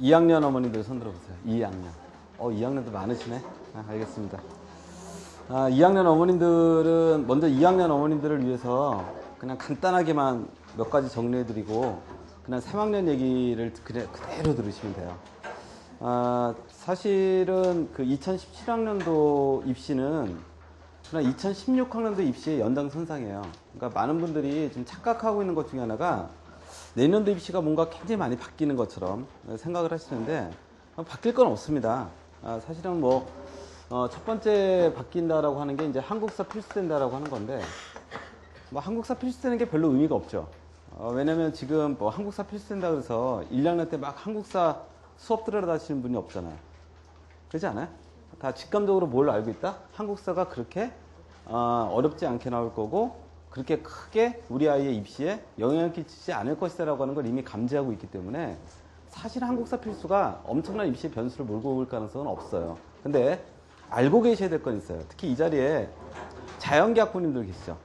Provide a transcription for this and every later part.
2학년 어머님들 손 들어보세요. 2학년. 2학년도 많으시네. 알겠습니다. 2학년 어머님들은 먼저 2학년 어머님들을 위해서 그냥 간단하게만 몇 가지 정리해드리고 그냥 3학년 얘기를 그대로 들으시면 돼요. 사실은 그 2017학년도 입시는 그냥 2016학년도 입시의 연장선상이에요. 그러니까 많은 분들이 좀 착각하고 있는 것 중에 하나가 내년도 입시가 뭔가 굉장히 많이 바뀌는 것처럼 생각을 하시는데 바뀔 건 없습니다. 사실은 첫 번째 바뀐다라고 하는 게 이제 한국사 필수된다라고 하는 건데 한국사 필수되는 게 별로 의미가 없죠. 왜냐면 지금 한국사 필수된다 그래서 1학년 때 막 한국사 수업 들어가시는 분이 없잖아요. 그렇지 않아요? 다 직감적으로 뭘 알고 있다? 한국사가 그렇게 어렵지 않게 나올 거고 그렇게 크게 우리 아이의 입시에 영향을 끼치지 않을 것이다 라고 하는 걸 이미 감지하고 있기 때문에 사실 한국사 필수가 엄청난 입시의 변수를 몰고 올 가능성은 없어요. 근데 알고 계셔야 될 건 있어요. 특히 이 자리에 자연계 학부모님들 계시죠.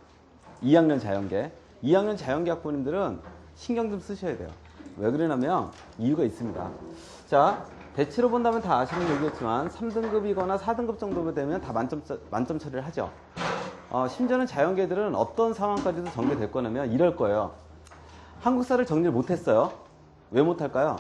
2학년 자연계. 2학년 자연계 학부모님들은 신경 좀 쓰셔야 돼요. 왜 그러냐면 이유가 있습니다. 자, 대체로 본다면 다 아시는 얘기겠지만 3등급이거나 4등급 정도 되면 다 만점 처리를 하죠. 심지어는 자연계들은 어떤 상황까지도 전개될 거냐면 이럴 거예요. 한국사를 정리를 못했어요. 왜 못할까요?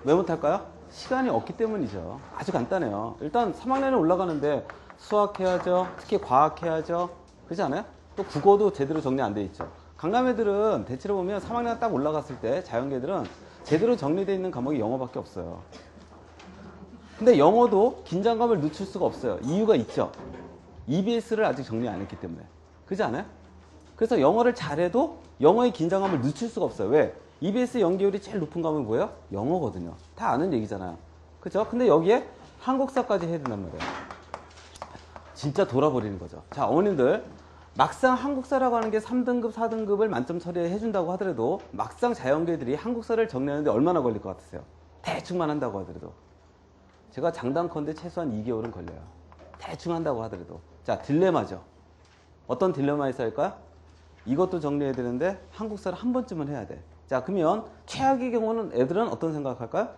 왜 못할까요? 시간이 없기 때문이죠. 아주 간단해요. 일단 3학년에 올라가는데 수학해야죠. 특히 과학해야죠. 그렇지 않아요? 또 국어도 제대로 정리 안 돼 있죠. 강남 애들은 대체로 보면 3학년 딱 올라갔을 때 자연계들은 제대로 정리되어 있는 과목이 영어밖에 없어요. 근데 영어도 긴장감을 늦출 수가 없어요. 이유가 있죠. EBS를 아직 정리 안 했기 때문에. 그렇지 않아요? 그래서 영어를 잘해도 영어의 긴장감을 늦출 수가 없어요. 왜? EBS 연계율이 제일 높은 과목이 뭐예요? 영어거든요. 다 아는 얘기잖아요. 그렇죠? 근데 여기에 한국사까지 해야 된단 말이에요. 진짜 돌아버리는 거죠. 자, 어머님들 막상 한국사라고 하는 게 3등급, 4등급을 만점 처리해 준다고 하더라도 막상 자연계들이 한국사를 정리하는데 얼마나 걸릴 것 같으세요? 대충만 한다고 하더라도. 제가 장담컨대 최소한 2개월은 걸려요. 대충 한다고 하더라도. 자, 딜레마죠. 어떤 딜레마에 쌓일까요? 이것도 정리해야 되는데 한국사를 한 번쯤은 해야 돼. 자, 그러면 최악의 경우는 애들은 어떤 생각할까요?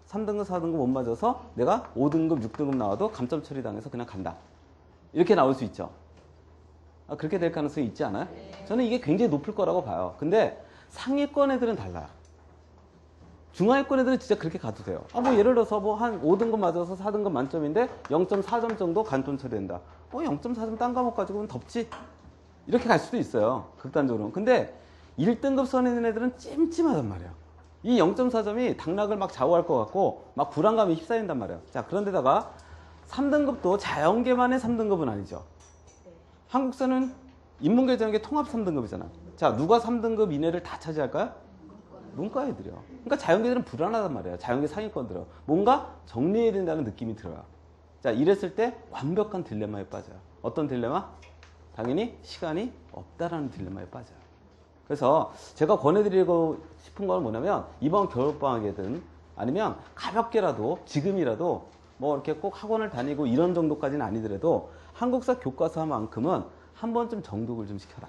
3등급, 4등급 못 맞아서 내가 5등급, 6등급 나와도 감점 처리당해서 그냥 간다. 이렇게 나올 수 있죠. 그렇게 될 가능성이 있지 않아요? 저는 이게 굉장히 높을 거라고 봐요. 근데 상위권 애들은 달라요. 중하위권 애들은 진짜 그렇게 가도 돼요. 예를 들어서 한 5등급 맞아서 4등급 만점인데 0.4점 정도 간점 처리된다. 0.4점 딴 과목 가지고는 덥지? 이렇게 갈 수도 있어요. 극단적으로. 근데 1등급 선에 있는 애들은 찜찜하단 말이에요. 이 0.4점이 당락을 막 좌우할 것 같고 막 불안감이 휩싸인단 말이에요. 자, 그런데다가 3등급도 자연계만의 3등급은 아니죠. 한국사는 인문계 자연계 통합 3등급이잖아. 자, 누가 3등급 이내를 다 차지할까요? 문과 애들이요. 그러니까 자연계들은 불안하단 말이에요. 자연계 상위권들은. 뭔가 정리해야 된다는 느낌이 들어요. 자, 이랬을 때 완벽한 딜레마에 빠져요. 어떤 딜레마? 당연히 시간이 없다라는 딜레마에 빠져요. 그래서 제가 권해드리고 싶은 건 뭐냐면 이번 겨울방학이든 아니면 가볍게라도 지금이라도 이렇게 꼭 학원을 다니고 이런 정도까지는 아니더라도 한국사 교과서만큼은 한 번쯤 정독을 좀 시켜라.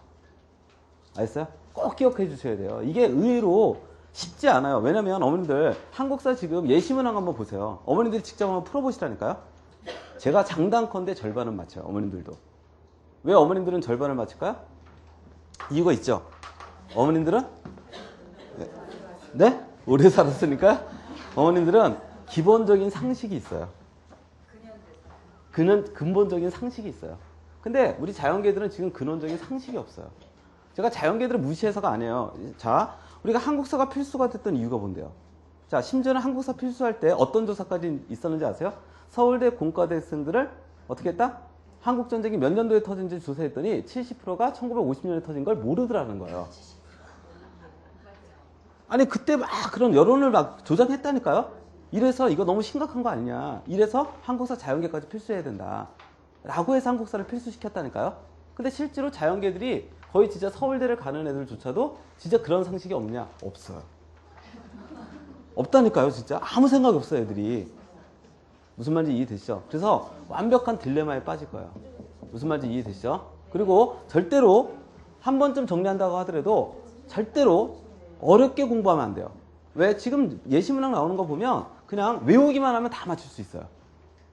알겠어요? 꼭 기억해 주셔야 돼요. 이게 의외로 쉽지 않아요. 왜냐면 어머님들 한국사 지금 예시문항 한번 보세요. 어머님들이 직접 한번 풀어보시라니까요. 제가 장단컨대 절반은 맞춰요. 어머님들도. 왜 어머님들은 절반을 맞출까요? 이유가 있죠. 어머님들은 네? 오래 살았으니까 어머님들은 기본적인 상식이 있어요. 근본적인 상식이 있어요. 근데 우리 자연계들은 지금 근원적인 상식이 없어요. 제가 자연계들을 무시해서가 아니에요. 자, 우리가 한국사가 필수가 됐던 이유가 뭔데요? 자, 심지어는 한국사 필수할 때 어떤 조사까지 있었는지 아세요? 서울대 공과대생들을 어떻게 했다? 한국전쟁이 몇 년도에 터진지 조사했더니 70%가 1950년에 터진 걸 모르더라는 거예요. 아니, 그때 막 그런 여론을 막 조작했다니까요? 이래서 이거 너무 심각한 거 아니냐. 이래서 한국사 자연계까지 필수해야 된다. 라고 해서 한국사를 필수시켰다니까요? 근데 실제로 자연계들이 거의 진짜 서울대를 가는 애들조차도 진짜 그런 상식이 없냐? 없어요. 없다니까요, 진짜. 아무 생각이 없어요, 애들이. 무슨 말인지 이해되시죠? 그래서 완벽한 딜레마에 빠질 거예요. 무슨 말인지 이해되시죠? 그리고 절대로 한 번쯤 정리한다고 하더라도 절대로 어렵게 공부하면 안 돼요. 왜 지금 예시문항 나오는 거 보면 그냥 외우기만 하면 다 맞출 수 있어요.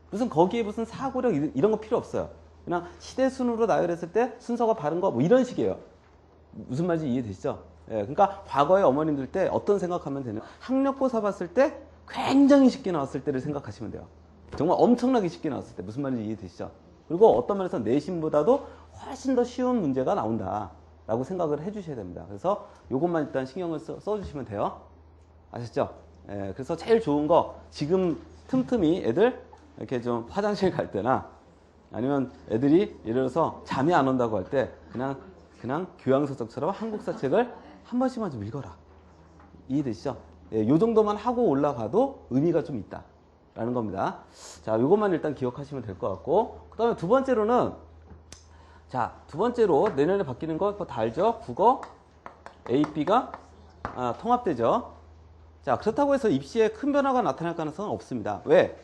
무슨 거기에 무슨 사고력 이런 거 필요 없어요. 그냥 시대순으로 나열했을 때 순서가 바른 거 뭐 이런 식이에요. 무슨 말인지 이해되시죠? 예, 그러니까 과거에 어머님들 때 어떤 생각하면 되냐. 학력고사 봤을 때 굉장히 쉽게 나왔을 때를 생각하시면 돼요. 정말 엄청나게 쉽게 나왔을 때 무슨 말인지 이해되시죠? 그리고 어떤 면에서 내신보다도 훨씬 더 쉬운 문제가 나온다 라고 생각을 해주셔야 됩니다. 그래서 이것만 일단 신경을 써주시면 돼요. 아셨죠? 예, 그래서 제일 좋은 거 지금 틈틈이 애들 이렇게 좀 화장실 갈 때나 아니면 애들이 예를 들어서 잠이 안 온다고 할 때 그냥 교양서적처럼 한국사 책을 한 번씩만 좀 읽어라. 이해되시죠? 예, 요 정도만 하고 올라가도 의미가 좀 있다 라는 겁니다. 자, 요것만 일단 기억하시면 될 것 같고, 그 다음에 두 번째로는, 자, 두 번째로 내년에 바뀌는 거 다 알죠? 국어 AP가 통합되죠. 자, 그렇다고 해서 입시에 큰 변화가 나타날 가능성은 없습니다. 왜?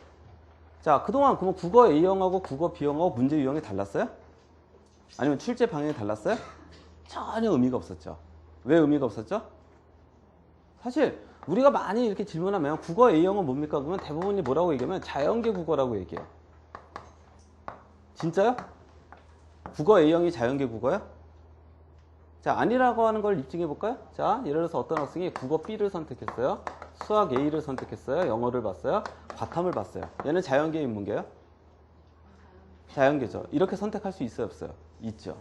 자, 그동안 그러면 국어 A형하고 국어 B형하고 문제 유형이 달랐어요? 아니면 출제 방향이 달랐어요? 전혀 의미가 없었죠. 왜 의미가 없었죠? 사실 우리가 많이 이렇게 질문하면 국어 A형은 뭡니까? 그러면 대부분이 뭐라고 얘기하면 자연계 국어라고 얘기해요. 진짜요? 국어 A형이 자연계 국어요? 자, 아니라고 하는 걸 입증해 볼까요? 자, 예를 들어서 어떤 학생이 국어 B를 선택했어요. 수학 A를 선택했어요. 영어를 봤어요. 과탐을 봤어요. 얘는 자연계 인문계요? 자연계죠. 이렇게 선택할 수 있어요, 없어요? 있죠.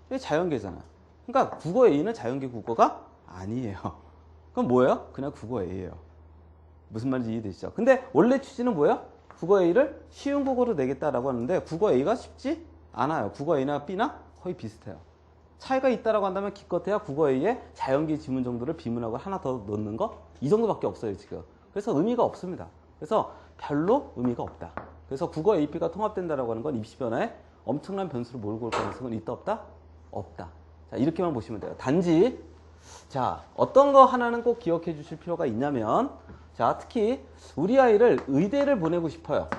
이게 자연계잖아요. 그러니까 국어 A는 자연계 국어가 아니에요. 그럼 뭐예요? 그냥 국어 A예요. 무슨 말인지 이해되시죠? 근데 원래 취지는 뭐예요? 국어 A를 쉬운 국어로 내겠다라고 하는데 국어 A가 쉽지 않아요. 국어 A나 B나 거의 비슷해요. 차이가 있다라고 한다면 기껏해야 국어 A에 자연계 지문 정도를 비문학을 하나 더 넣는 거? 이 정도밖에 없어요, 지금. 그래서 의미가 없습니다. 그래서 별로 의미가 없다. 그래서 국어 AP가 통합된다라고 하는 건 입시 변화에 엄청난 변수를 몰고 올 가능성은 있다, 없다? 없다. 자, 이렇게만 보시면 돼요. 단지, 자, 어떤 거 하나는 꼭 기억해 주실 필요가 있냐면, 자, 특히 우리 아이를 의대를 보내고 싶어요.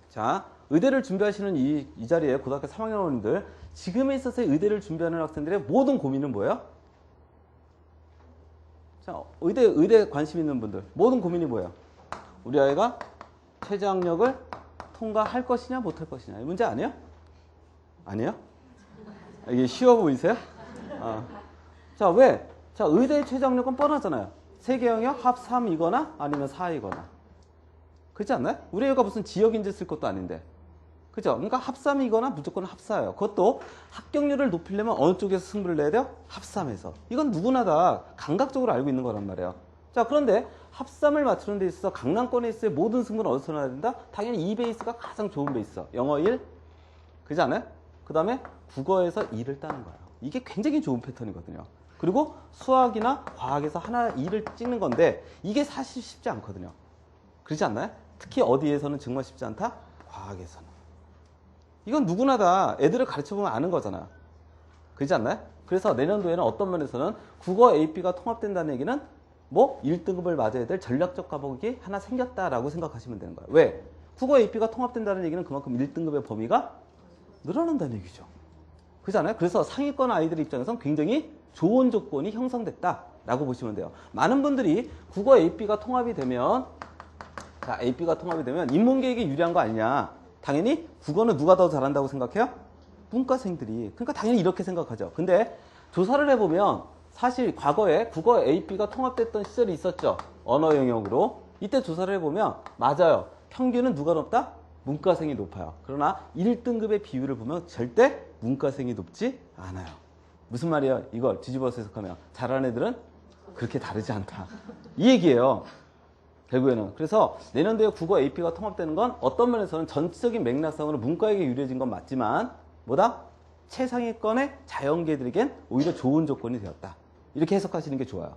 자, 의대를 준비하시는 이 자리에 고등학교 3학년원들, 지금에 있어서의 의대를 준비하는 학생들의 모든 고민은 뭐예요? 자, 의대 관심 있는 분들, 모든 고민이 뭐예요? 우리 아이가 최저학력을 통과할 것이냐, 못할 것이냐. 이 문제 아니에요? 아니에요? 이게 쉬워 보이세요? 자, 왜? 자, 의대의 최저학력은 뻔하잖아요. 세계영역 합 3이거나 아니면 4이거나. 그렇지 않나요? 우리 애가 무슨 지역인재 쓸 것도 아닌데. 그죠? 그러니까 합3이거나 무조건 합4예요. 그것도 합격률을 높이려면 어느 쪽에서 승부를 내야 돼요? 합3에서. 이건 누구나 다 감각적으로 알고 있는 거란 말이에요. 자, 그런데 합3을 맞추는 데 있어서 강남권에 있어야 모든 승부는 어디서 나야 된다? 당연히 이 베이스가 가장 좋은 베이스. 영어 1, 그렇지 않아요? 그 다음에 국어에서 2를 따는 거예요. 이게 굉장히 좋은 패턴이거든요. 그리고 수학이나 과학에서 하나 2를 찍는 건데 이게 사실 쉽지 않거든요. 그렇지 않나요? 특히 어디에서는 정말 쉽지 않다? 과학에서는. 이건 누구나 다 애들을 가르쳐보면 아는 거잖아요. 그렇지 않나요? 그래서 내년도에는 어떤 면에서는 국어 AP가 통합된다는 얘기는 뭐 1등급을 맞아야 될 전략적 과목이 하나 생겼다라고 생각하시면 되는 거예요. 왜? 국어 AP가 통합된다는 얘기는 그만큼 1등급의 범위가 늘어난다는 얘기죠. 그렇지 않아요? 그래서 상위권 아이들 입장에서는 굉장히 좋은 조건이 형성됐다라고 보시면 돼요. 많은 분들이 국어 AP가 통합이 되면, 자, AP가 통합이 되면 인문계에게 유리한 거 아니냐. 당연히 국어는 누가 더 잘한다고 생각해요? 문과생들이. 그러니까 당연히 이렇게 생각하죠. 근데 조사를 해보면 사실 과거에 국어 AP가 통합됐던 시절이 있었죠. 언어 영역으로. 이때 조사를 해보면 맞아요. 평균은 누가 높다? 문과생이 높아요. 그러나 1등급의 비율을 보면 절대 문과생이 높지 않아요. 무슨 말이에요? 이걸 뒤집어서 해석하면 잘하는 애들은 그렇게 다르지 않다. 이 얘기예요. 결국에는. 그래서 내년도에 국어 AP가 통합되는 건 어떤 면에서는 전체적인 맥락상으로 문과에게 유리해진 건 맞지만 뭐다? 최상위권의 자연계들에겐 오히려 좋은 조건이 되었다. 이렇게 해석하시는 게 좋아요.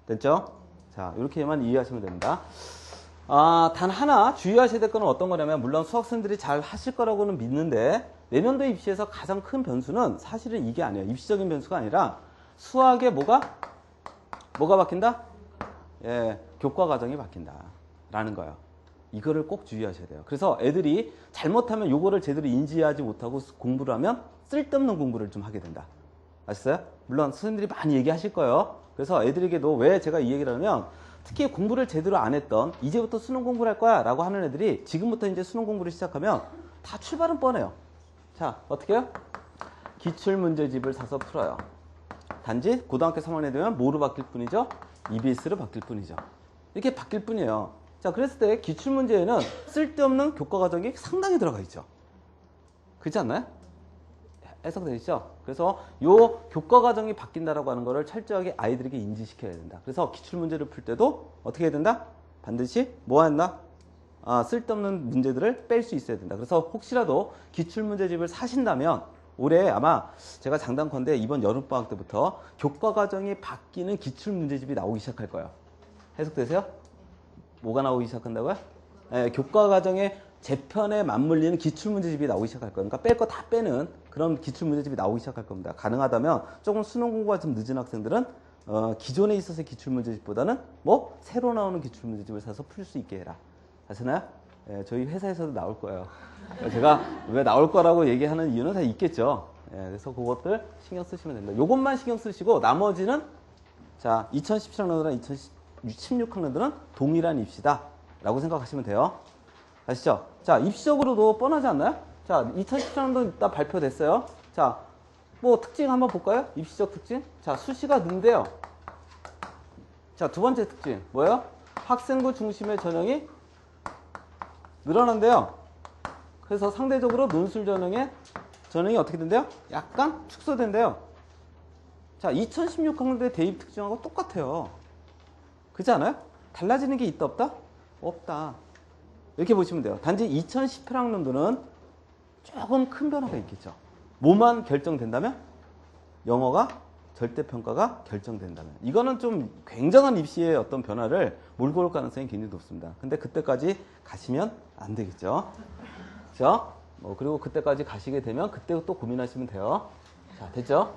됐죠? 자, 이렇게만 이해하시면 됩니다. 단 하나 주의하셔야 될 건 어떤 거냐면 물론 수학생들이 잘 하실 거라고는 믿는데 내년도 입시에서 가장 큰 변수는 사실은 이게 아니에요. 입시적인 변수가 아니라 수학에 뭐가 바뀐다? 예, 교과 과정이 바뀐다라는 거예요. 이거를 꼭 주의하셔야 돼요. 그래서 애들이 잘못하면 요거를 제대로 인지하지 못하고 공부를 하면 쓸데없는 공부를 좀 하게 된다. 아셨어요? 물론 선생님들이 많이 얘기하실 거예요. 그래서 애들에게도 왜 제가 이 얘기를 하냐면 특히 공부를 제대로 안 했던 이제부터 수능 공부를 할 거야 라고 하는 애들이 지금부터 이제 수능 공부를 시작하면 다 출발은 뻔해요. 자, 어떻게 해요? 기출문제집을 사서 풀어요. 단지 고등학교 3학년이 되면 뭐로 바뀔 뿐이죠? EBS로 바뀔 뿐이죠. 이렇게 바뀔 뿐이에요. 자, 그랬을 때 기출문제에는 쓸데없는 교과과정이 상당히 들어가 있죠. 그렇지 않나요? 해석되시죠? 그래서 요 교과과정이 바뀐다라고 하는 거를 철저하게 아이들에게 인지시켜야 된다. 그래서 기출문제를 풀 때도 어떻게 해야 된다? 반드시 뭐 한다? 쓸데없는 문제들을 뺄 수 있어야 된다. 그래서 혹시라도 기출문제집을 사신다면 올해 아마 제가 장담컨대 이번 여름방학 때부터 교과과정이 바뀌는 기출문제집이 나오기 시작할 거예요. 해석되세요? 뭐가 나오기 시작한다고요? 네, 교과과정의 재편에 맞물리는 기출문제집이 나오기 시작할 거예요. 그러니까 뺄 거 다 빼는 그런 기출문제집이 나오기 시작할 겁니다. 가능하다면 조금 수능 공부가 좀 늦은 학생들은 기존에 있어서의 기출문제집보다는 뭐 새로 나오는 기출문제집을 사서 풀 수 있게 해라. 아시나요? 예, 저희 회사에서도 나올 거예요. 제가 왜 나올 거라고 얘기하는 이유는 다 있겠죠. 예, 그래서 그것들 신경 쓰시면 됩니다. 요것만 신경 쓰시고 나머지는 자 2017학년들은 2016학년들은 동일한 입시다 라고 생각하시면 돼요. 아시죠? 자, 입시적으로도 뻔하지 않나요? 자, 2017학년도 이따 발표됐어요. 자, 뭐 특징 한번 볼까요? 입시적 특징. 자, 수시가 는데요. 자, 두 번째 특징 뭐예요? 학생부 중심의 전형이 늘어난대요. 그래서 상대적으로 논술 전형이 어떻게 된대요? 약간 축소된대요. 자, 2016학년도의 대입 특징하고 똑같아요. 그렇지 않아요? 달라지는 게 있다 없다? 없다. 이렇게 보시면 돼요. 단지 2018학년도는 조금 큰 변화가 있겠죠. 뭐만 결정된다면? 영어가 절대평가가 결정된다면. 이거는 좀 굉장한 입시의 어떤 변화를 몰고 올 가능성이 굉장히 높습니다. 근데 그때까지 가시면 안 되겠죠. 그렇죠? 그리고 그때까지 가시게 되면 그때 또 고민하시면 돼요. 자, 됐죠?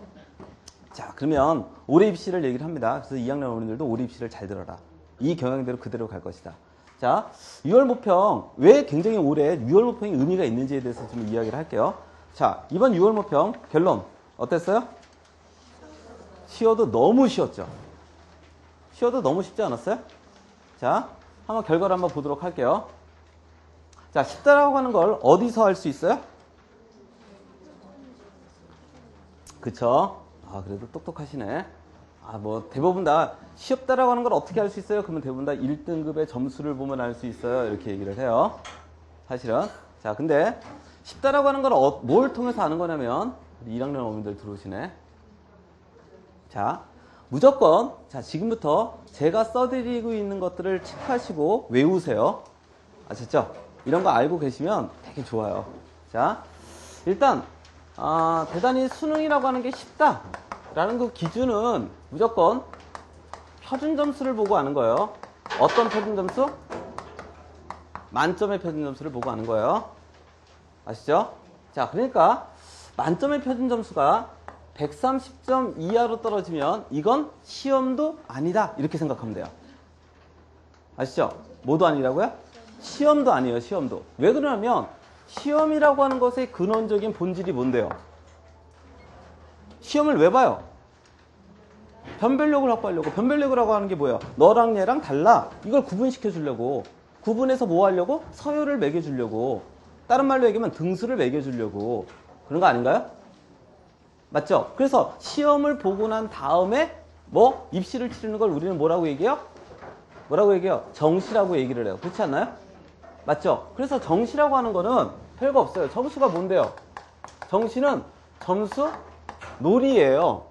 자, 그러면 올해 입시를 얘기를 합니다. 그래서 2학년 어머님들도 올해 입시를 잘 들어라. 이 경향대로 그대로 갈 것이다. 자, 6월 모평. 왜 굉장히 올해 6월 모평이 의미가 있는지에 대해서 좀 이야기를 할게요. 자, 이번 6월 모평 결론 어땠어요? 쉬어도 너무 쉬웠죠? 쉬어도 너무 쉽지 않았어요? 자, 한번 결과를 한번 보도록 할게요. 자, 쉽다라고 하는 걸 어디서 할 수 있어요? 그쵸? 그래도 똑똑하시네. 뭐 대부분 다 쉽다라고 하는 걸 어떻게 할 수 있어요? 그러면 대부분 다 1등급의 점수를 보면 알 수 있어요. 이렇게 얘기를 해요. 사실은. 자, 근데 쉽다라고 하는 걸 뭘 통해서 아는 거냐면 1학년 어머님들 들어오시네. 자, 무조건 자 지금부터 제가 써드리고 있는 것들을 체크하시고 외우세요. 아셨죠? 이런 거 알고 계시면 되게 좋아요. 자, 일단 대단히 수능이라고 하는 게 쉽다라는 그 기준은 무조건 표준 점수를 보고 아는 거예요. 어떤 표준 점수? 만점의 표준 점수를 보고 아는 거예요. 아시죠? 자, 그러니까 만점의 표준 점수가 130점 이하로 떨어지면 이건 시험도 아니다. 이렇게 생각하면 돼요. 아시죠? 뭐도 아니라고요? 시험도 아니에요. 시험도. 왜 그러냐면 시험이라고 하는 것의 근원적인 본질이 뭔데요? 시험을 왜 봐요? 변별력을 확보하려고. 변별력이라고 하는 게 뭐예요? 너랑 얘랑 달라. 이걸 구분시켜 주려고. 구분해서 뭐 하려고? 서열을 매겨주려고. 다른 말로 얘기하면 등수를 매겨주려고. 그런 거 아닌가요? 맞죠? 그래서 시험을 보고 난 다음에 뭐 입시를 치르는 걸 우리는 뭐라고 얘기해요? 뭐라고 얘기해요? 정시라고 얘기를 해요. 그렇지 않나요? 맞죠? 그래서 정시라고 하는 거는 별거 없어요. 점수가 뭔데요? 정시는 점수 놀이예요.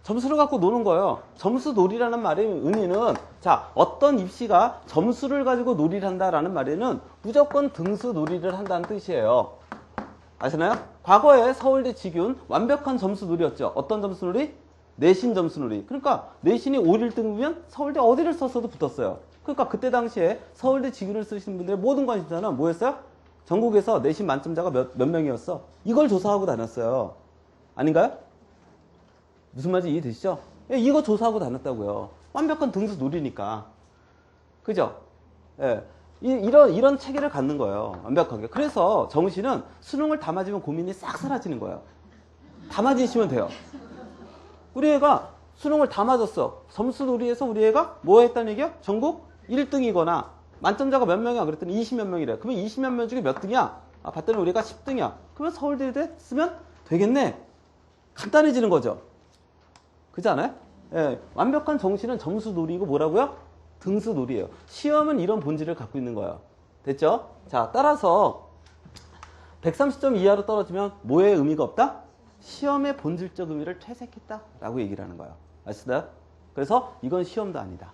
점수를 갖고 노는 거예요. 점수 놀이라는 말의 의미는 자, 어떤 입시가 점수를 가지고 놀이를 한다라는 말에는 무조건 등수 놀이를 한다는 뜻이에요. 아시나요? 과거에 서울대 직윤 완벽한 점수 놀이였죠. 어떤 점수 놀이? 내신 점수 놀이. 그러니까 내신이 5, 1등이면 서울대 어디를 썼어도 붙었어요. 그러니까 그때 당시에 서울대 직윤을 쓰시는 분들의 모든 관심사는 뭐였어요? 전국에서 내신 만점자가 몇 명이었어? 이걸 조사하고 다녔어요. 아닌가요? 무슨 말인지 이해되시죠? 예, 이거 조사하고 다녔다고요. 완벽한 등수 놀이니까. 그죠? 예. 이런 체계를 갖는 거예요. 완벽하게. 그래서 정시는 수능을 다 맞으면 고민이 싹 사라지는 거예요. 다 맞으시면 돼요. 우리 애가 수능을 다 맞았어. 점수 놀이에서 우리 애가 뭐 했다는 얘기야? 전국 1등이거나 만점자가 몇 명이야? 그랬더니 20몇 명이래. 그러면 20몇 명 중에 몇 등이야? 봤더니 우리가 10등이야. 그러면 서울대에 쓰면 되겠네. 간단해지는 거죠. 그렇지 않아요? 예, 완벽한 정시는 점수 놀이고 뭐라고요? 등수 놀이에요. 시험은 이런 본질을 갖고 있는 거예요. 됐죠? 자, 따라서 130점 이하로 떨어지면 뭐의 의미가 없다? 시험의 본질적 의미를 퇴색했다라고 얘기를 하는 거예요. 아시나요? 그래서 이건 시험도 아니다.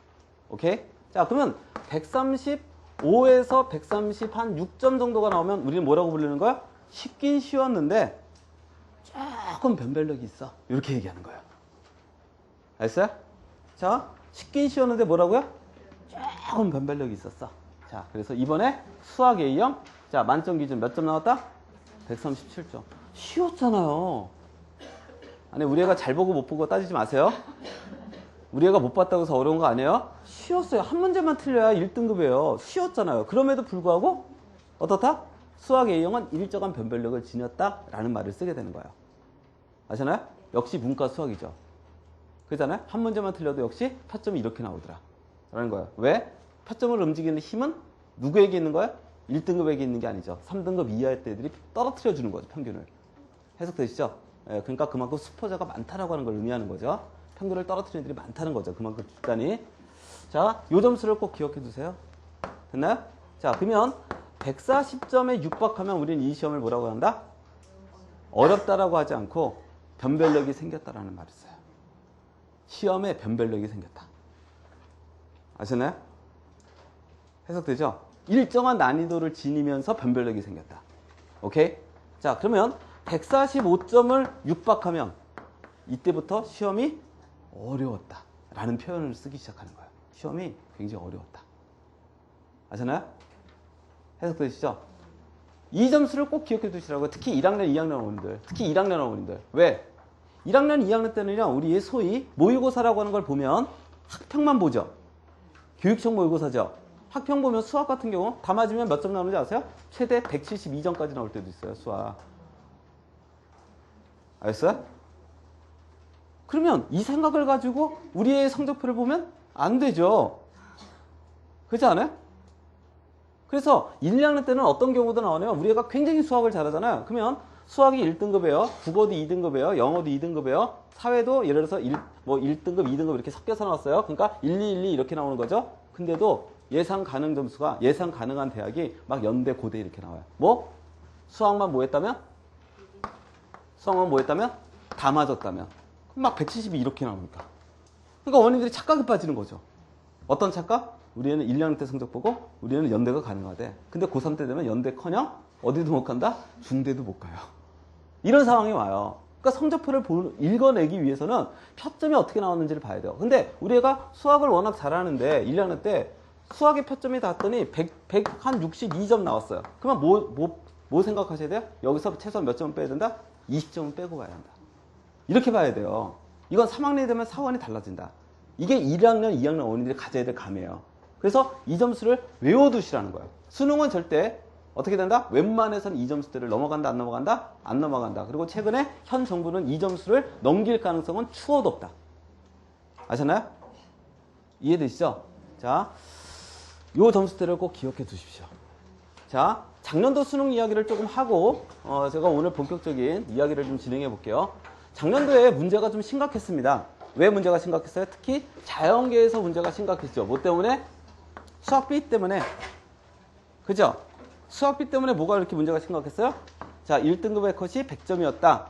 오케이? 자, 그러면 135에서 130 한 6점 정도가 나오면 우리는 뭐라고 부르는 거야? 쉽긴 쉬웠는데 조금 변별력이 있어. 이렇게 얘기하는 거예요. 알았어요? 자, 쉽긴 쉬웠는데 뭐라고요? 조금 변별력이 있었어. 자, 그래서 이번에 수학 A형. 자, 만점 기준 몇 점 나왔다? 137점. 쉬웠잖아요. 아니, 우리 애가 잘 보고 못 보고 따지지 마세요. 우리 애가 못 봤다고 해서 어려운 거 아니에요? 쉬웠어요. 한 문제만 틀려야 1등급이에요. 쉬웠잖아요. 그럼에도 불구하고 어떻다? 수학 A형은 일정한 변별력을 지녔다라는 말을 쓰게 되는 거예요. 아시나요? 역시 문과 수학이죠. 그렇잖아요? 한 문제만 틀려도 역시 표점이 이렇게 나오더라. 라는 거예요. 왜? 표점을 움직이는 힘은 누구에게 있는 거야? 1등급에게 있는 게 아니죠. 3등급 이하의 때들이 떨어뜨려 주는 거죠. 평균을. 해석되시죠? 예, 그러니까 그만큼 수포자가 많다라고 하는 걸 의미하는 거죠. 평균을 떨어뜨리는 애들이 많다는 거죠. 그만큼 집단이. 자, 요 점수를 꼭 기억해 두세요. 됐나요? 자, 그러면 140점에 육박하면 우리는 이 시험을 뭐라고 한다? 어렵다라고 하지 않고 변별력이 생겼다라는 말을 써요. 시험에 변별력이 생겼다. 아시나요? 해석되죠? 일정한 난이도를 지니면서 변별력이 생겼다. 오케이? 자, 그러면 145점을 육박하면 이때부터 시험이 어려웠다 라는 표현을 쓰기 시작하는 거예요. 시험이 굉장히 어려웠다. 아시나요? 해석되시죠? 이 점수를 꼭 기억해 두시라고요. 특히 1학년, 2학년 어머님들. 특히 1학년 어머님들. 왜? 1학년, 2학년 때는요, 우리 소위 모의고사라고 하는 걸 보면 학평만 보죠. 교육청 모의고사죠. 학평 보면 수학 같은 경우 다 맞으면 몇 점 나오는지 아세요? 최대 172점까지 나올 때도 있어요. 수학. 알았어요? 그러면 이 생각을 가지고 우리의 성적표를 보면 안 되죠. 그렇지 않아요? 그래서 1, 2학년 때는 어떤 경우도 나오냐면 우리 애가 굉장히 수학을 잘하잖아요. 그러면 수학이 1등급이에요. 국어도 2등급이에요. 영어도 2등급이에요. 사회도 예를 들어서 1등급, 2등급 이렇게 섞여서 나왔어요. 그러니까 1, 2, 1, 2 이렇게 나오는 거죠. 근데도 예상 가능 점수가 예상 가능한 대학이 막 연대, 고대 이렇게 나와요. 뭐? 수학만 뭐 했다면? 수학만 뭐 했다면? 다 맞았다면. 그럼 막 170이 이렇게 나오니까. 그러니까 원인들이 착각에 빠지는 거죠. 어떤 착각? 우리 애는 1, 2학년 때 성적 보고 우리 애는 연대가 가능하대. 근데 고3 때 되면 연대커녕 어디도 못 간다? 중대도 못 가요. 이런 상황이 와요. 그러니까 성적표를 읽어내기 위해서는 표점이 어떻게 나왔는지를 봐야 돼요. 근데 우리 애가 수학을 워낙 잘하는데 1, 2학년 때 수학의 표점이 닿았더니 162점 나왔어요. 그러면 뭐 생각하셔야 돼요? 여기서 최소한 몇 점을 빼야 된다? 20점은 빼고 가야 한다. 이렇게 봐야 돼요. 이건 3학년이 되면 사원이 달라진다. 이게 1학년, 2학년 어머니들이 가져야 될 감이에요. 그래서 이 점수를 외워두시라는 거예요. 수능은 절대 어떻게 된다? 웬만해서는 이 점수대를 넘어간다, 안 넘어간다? 안 넘어간다. 그리고 최근에 현 정부는 이 점수를 넘길 가능성은 추워도 없다. 아셨나요? 이해되시죠? 자, 요 점수대를 꼭 기억해 두십시오. 자, 작년도 수능 이야기를 조금 하고 제가 오늘 본격적인 이야기를 좀 진행해 볼게요. 작년도에 문제가 좀 심각했습니다. 왜 문제가 심각했어요? 특히 자연계에서 문제가 심각했죠. 뭐 때문에? 수학비 때문에. 그죠? 수학비 때문에 뭐가 이렇게 문제가 심각했어요? 자, 1등급의 컷이 100점이었다.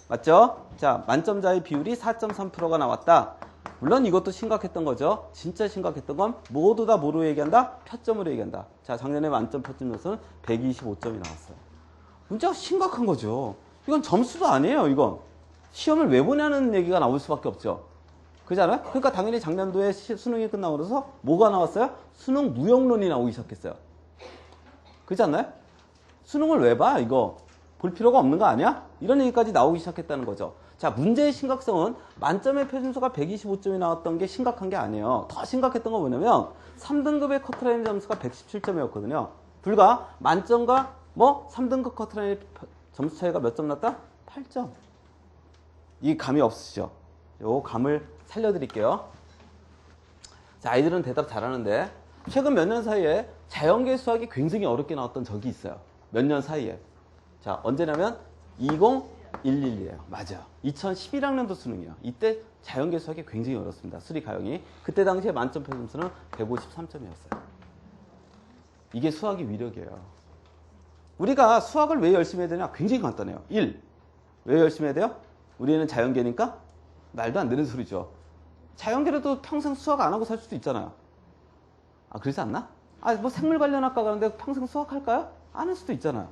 맞죠? 자, 만점자의 비율이 4.3%가 나왔다. 물론 이것도 심각했던 거죠. 진짜 심각했던 건 모두 다 뭐로 얘기한다? 표점으로 얘기한다. 자, 작년에 만점 표점 점수는 125점이 나왔어요. 문제가 심각한 거죠. 이건 점수도 아니에요, 이건. 시험을 왜 보냐는 얘기가 나올 수밖에 없죠. 그잖아요? 그러니까 당연히 작년도에 수능이 끝나고 나서 뭐가 나왔어요? 수능 무용론이 나오기 시작했어요. 그렇지 않나요? 수능을 왜 봐? 이거 볼 필요가 없는 거 아니야? 이런 얘기까지 나오기 시작했다는 거죠. 자, 문제의 심각성은 만점의 표준수가 125점이 나왔던 게 심각한 게 아니에요. 더 심각했던 건 뭐냐면 3등급의 커트라인 점수가 117점이었거든요. 불과 만점과 3등급 커트라인 점수 차이가 몇 점 났다? 8점. 이 감이 없으시죠? 요 감을 살려드릴게요. 자, 아이들은 대답 잘하는데 최근 몇 년 사이에 자연계 수학이 굉장히 어렵게 나왔던 적이 있어요. 몇 년 사이에. 자, 언제냐면 2011이에요. 맞아. 2011학년도 수능이요. 이때 자연계 수학이 굉장히 어렵습니다. 수리 가형이. 그때 당시에 만점 점수는 153점이었어요. 이게 수학의 위력이에요. 우리가 수학을 왜 열심히 해야 되냐? 굉장히 간단해요. 1. 왜 열심히 해야 돼요? 우리는 자연계니까? 말도 안 되는 소리죠. 자연계라도 평생 수학 안 하고 살 수도 있잖아요. 아, 그러지 않나? 아, 뭐 생물 관련 학과 가는데 평생 수학 할까요? 안 할 수도 있잖아요.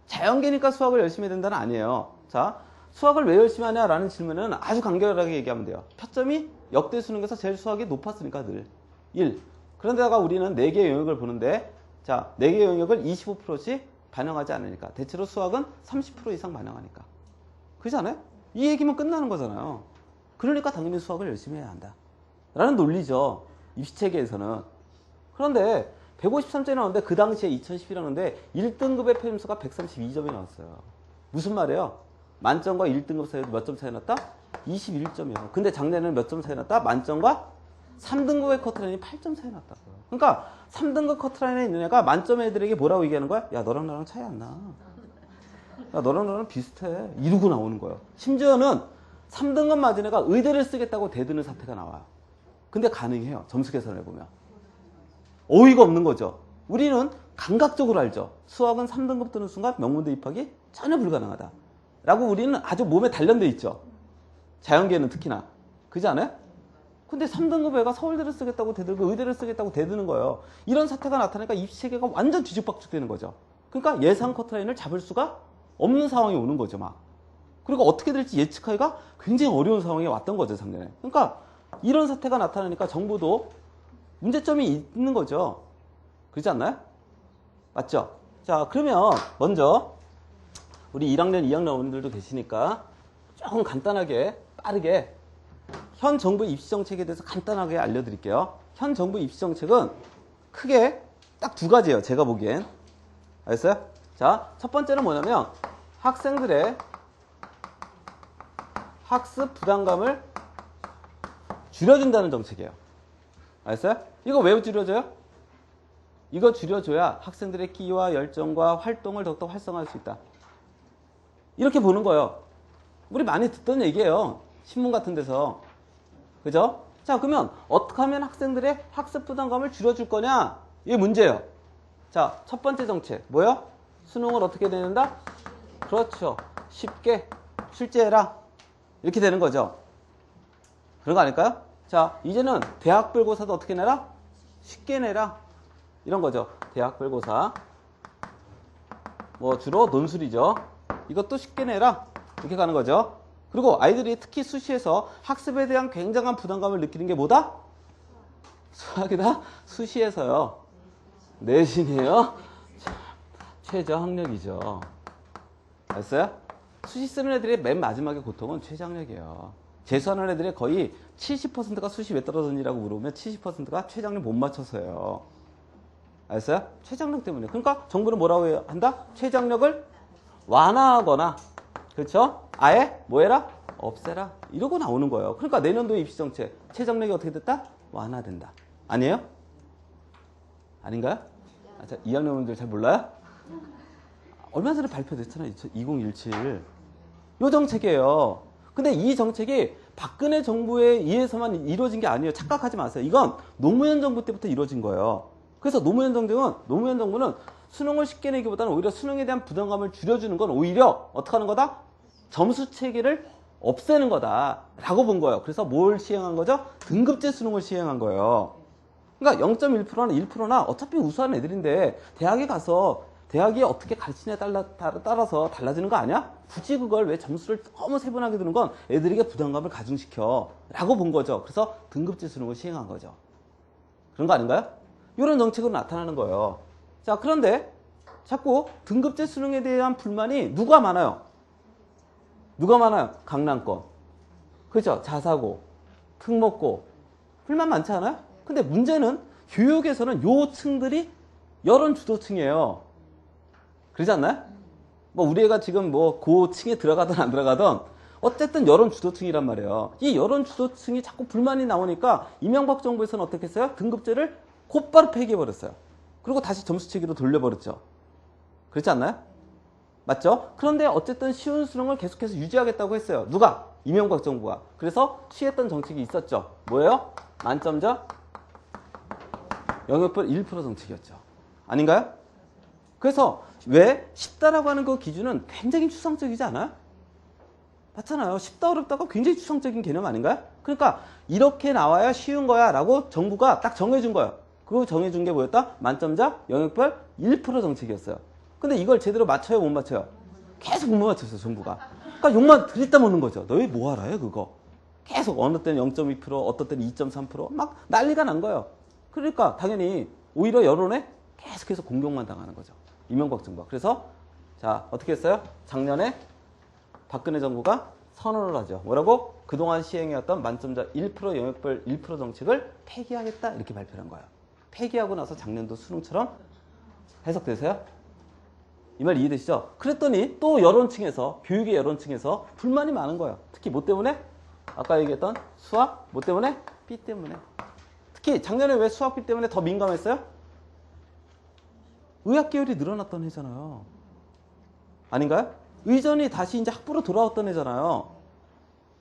자연계니까 수학을 열심히 해야 된다는 아니에요. 자, 수학을 왜 열심히 하냐라는 질문은 아주 간결하게 얘기하면 돼요. 표점이 역대 수능에서 제일 수학이 높았으니까 늘. 1. 그런데다가 우리는 4개의 영역을 보는데, 자, 4개의 영역을 25%씩 반영하지 않으니까. 대체로 수학은 30% 이상 반영하니까. 그렇지 않아요? 이 얘기면 끝나는 거잖아요. 그러니까 당연히 수학을 열심히 해야 한다. 라는 논리죠. 입시체계에서는. 그런데 153점이 나왔는데 그 당시에 2011학년인데 1등급의 표점수가 132점이 나왔어요. 무슨 말이에요? 만점과 1등급 사이에 몇 점 차이 났다? 21점이에요. 근데 작년에는 몇 점 차이 났다? 만점과 3등급의 커트라인이 8점 차이 났다고요. 그러니까 3등급 커트라인에 있는 애가 만점 애들에게 뭐라고 얘기하는 거야? 야, 너랑 나랑 차이 안 나. 야, 너랑 나랑 비슷해. 이러고 나오는 거예요. 심지어는 3등급 맞은 애가 의대를 쓰겠다고 대드는 사태가 나와요. 근데 가능해요. 점수 계산을 해보면. 어이가 없는 거죠. 우리는 감각적으로 알죠. 수학은 3등급 뜨는 순간 명문대 입학이 전혀 불가능하다. 라고 우리는 아주 몸에 단련돼 있죠. 자연계는 특히나. 그렇지 않아요? 근데 3등급 애가 서울대를 쓰겠다고 대들고 의대를 쓰겠다고 대드는 거예요. 이런 사태가 나타나니까 입시체계가 완전 뒤죽박죽 되는 거죠. 그러니까 예상 커트라인을 잡을 수가 없는 상황이 오는 거죠, 막. 그리고 어떻게 될지 예측하기가 굉장히 어려운 상황이 왔던 거죠, 작년에. 그러니까 이런 사태가 나타나니까 정부도 문제점이 있는 거죠. 그렇지 않나요? 맞죠? 자, 그러면 먼저 우리 1학년, 2학년 어머님들도 계시니까 조금 간단하게, 빠르게 현 정부 입시정책에 대해서 간단하게 알려드릴게요. 현 정부 입시정책은 크게 딱 2가지예요. 제가 보기엔. 알겠어요? 자, 첫 번째는 뭐냐면 학생들의 학습 부담감을 줄여준다는 정책이에요. 알겠어요? 이거 왜 줄여줘요? 이거 줄여줘야 학생들의 끼와 열정과 활동을 더욱더 활성화할 수 있다. 이렇게 보는 거예요. 우리 많이 듣던 얘기예요. 신문 같은 데서. 그죠? 자, 그러면 어떻게 하면 학생들의 학습 부담감을 줄여줄 거냐? 이게 문제예요. 자, 첫 번째 정책. 뭐요? 수능을 어떻게 내는다? 그렇죠. 쉽게 출제해라. 이렇게 되는 거죠. 그런 거 아닐까요? 자, 이제는 대학별고사도 어떻게 내라? 쉽게 내라. 이런 거죠. 대학별고사. 뭐 주로 논술이죠. 이것도 쉽게 내라. 이렇게 가는 거죠. 그리고 아이들이 특히 수시에서 학습에 대한 굉장한 부담감을 느끼는 게 뭐다? 수학이다? 수시에서요. 내신이에요? 최저학력이죠. 알았어요? 수시 쓰는 애들의 맨 마지막에 고통은 최저학력이에요. 재수하는 애들의 거의 70%가 수시 왜 떨어졌니라고 물어보면 70%가 최저학력 못 맞춰서요. 알았어요? 최저학력 때문에. 그러니까 정부는 뭐라고 한다? 최저학력을 완화하거나, 그렇죠? 아예 뭐 해라? 없애라. 이러고 나오는 거예요. 그러니까 내년도 입시정책 최저학력이 어떻게 됐다? 완화된다. 아니에요? 아닌가요? 아, 자, 2학년분들 잘 몰라요? 얼마 전에 발표됐잖아요. 2017. 이 정책이에요. 근데 이 정책이 박근혜 정부에 의해서만 이루어진 게 아니에요. 착각하지 마세요. 이건 노무현 정부 때부터 이루어진 거예요. 그래서 노무현 정부는 수능을 쉽게 내기보다는 오히려 수능에 대한 부담감을 줄여주는 건 오히려 어떻게 하는 거다? 점수 체계를 없애는 거다 라고 본 거예요. 그래서 뭘 시행한 거죠? 등급제 수능을 시행한 거예요. 그러니까 0.1%나 1%나 어차피 우수한 애들인데 대학에 가서 대학이 어떻게 가르치냐에 따라서 달라지는 거 아니야? 굳이 그걸 왜 점수를 너무 세분하게 두는 건 애들에게 부담감을 가중시켜 라고 본 거죠. 그래서 등급제 수능을 시행한 거죠. 그런 거 아닌가요? 이런 정책으로 나타나는 거예요. 자, 그런데 자꾸 등급제 수능에 대한 불만이 누가 많아요? 누가 많아요? 강남권. 그렇죠? 자사고, 특목고. 불만 많지 않아요? 근데 문제는 교육에서는 요 층들이 여론 주도층이에요. 그러지 않나요? 뭐 우리 애가 지금 뭐 고층에 들어가든 안 들어가든 어쨌든 여론 주도층이란 말이에요. 이 여론 주도층이 자꾸 불만이 나오니까 이명박 정부에서는 어떻게 했어요? 등급제를 곧바로 폐기해버렸어요. 그리고 다시 점수체계로 돌려버렸죠. 그렇지 않나요? 맞죠? 그런데 어쨌든 쉬운 수능을 계속해서 유지하겠다고 했어요. 누가? 이명박 정부가. 그래서 취했던 정책이 있었죠. 뭐예요? 만점자 영역별 1% 정책이었죠. 아닌가요? 그래서 왜 쉽다라고 하는 그 기준은 굉장히 추상적이지 않아요? 맞잖아요. 쉽다 어렵다가 굉장히 추상적인 개념 아닌가요? 그러니까 이렇게 나와야 쉬운 거야 라고 정부가 딱 정해준 거예요. 그 정해준 게 뭐였다? 만점자 영역별 1% 정책이었어요. 근데 이걸 제대로 맞춰요 못 맞춰요? 계속 못 맞췄어요 정부가. 그러니까 욕만 들이다 먹는 거죠. 너희 뭐 알아요 그거? 계속 어느 때는 0.2% 어떤 때는 2.3% 난리가 난 거예요. 그러니까 당연히 오히려 여론에 계속해서 공격만 당하는 거죠. 이명박 정부가. 그래서 자 어떻게 했어요? 작년에 박근혜 정부가 선언을 하죠. 뭐라고? 그동안 시행해왔던 만점자 1% 영역별 1% 정책을 폐기하겠다 이렇게 발표한 거예요. 폐기하고 나서 작년도 수능처럼 해석되세요? 이 말 이해되시죠? 그랬더니 또 여론층에서 교육의 여론층에서 불만이 많은 거예요. 특히 뭐 때문에? 아까 얘기했던 수학 뭐 때문에? B 때문에. 특히 작년에 왜 수학 B 때문에 더 민감했어요? 의학 계열이 늘어났던 해잖아요. 아닌가요? 의전이 다시 이제 학부로 돌아왔던 해잖아요.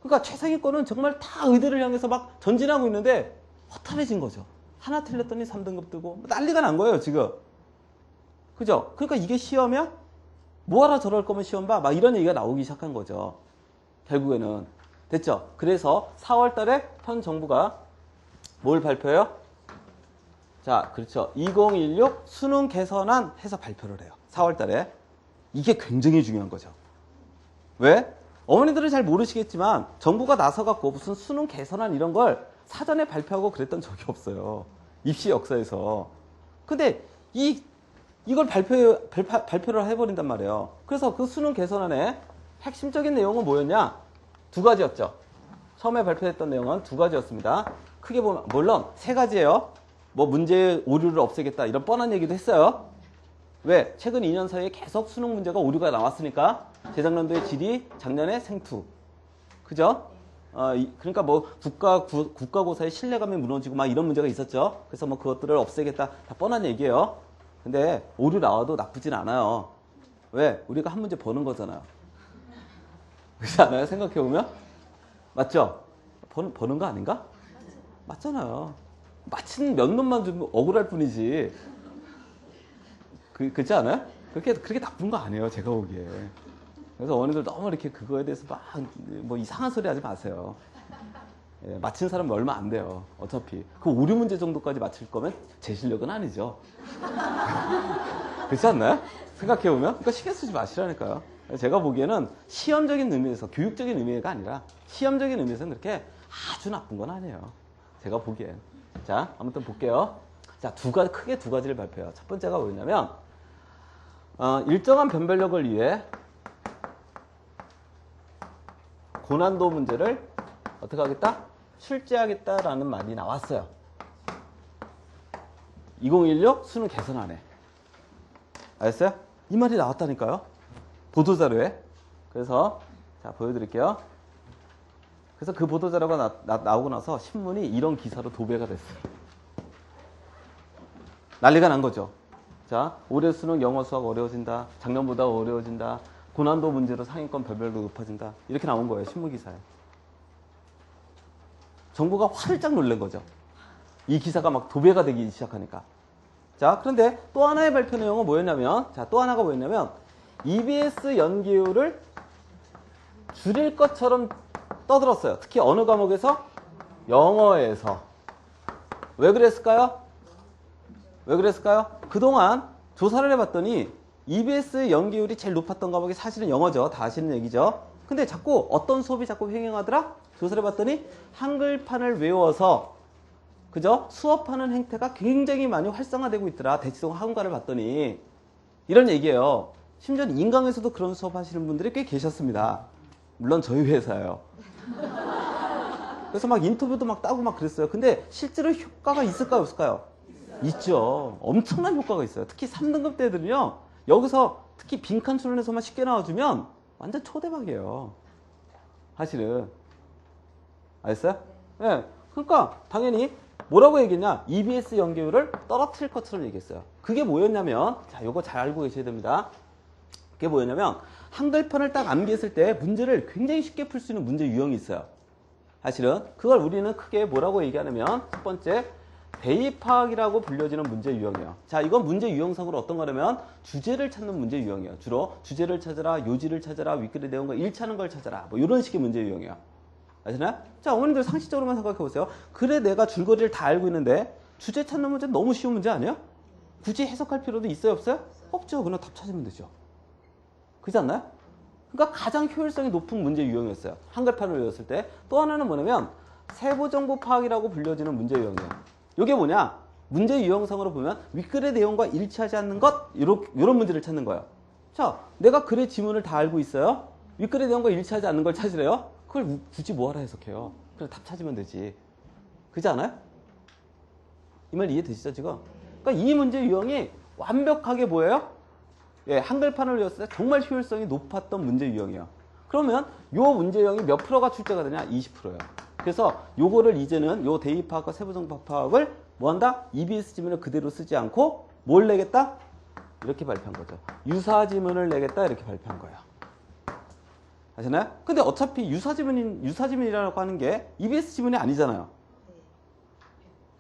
그러니까 최상위권은 정말 다 의대를 향해서 막 전진하고 있는데 허탈해진 거죠. 하나 틀렸더니 3등급 뜨고 난리가 난 거예요 지금. 그죠? 그러니까 이게 시험이야? 뭐하러 저럴 거면 시험 봐? 막 이런 얘기가 나오기 시작한 거죠. 결국에는. 됐죠? 그래서 4월 달에 현 정부가 뭘 발표해요? 자, 그렇죠. 2016 수능 개선안 해서 발표를 해요. 4월 달에. 이게 굉장히 중요한 거죠. 왜? 어머니들은 잘 모르시겠지만 정부가 나서갖고 무슨 수능 개선안 이런 걸 사전에 발표하고 그랬던 적이 없어요. 입시 역사에서. 근데 이걸 발표를 해버린단 말이에요. 그래서 그 수능 개선안의 핵심적인 내용은 뭐였냐? 두 가지였죠. 처음에 발표했던 내용은 두 가지였습니다. 크게 보면 물론 세 가지예요. 뭐 문제 오류를 없애겠다 이런 뻔한 얘기도 했어요. 왜? 최근 2년 사이에 계속 수능 문제가 오류가 나왔으니까 재작년도에 지리, 작년에 생투. 그죠? 그러니까 뭐 국가고사의 신뢰감이 무너지고 막 이런 문제가 있었죠. 그래서 뭐 그것들을 없애겠다. 다 뻔한 얘기예요. 근데 오류 나와도 나쁘진 않아요. 왜? 우리가 한 문제 버는 거잖아요. 그렇지 않아요? 생각해보면? 맞죠? 버는 거 아닌가? 맞잖아요. 마침 몇 놈만 좀 억울할 뿐이지. 그렇지 않아요? 그렇게 나쁜 거 아니에요, 제가 보기에. 그래서 어머니들 너무 이렇게 그거에 대해서 뭐 이상한 소리 하지 마세요. 예, 맞힌 사람이 얼마 안 돼요. 어차피. 그 오류 문제 정도까지 맞힐 거면 제 실력은 아니죠. 그렇지 않나요? 생각해보면? 그러니까 신경 쓰지 마시라니까요. 제가 보기에는 시험적인 의미에서, 교육적인 의미가 아니라 시험적인 의미에서는 그렇게 아주 나쁜 건 아니에요. 제가 보기엔. 자, 아무튼 볼게요. 자, 크게 두 가지를 발표해요. 첫 번째가 뭐였냐면, 일정한 변별력을 위해 고난도 문제를 어떻게 하겠다? 출제하겠다라는 말이 나왔어요. 2016 수능 개선안에. 알았어요? 이 말이 나왔다니까요. 보도자료에. 그래서 자 보여드릴게요. 그래서 그 보도자료가 나오고 나서 신문이 이런 기사로 도배가 됐어요. 난리가 난 거죠. 자, 올해 수능 영어 수학 어려워진다. 작년보다 어려워진다. 고난도 문제로 상위권 변별도 높아진다. 이렇게 나온 거예요. 신문 기사에. 정부가 화들짝 놀란 거죠. 이 기사가 막 도배가 되기 시작하니까. 자, 그런데 또 하나의 발표 내용은 뭐였냐면, 자, 또 하나가 뭐였냐면, EBS 연기율을 줄일 것처럼 떠들었어요. 특히 어느 과목에서? 영어에서. 왜 그랬을까요? 왜 그랬을까요? 그동안 조사를 해봤더니 EBS 연기율이 제일 높았던 과목이 사실은 영어죠. 다 아시는 얘기죠. 근데 자꾸 어떤 수업이 자꾸 횡행하더라? 조사를 해봤더니 한글판을 외워서 그죠? 수업하는 행태가 굉장히 많이 활성화되고 있더라. 대치동 학원가를 봤더니 이런 얘기예요. 심지어 인강에서도 그런 수업 하시는 분들이 꽤 계셨습니다. 물론 저희 회사예요. 그래서 막 인터뷰도 막 따고 막 그랬어요. 근데 실제로 효과가 있을까요? 없을까요? 있죠. 엄청난 효과가 있어요. 특히 3등급 때들은요. 여기서 특히 빈칸 추론에서만 쉽게 나와주면 완전 초대박이에요. 사실은. 알았어요? 예. 그러니까 당연히 뭐라고 얘기했냐? EBS 연계율을 떨어뜨릴 것처럼 얘기했어요. 그게 뭐였냐면, 자, 요거 잘 알고 계셔야 됩니다. 그게 뭐였냐면, 한글판을 딱 암기했을 때 문제를 굉장히 쉽게 풀 수 있는 문제 유형이 있어요. 사실은 그걸 우리는 크게 뭐라고 얘기하냐면, 첫 번째 대입학이라고 불려지는 문제 유형이에요. 자, 이건 문제 유형상으로 어떤 거냐면 주제를 찾는 문제 유형이에요. 주로 주제를 찾아라, 요지를 찾아라, 윗글의 내용과 일치하는 걸 찾아라, 뭐 이런 식의 문제 유형이에요. 아시나요? 자, 어머님들 상식적으로만 생각해 보세요. 그래, 내가 줄거리를 다 알고 있는데 주제 찾는 문제 너무 쉬운 문제 아니에요? 굳이 해석할 필요도 있어요, 없어요? 없죠. 그냥 답 찾으면 되죠. 그렇지 않나요? 그러니까 가장 효율성이 높은 문제 유형이었어요. 한글판을 외웠을 때. 또 하나는 뭐냐면 세부정보 파악이라고 불려지는 문제 유형이에요. 이게 뭐냐? 문제 유형상으로 보면 윗글의 내용과 일치하지 않는 것, 이런 문제를 찾는 거예요. 자, 내가 글의 지문을 다 알고 있어요. 윗글의 내용과 일치하지 않는 걸 찾으래요. 그걸 굳이 뭐하러 해석해요? 그래, 답 찾으면 되지. 그렇지 않아요? 이 말 이해되시죠, 지금? 그러니까 이 문제 유형이 완벽하게 뭐예요? 예, 한글판을 외웠을 때 정말 효율성이 높았던 문제 유형이에요. 그러면 요 문제 유형이 몇 프로가 출제가 되냐? 20%예요. 그래서 요거를 이제는 요 대입파악과 세부정보 파악을 뭐 한다? EBS 지문을 그대로 쓰지 않고 뭘 내겠다? 이렇게 발표한 거죠. 유사 지문을 내겠다, 이렇게 발표한 거예요. 아시나요? 근데 어차피 유사 지문이라고 하는 게 EBS 지문이 아니잖아요.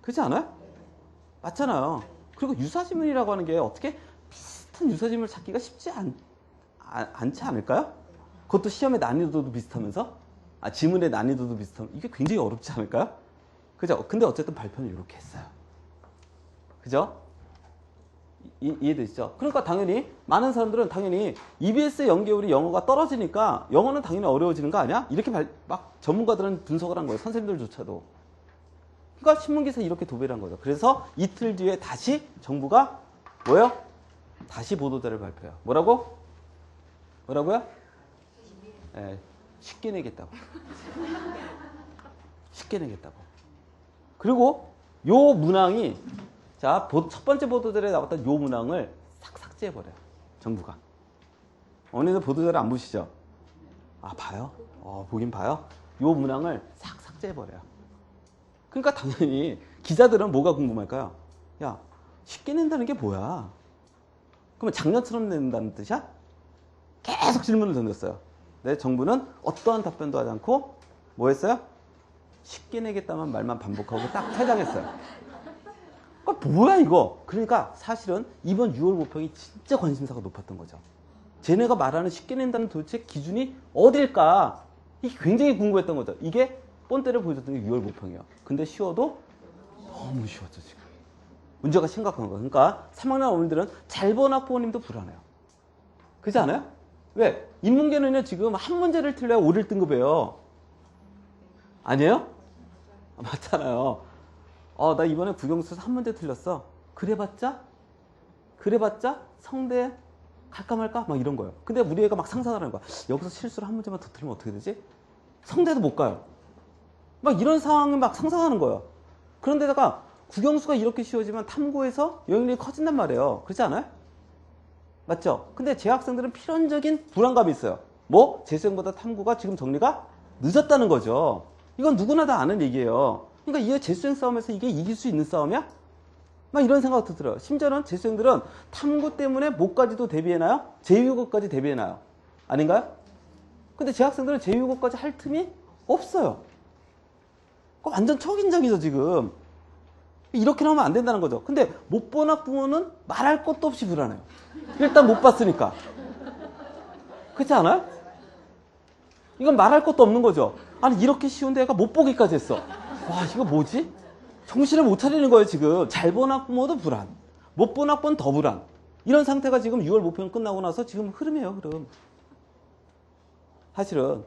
그렇지 않아요? 맞잖아요. 그리고 유사 지문이라고 하는 게 어떻게 비슷한 유사 지문을 찾기가 쉽지 않지 않을까요? 그것도 시험의 난이도도 비슷하면서, 지문의 난이도도 비슷하면 이게 굉장히 어렵지 않을까요? 그죠? 근데 어쨌든 발표는 이렇게 했어요. 그죠? 이해되시죠? 그러니까 당연히 많은 사람들은 당연히 EBS 연계율이 영어가 떨어지니까 영어는 당연히 어려워지는 거 아니야? 이렇게 막 전문가들은 분석을 한 거예요. 선생님들조차도. 그러니까 신문기사 이렇게 도배를 한 거죠. 그래서 이틀 뒤에 다시 정부가 뭐예요? 다시 보도자를 발표해요. 뭐라고? 뭐라고요? 네, 쉽게 내겠다고. 쉽게 내겠다고. 그리고 요 문항이, 자, 첫 번째 보도자료에 나왔던 요 문항을 싹 삭제해버려요. 정부가. 어머니들 보도자료 안 보시죠? 봐요? 보긴 봐요? 요 문항을 싹 삭제해버려요. 그러니까 당연히 기자들은 뭐가 궁금할까요? 야, 쉽게 낸다는 게 뭐야? 그러면 작년처럼 낸다는 뜻이야? 계속 질문을 던졌어요. 네, 정부는 어떠한 답변도 하지 않고 뭐 했어요? 쉽게 내겠다만 말만 반복하고 딱 퇴장했어요. 뭐야 이거? 그러니까 사실은 이번 6월 모평이 진짜 관심사가 높았던 거죠. 쟤네가 말하는 쉽게 낸다는 도대체 기준이 어딜까? 이게 굉장히 궁금했던 거죠. 이게 본때를 보여줬던 게 6월 모평이에요. 근데 쉬워도 너무 쉬웠죠, 지금. 문제가 심각한 거예요. 그러니까 3학년 어머니들은 잘 본 학부모님도 불안해요. 그렇지 않아요? 왜? 인문계는 지금 한 문제를 틀려야 5를 등급이에요. 아니에요? 맞잖아요. 나 이번에 국영수에서 한 문제 틀렸어. 그래봤자 성대 갈까 말까? 막 이런 거예요. 근데 우리 애가 막 상상하는 거야. 여기서 실수를 한 문제만 더 틀리면 어떻게 되지? 성대도 못 가요. 막 이런 상황을 막 상상하는 거예요. 그런데다가 국영수가 이렇게 쉬워지면 탐구에서 영역이 커진단 말이에요. 그렇지 않아요? 맞죠? 근데 제 학생들은 필연적인 불안감이 있어요. 뭐? 재수생보다 탐구가 지금 정리가 늦었다는 거죠. 이건 누구나 다 아는 얘기예요. 그러니까 이게 재수생 싸움에서 이게 이길 수 있는 싸움이야? 막 이런 생각도 들어요. 심지어는 재수생들은 탐구 때문에 뭐까지도 대비해놔요? 제2국어까지 대비해놔요. 아닌가요? 근데 제 학생들은 제2국어까지 할 틈이 없어요. 완전 초긴장이죠, 지금. 이렇게 하면 안 된다는 거죠. 근데 못 본 학부모는 말할 것도 없이 불안해요. 일단 못 봤으니까. 그렇지 않아요? 이건 말할 것도 없는 거죠. 아니, 이렇게 쉬운데 애가 못 보기까지 했어. 와, 이거 뭐지? 정신을 못 차리는 거예요, 지금. 잘 본 학부모도 불안. 못 본 학부모는 더 불안. 이런 상태가 지금 6월 모평 끝나고 나서 지금 흐름이에요, 흐름. 사실은.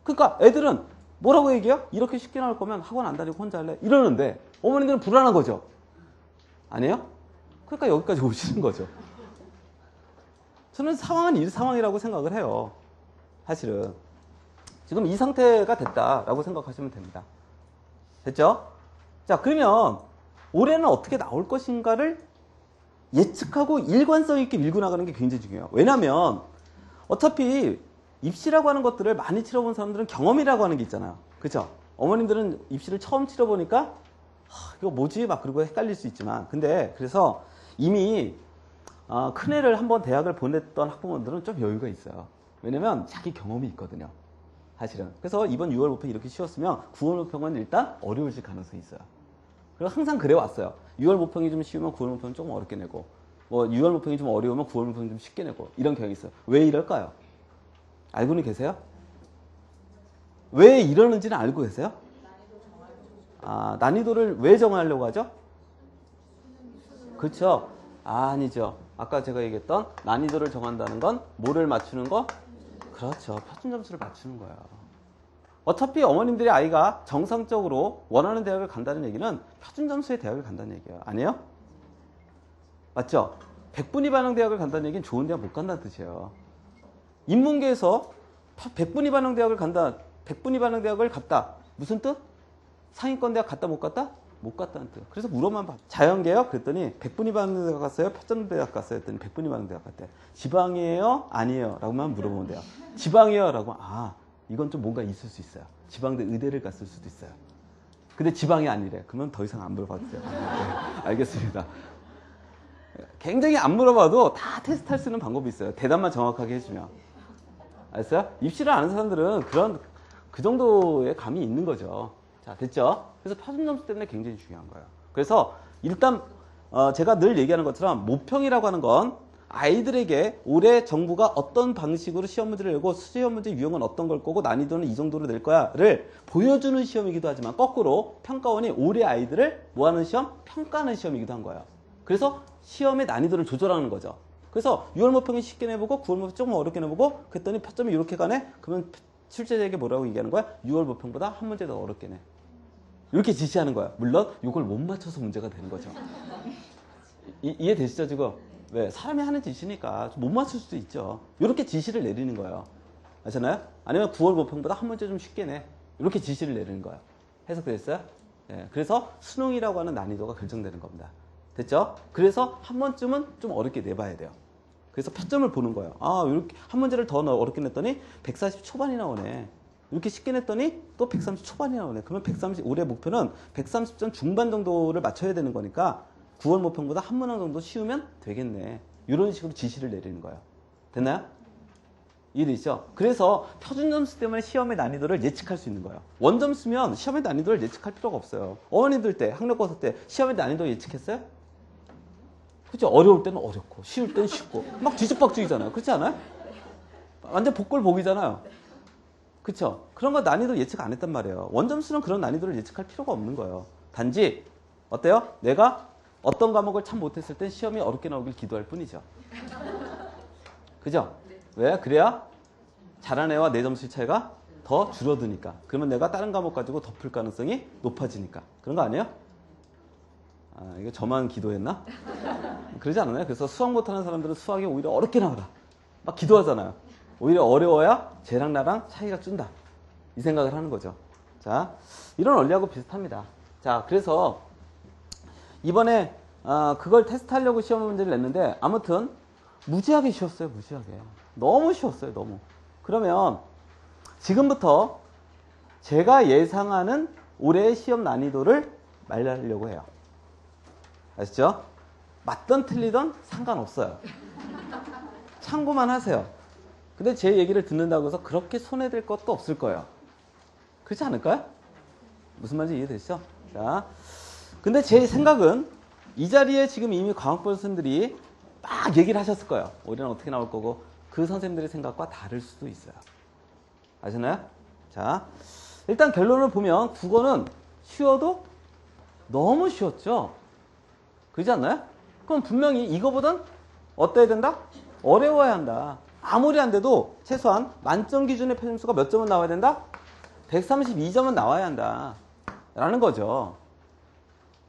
그러니까 애들은 뭐라고 얘기해요? 이렇게 쉽게 나올 거면 학원 안 다니고 혼자 할래? 이러는데 어머니들은 불안한 거죠. 아니에요? 그러니까 여기까지 오시는 거죠. 저는 상황은 이 상황이라고 생각을 해요. 사실은. 지금 이 상태가 됐다라고 생각하시면 됩니다. 됐죠? 자, 그러면 올해는 어떻게 나올 것인가를 예측하고 일관성 있게 밀고 나가는 게 굉장히 중요해요. 왜냐면 어차피 입시라고 하는 것들을 많이 치러본 사람들은 경험이라고 하는 게 있잖아요. 그죠? 어머님들은 입시를 처음 치러보니까 이거 뭐지? 막 그리고 헷갈릴 수 있지만 근데 그래서 이미 큰애를 한번 대학을 보냈던 학부모들은 좀 여유가 있어요. 왜냐면 자기 경험이 있거든요. 사실은. 그래서 이번 6월 모평이 이렇게 쉬웠으면 9월 모평은 일단 어려우실 가능성이 있어요. 그리고 항상 그래 왔어요. 6월 모평이 좀 쉬우면 9월 모평은 조금 어렵게 내고 뭐 6월 모평이 좀 어려우면 9월 모평이 좀 쉽게 내고 이런 경향이 있어요. 왜 이럴까요? 알고는 계세요? 왜 이러는지는 알고 계세요? 난이도를 왜 정하려고 하죠? 그렇죠. 아니죠. 아까 제가 얘기했던 난이도를 정한다는 건 뭐를 맞추는 거? 그렇죠. 표준 점수를 맞추는 거예요. 어차피 어머님들이 아이가 정상적으로 원하는 대학을 간다는 얘기는 표준 점수의 대학을 간다는 얘기예요. 아니에요? 맞죠? 100분위 반영 대학을 간다는 얘기는 좋은 대학 못 간다는 뜻이에요. 인문계에서 100분위 반영 대학을 간다. 100분위 반영 대학을 갔다. 무슨 뜻? 상위권 대학 갔다 못 갔다? 못 갔다는 뜻. 그래서 물어만 봐. 자연계요? 그랬더니 100분위 반영 대학 갔어요? 표준 대학 갔어요? 했더니 100분위 반영 대학 갔대. 지방이에요? 아니에요? 라고만 물어보면 돼요. 지방이요? 라고 이건 좀 뭔가 있을 수 있어요. 지방대 의대를 갔을 수도 있어요. 근데 지방이 아니래. 그러면 더 이상 안 물어봐도 돼요. 네, 알겠습니다. 굉장히 안 물어봐도 다 테스트할 수 있는 방법이 있어요. 대답만 정확하게 해주면. 알았어요? 입시를 아는 사람들은 그 정도의 감이 있는 거죠. 자, 됐죠? 그래서 표준 점수 때문에 굉장히 중요한 거예요. 그래서 일단 제가 늘 얘기하는 것처럼 모평이라고 하는 건 아이들에게 올해 정부가 어떤 방식으로 시험 문제를 내고 시험 문제 유형은 어떤 걸 거고 난이도는 이 정도로 낼 거야를 보여주는 시험이기도 하지만 거꾸로 평가원이 올해 아이들을 뭐하는 시험? 평가하는 시험이기도 한 거예요. 그래서 시험의 난이도를 조절하는 거죠. 그래서 6월 모평이 쉽게 내보고 9월 모평 조금 어렵게 내보고 그랬더니 표점이 이렇게 가네? 그러면 출제자에게 뭐라고 얘기하는 거야? 6월 모평보다 한 문제 더 어렵게 내. 이렇게 지시하는 거야. 물론 이걸 못 맞춰서 문제가 되는 거죠. 이해되시죠 지금? 왜? 사람이 하는 짓이니까 못 맞출 수도 있죠. 이렇게 지시를 내리는 거예요. 아시나요? 아니면 9월 모평보다 한 문제 좀 쉽게 내. 이렇게 지시를 내리는 거예요. 해석됐어요? 네, 그래서 수능이라고 하는 난이도가 결정되는 겁니다. 됐죠? 그래서 한 번쯤은 좀 어렵게 내봐야 돼요. 그래서 표점을 보는 거예요. 이렇게 한 문제를 더 어렵게 냈더니 140 초반이 나오네. 이렇게 쉽게 냈더니 또 130 초반이 나오네. 그러면 130, 올해 목표는 130점 중반 정도를 맞춰야 되는 거니까 9월 모평보다 한 문항 정도 쉬우면 되겠네. 이런 식으로 지시를 내리는 거예요. 됐나요? 이해되시죠? 그래서 표준 점수 때문에 시험의 난이도를 예측할 수 있는 거예요. 원점 쓰면 시험의 난이도를 예측할 필요가 없어요. 어머니들 때, 학력고사 때 시험의 난이도 예측했어요? 그죠? 어려울 때는 어렵고, 쉬울 때는 쉽고, 막 뒤죽박죽이잖아요. 그렇지 않아요? 완전 복골복이잖아요. 그쵸? 그런 거 난이도 예측 안 했단 말이에요. 원점수는 그런 난이도를 예측할 필요가 없는 거예요. 단지, 어때요? 내가 어떤 과목을 참 못했을 땐 시험이 어렵게 나오길 기도할 뿐이죠. 그죠? 왜? 그래야 잘한 애와 내 점수의 차이가 더 줄어드니까. 그러면 내가 다른 과목 가지고 덮을 가능성이 높아지니까. 그런 거 아니에요? 이거 저만 기도했나? 그러지 않나요? 그래서 수학 못하는 사람들은 수학이 오히려 어렵게 나와라. 막 기도하잖아요. 오히려 어려워야 쟤랑 나랑 차이가 준다. 이 생각을 하는 거죠. 자, 이런 원리하고 비슷합니다. 자, 그래서 이번에 그걸 테스트하려고 시험 문제를 냈는데 아무튼 무지하게 쉬웠어요. 무지하게. 너무 쉬웠어요. 너무. 그러면 지금부터 제가 예상하는 올해의 시험 난이도를 말하려고 해요. 아시죠? 맞던 틀리던 상관없어요. 참고만 하세요. 근데 제 얘기를 듣는다고 해서 그렇게 손해될 것도 없을 거예요. 그렇지 않을까요? 무슨 말인지 이해되시죠? 자, 근데 제 생각은 이 자리에 지금 이미 과학부 선생님들이 막 얘기를 하셨을 거예요. 올해는 어떻게 나올 거고 그 선생님들의 생각과 다를 수도 있어요. 아시나요? 자, 일단 결론을 보면 국어는 쉬워도 너무 쉬웠죠? 그렇지 않나요? 그럼 분명히 이거보단 어때야 된다? 어려워야 한다. 아무리 안 돼도 최소한 만점 기준의 표준수가 몇 점은 나와야 된다? 132점은 나와야 한다. 라는 거죠.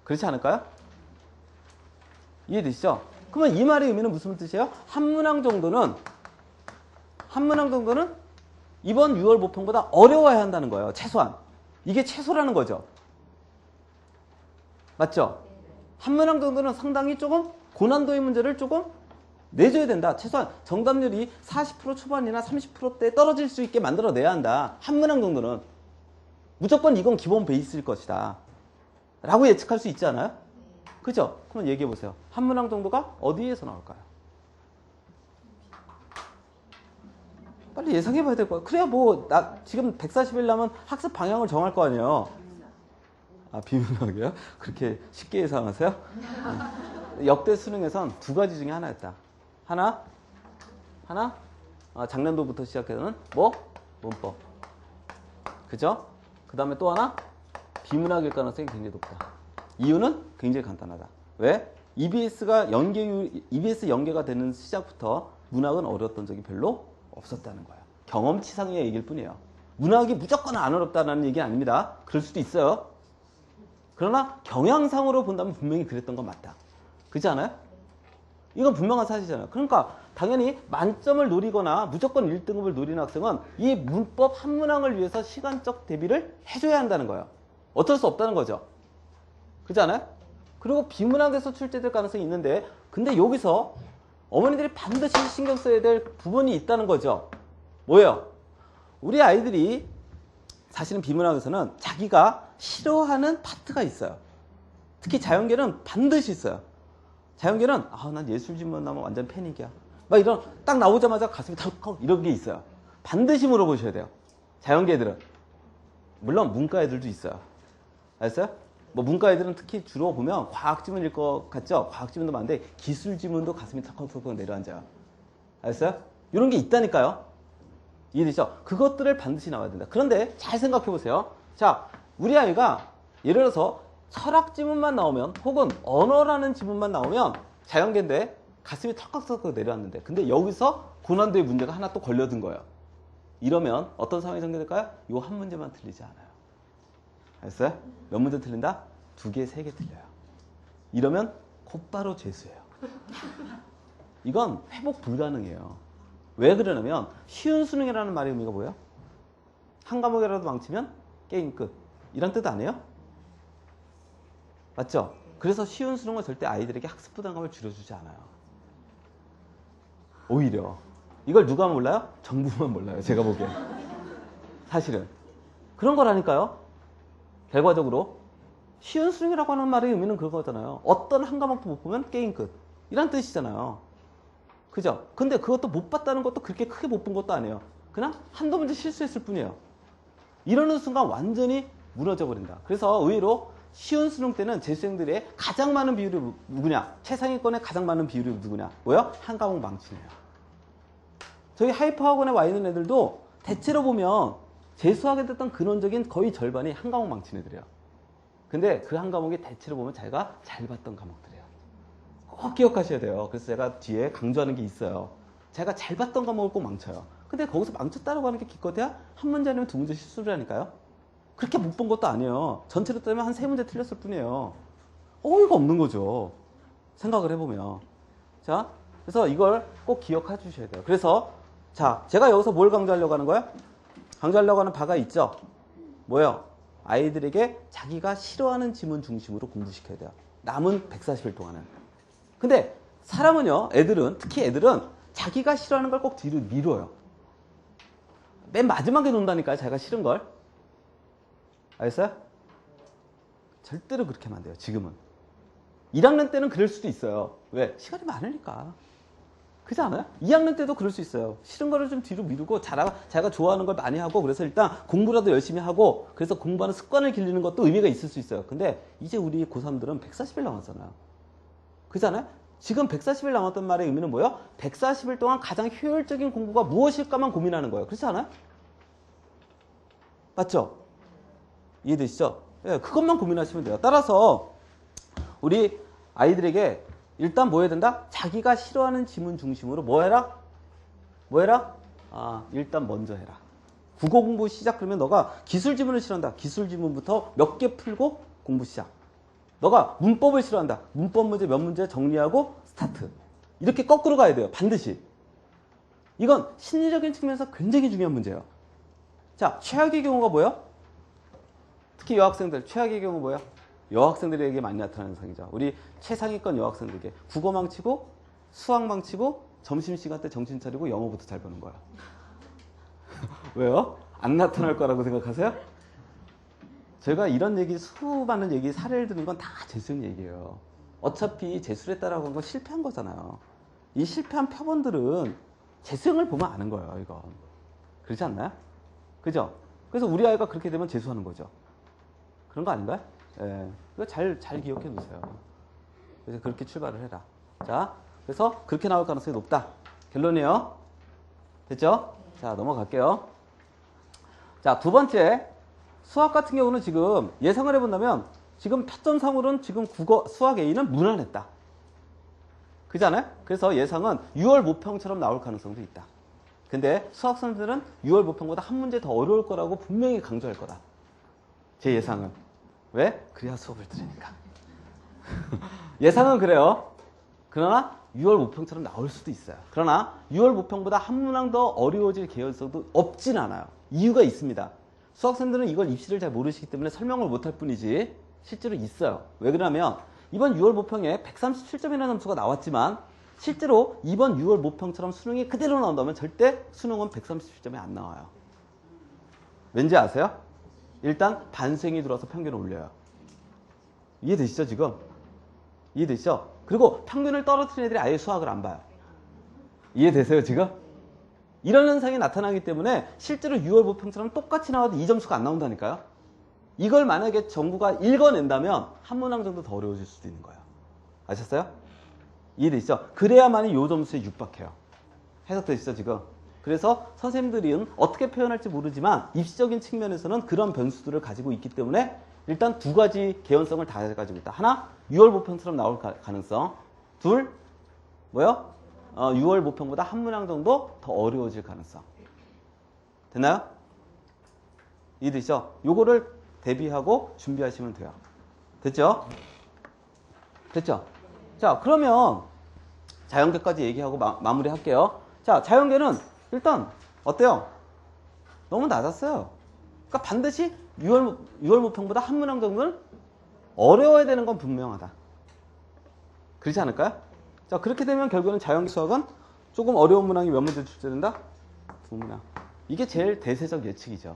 그렇지 않을까요? 이해되시죠? 그러면 이 말의 의미는 무슨 뜻이에요? 한 문항 정도는 이번 6월 모평보다 어려워야 한다는 거예요. 최소한. 이게 최소라는 거죠. 맞죠? 한 문항 정도는 상당히 조금 고난도의 문제를 조금 내줘야 된다. 최소한 정답률이 40% 초반이나 30%대 떨어질 수 있게 만들어내야 한다. 한 문항 정도는. 무조건 이건 기본 베이스일 것이다. 라고 예측할 수 있지 않아요? 그죠? 그럼 얘기해 보세요. 한 문항 정도가 어디에서 나올까요? 빨리 예상해 봐야 될 거야. 그래야 뭐, 나 지금 140일 남은 학습 방향을 정할 거 아니에요. 아, 비문학이요? 그렇게 쉽게 예상하세요? 역대 수능에선 두 가지 중에 하나였다. 하나, 작년도부터 시작해서는 뭐? 문법. 그죠? 그 다음에 또 하나, 비문학일 가능성이 굉장히 높다. 이유는 굉장히 간단하다. 왜? EBS 연계가 되는 시작부터 문학은 어려웠던 적이 별로 없었다는 거예요. 경험치상의 얘기일 뿐이에요. 문학이 무조건 안 어렵다는 얘기는 아닙니다. 그럴 수도 있어요. 그러나 경향상으로 본다면 분명히 그랬던 건 맞다. 그렇지 않아요? 이건 분명한 사실이잖아요. 그러니까 당연히 만점을 노리거나 무조건 1등급을 노리는 학생은 이 문법 한 문항을 위해서 시간적 대비를 해줘야 한다는 거예요. 어쩔 수 없다는 거죠. 그렇지 않아요? 그리고 비문학에서 출제될 가능성이 있는데 근데 여기서 어머니들이 반드시 신경 써야 될 부분이 있다는 거죠. 뭐예요? 우리 아이들이 사실은 비문학에서는 자기가 싫어하는 파트가 있어요. 특히 자연계는 반드시 있어요. 자연계는 난 예술지문 나면 완전 패닉이야. 막 이런 딱 나오자마자 가슴이 덜컥 이런 게 있어요. 반드시 물어보셔야 돼요. 자연계 애들은. 물론 문과 애들도 있어요. 알았어요? 뭐 문과 애들은 특히 주로 보면 과학지문일 것 같죠? 과학지문도 많은데 기술지문도 가슴이 덜컥덜컥 내려앉아요. 알았어요? 이런 게 있다니까요. 이해되죠? 그것들을 반드시 나와야 된다. 그런데 잘 생각해 보세요. 자, 우리 아이가 예를 들어서 철학 지문만 나오면 혹은 언어라는 지문만 나오면 자연계인데 가슴이 턱턱턱 내려왔는데 근데 여기서 고난도의 문제가 하나 또 걸려든 거예요. 이러면 어떤 상황이 전개될까요? 요 한 문제만 틀리지 않아요. 알았어요? 몇 문제 틀린다? 2개, 3개 틀려요. 이러면 곧바로 재수예요. 이건 회복 불가능해요. 왜 그러냐면 쉬운 수능이라는 말의 의미가 뭐예요? 한 과목이라도 망치면 게임 끝. 이런 뜻 아니에요? 맞죠? 그래서 쉬운 수능은 절대 아이들에게 학습 부담감을 줄여주지 않아요. 오히려 이걸 누가 몰라요? 정부만 몰라요. 제가 보기엔. 사실은 그런 거라니까요. 결과적으로 쉬운 수능이라고 하는 말의 의미는 그런 거잖아요. 어떤 한 과목도 못 보면 게임 끝. 이란 뜻이잖아요. 그죠? 근데 그것도 못 봤다는 것도 그렇게 크게 못 본 것도 아니에요. 그냥 한두 문제 실수했을 뿐이에요. 이러는 순간 완전히 무너져 버린다. 그래서 의외로 쉬운 수능 때는 재수생들의 가장 많은 비율이 누구냐? 최상위권의 가장 많은 비율이 누구냐? 뭐요? 한 과목 망치네요. 저희 하이퍼학원에 와 있는 애들도 대체로 보면 재수하게 됐던 근원적인 거의 절반이 한 과목 망친 애들이에요. 근데 그 한 과목이 대체로 보면 자기가 잘 봤던 과목들이에요. 꼭 기억하셔야 돼요. 그래서 제가 뒤에 강조하는 게 있어요. 제가 잘 봤던 과목을 꼭 망쳐요. 근데 거기서 망쳤다라고 하는 게 기껏해야 한 문제 아니면 2문제 실수를 하니까요. 그렇게 못 본 것도 아니에요. 전체로 따지면 한 3문제 틀렸을 뿐이에요. 어이가 없는 거죠. 생각을 해보면. 자, 그래서 이걸 꼭 기억해 주셔야 돼요. 그래서 자, 제가 여기서 뭘 강조하려고 하는 거예요? 강조하려고 하는 바가 있죠. 뭐예요? 아이들에게 자기가 싫어하는 지문 중심으로 공부시켜야 돼요. 남은 140일 동안은. 근데 사람은요, 특히 애들은 자기가 싫어하는 걸 꼭 뒤로 미뤄요. 맨 마지막에 논다니까요, 자기가 싫은 걸. 알겠어요? 절대로 그렇게 하면 안 돼요, 지금은. 1학년 때는 그럴 수도 있어요. 왜? 시간이 많으니까. 그렇지 않아요? 2학년 때도 그럴 수 있어요. 싫은 거를 좀 뒤로 미루고 자기가 좋아하는 걸 많이 하고 그래서 일단 공부라도 열심히 하고 그래서 공부하는 습관을 기르는 것도 의미가 있을 수 있어요. 근데 이제 우리 고3들은 140일 남았잖아요. 그렇지 않아요? 지금 140일 남았던 말의 의미는 뭐예요? 140일 동안 가장 효율적인 공부가 무엇일까만 고민하는 거예요. 그렇지 않아요? 맞죠? 이해되시죠? 예, 그것만 고민하시면 돼요. 따라서 우리 아이들에게 일단 뭐 해야 된다? 자기가 싫어하는 지문 중심으로 뭐 해라? 일단 먼저 해라. 국어 공부 시작 그러면 너가 기술 지문을 싫어한다. 기술 지문부터 몇 개 풀고 공부 시작. 너가 문법을 싫어한다. 문법 문제 몇 문제 정리하고 스타트. 이렇게 거꾸로 가야 돼요. 반드시. 이건 심리적인 측면에서 굉장히 중요한 문제예요. 자, 최악의 경우가 뭐예요? 특히 여학생들 최악의 경우 뭐예요? 여학생들에게 많이 나타나는 상이죠. 우리 최상위권 여학생들에게 국어 망치고 수학망 치고 점심시간 때 정신 차리고 영어부터 잘 보는 거야. 왜요? 안 나타날 거라고 생각하세요? 제가 이런 얘기, 수많은 얘기, 사례를 드는 건 다 재수형 얘기예요. 어차피 재수를 따라고 한 건 실패한 거잖아요. 이 실패한 표본들은 재수형을 보면 아는 거예요, 이건. 그렇지 않나요? 그죠? 그래서 우리 아이가 그렇게 되면 재수하는 거죠. 그런 거 아닌가요? 예. 이거 잘 기억해 놓으세요. 그래서 그렇게 출발을 해라. 자, 그래서 그렇게 나올 가능성이 높다. 결론이에요. 됐죠? 자, 넘어갈게요. 자, 두 번째. 수학 같은 경우는 지금 예상을 해본다면 지금 표점상으로는 지금 국어, 수학 A는 무난했다. 그잖아요? 그래서 예상은 6월 모평처럼 나올 가능성도 있다. 근데 수학 선생들은 6월 모평보다 한 문제 더 어려울 거라고 분명히 강조할 거다. 제 예상은. 왜? 그래야 수업을 들으니까. 예상은 그래요. 그러나 6월 모평처럼 나올 수도 있어요. 그러나 6월 모평보다 한 문항 더 어려워질 개연성도 없진 않아요. 이유가 있습니다. 수학생들은 이걸 입시를 잘 모르시기 때문에 설명을 못할 뿐이지 실제로 있어요. 왜 그러냐면 이번 6월 모평에 137점이라는 점수가 나왔지만 실제로 이번 6월 모평처럼 수능이 그대로 나온다면 절대 수능은 137점이 안 나와요. 왠지 아세요? 일단 반수행이 들어와서 평균을 올려요. 이해되시죠 지금? 이해되시죠? 그리고 평균을 떨어뜨리는 애들이 아예 수학을 안 봐요. 이해되세요 지금? 이런 현상이 나타나기 때문에 실제로 6월 모평처럼 똑같이 나와도 이 점수가 안 나온다니까요. 이걸 만약에 정부가 읽어낸다면 한 문항 정도 더 어려워질 수도 있는 거예요. 아셨어요? 이해되시죠? 그래야만이 요 점수에 육박해요. 해석되시죠 지금? 그래서 선생님들은 어떻게 표현할지 모르지만 입시적인 측면에서는 그런 변수들을 가지고 있기 때문에 일단 두 가지 개연성을 다 가지고 있다. 하나, 6월 모평처럼 나올 가능성. 둘, 뭐요? 6월 모평보다 한 문항 정도 더 어려워질 가능성. 됐나요? 이해되시죠? 요거를 대비하고 준비하시면 돼요. 됐죠? 됐죠? 자, 그러면 자연계까지 얘기하고 마무리 할게요. 자, 자연계는 일단 어때요? 너무 낮았어요. 그러니까 반드시 6월 모평보다 한 문항 정도는 어려워야 되는 건 분명하다. 그렇지 않을까요? 자, 그렇게 되면 결국은 자연계 수학은 조금 어려운 문항이 몇 문제 출제된다? 2문항. 이게 제일 대세적 예측이죠.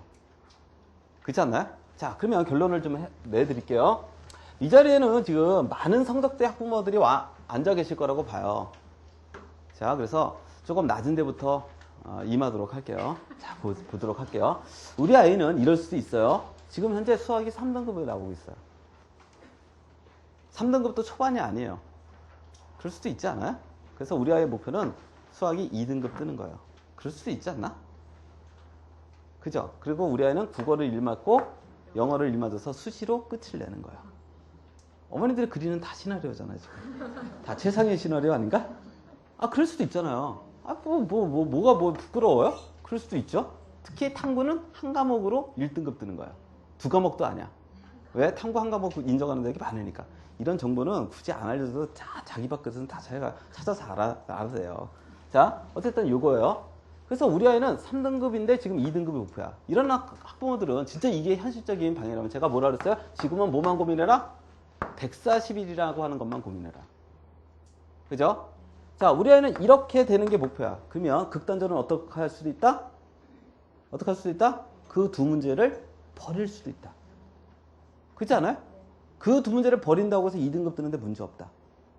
그렇지 않나요? 자, 그러면 결론을 좀 내드릴게요. 이 자리에는 지금 많은 성적대 학부모들이 앉아 계실 거라고 봐요. 자, 그래서 조금 낮은 데부터 임하도록 할게요. 자, 보도록 할게요. 우리 아이는 이럴 수도 있어요. 지금 현재 수학이 3등급에 나오고 있어요. 3등급도 초반이 아니에요. 그럴 수도 있지 않아요? 그래서 우리 아이의 목표는 수학이 2등급 뜨는 거예요. 그럴 수도 있지 않나? 그죠? 그리고 우리 아이는 국어를 1 맞고 영어를 1 맞아서 수시로 끝을 내는 거예요. 어머니들이 그리는 다 시나리오잖아요, 지금. 다 최상의 시나리오 아닌가? 아, 그럴 수도 있잖아요. 아, 뭐가 부끄러워요? 그럴 수도 있죠. 특히 탐구는 한 과목으로 1등급 뜨는 거예요. 2과목도 아니야. 왜? 탐구 한 과목 인정하는 데가 많으니까. 이런 정보는 굳이 안 알려줘도 자기 밖에서는 다 자기가 찾아서 알아야 돼요. 자, 어쨌든 요거예요. 그래서 우리 아이는 3등급인데 지금 2등급이 목표야. 이런 학부모들은 진짜 이게 현실적인 방향이라면 제가 뭐라 그랬어요? 지금은 뭐만 고민해라? 140일이라고 하는 것만 고민해라. 그죠? 자, 우리 아이는 이렇게 되는 게 목표야. 그러면 극단적으로 어떻게 할 수도 있다? 어떻게 할 수도 있다? 그 두 문제를 버릴 수도 있다. 그렇지 않아요? 그 두 문제를 버린다고 해서 2등급 뜨는데 문제 없다.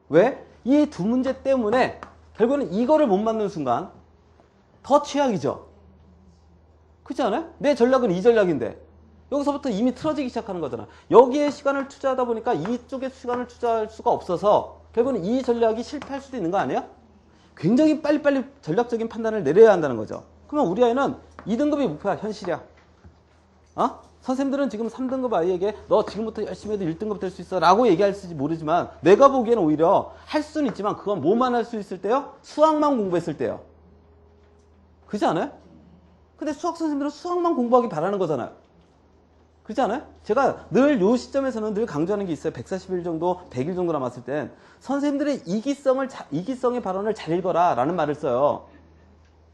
왜? 이 두 문제 때문에 결국은 이거를 못 맞는 순간 더 최악이죠. 그렇지 않아요? 내 전략은 이 전략인데 여기서부터 이미 틀어지기 시작하는 거잖아. 여기에 시간을 투자하다 보니까 이쪽에 시간을 투자할 수가 없어서 결국은 이 전략이 실패할 수도 있는 거 아니야? 굉장히 빨리빨리 전략적인 판단을 내려야 한다는 거죠. 그러면 우리 아이는 2등급이 목표야. 현실이야. 선생님들은 지금 3등급 아이에게 너 지금부터 열심히 해도 1등급 될 수 있어 라고 얘기할지 모르지만 내가 보기에는 오히려 할 수는 있지만 그건 뭐만 할 수 있을 때요? 수학만 공부했을 때요. 그렇지 않아요? 근데 수학 선생님들은 수학만 공부하기 바라는 거잖아요. 그렇지 않아요? 제가 늘 요 시점에서는 늘 강조하는 게 있어요. 140일 정도, 100일 정도 남았을 땐 선생님들의 이기성의 발언을 잘 읽어라 라는 말을 써요.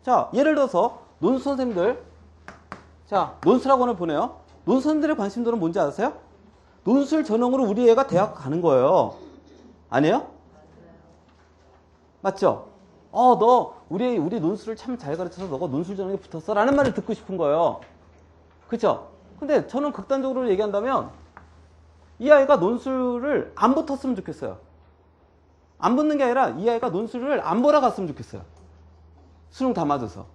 자, 예를 들어서 논술 선생님들, 자, 논술학원을 보내요. 논술 선생님들의 관심도는 뭔지 아세요? 논술 전형으로 우리 애가 대학 가는 거예요. 아니에요? 맞죠? 너 우리 논술을 참 잘 가르쳐서 너가 논술 전형에 붙었어 라는 말을 듣고 싶은 거예요. 그쵸? 근데 저는 극단적으로 얘기한다면 이 아이가 논술을 안 붙었으면 좋겠어요. 안 붙는 게 아니라 이 아이가 논술을 안 보러 갔으면 좋겠어요. 수능 다 맞아서.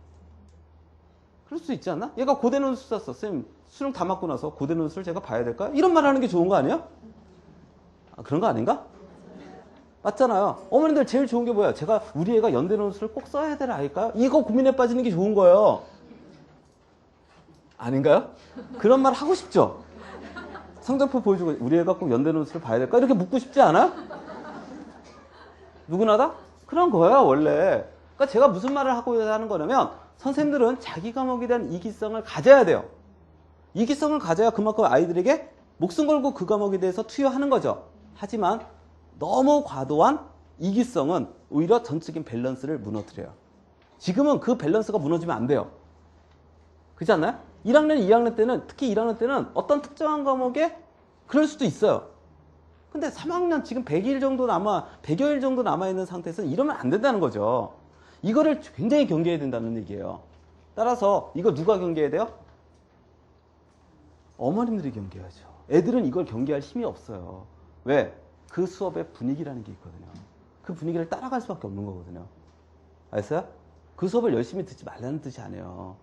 그럴 수 있지 않나? 얘가 고대 논술 썼어. 쌤, 수능 다 맞고 나서 고대 논술 제가 봐야 될까요? 이런 말 하는 게 좋은 거 아니에요? 그런 거 아닌가? 맞잖아요. 어머님들 제일 좋은 게 뭐야? 제가 우리 애가 연대 논술을 꼭 써야 될 아이일까요? 이거 고민에 빠지는 게 좋은 거예요. 아닌가요? 그런 말 하고 싶죠? 성적표 보여주고 우리 애가 꼭 연대 논술을 봐야 될까? 이렇게 묻고 싶지 않아요? 누구나 다? 그런 거예요, 원래. 그러니까 제가 무슨 말을 하고 하는 거냐면 선생님들은 자기 과목에 대한 이기성을 가져야 돼요. 이기성을 가져야 그만큼 아이들에게 목숨 걸고 그 과목에 대해서 투여하는 거죠. 하지만 너무 과도한 이기성은 오히려 전적인 밸런스를 무너뜨려요. 지금은 그 밸런스가 무너지면 안 돼요. 그렇지 않나요? 1학년, 2학년 때는, 특히 1학년 때는 어떤 특정한 과목에 그럴 수도 있어요. 근데 3학년 지금 100일 정도 100여일 정도 남아있는 상태에서는 이러면 안 된다는 거죠. 이거를 굉장히 경계해야 된다는 얘기예요. 따라서 이거 누가 경계해야 돼요? 어머님들이 경계해야죠. 애들은 이걸 경계할 힘이 없어요. 왜? 그 수업의 분위기라는 게 있거든요. 그 분위기를 따라갈 수밖에 없는 거거든요. 알았어요? 그 수업을 열심히 듣지 말라는 뜻이 아니에요.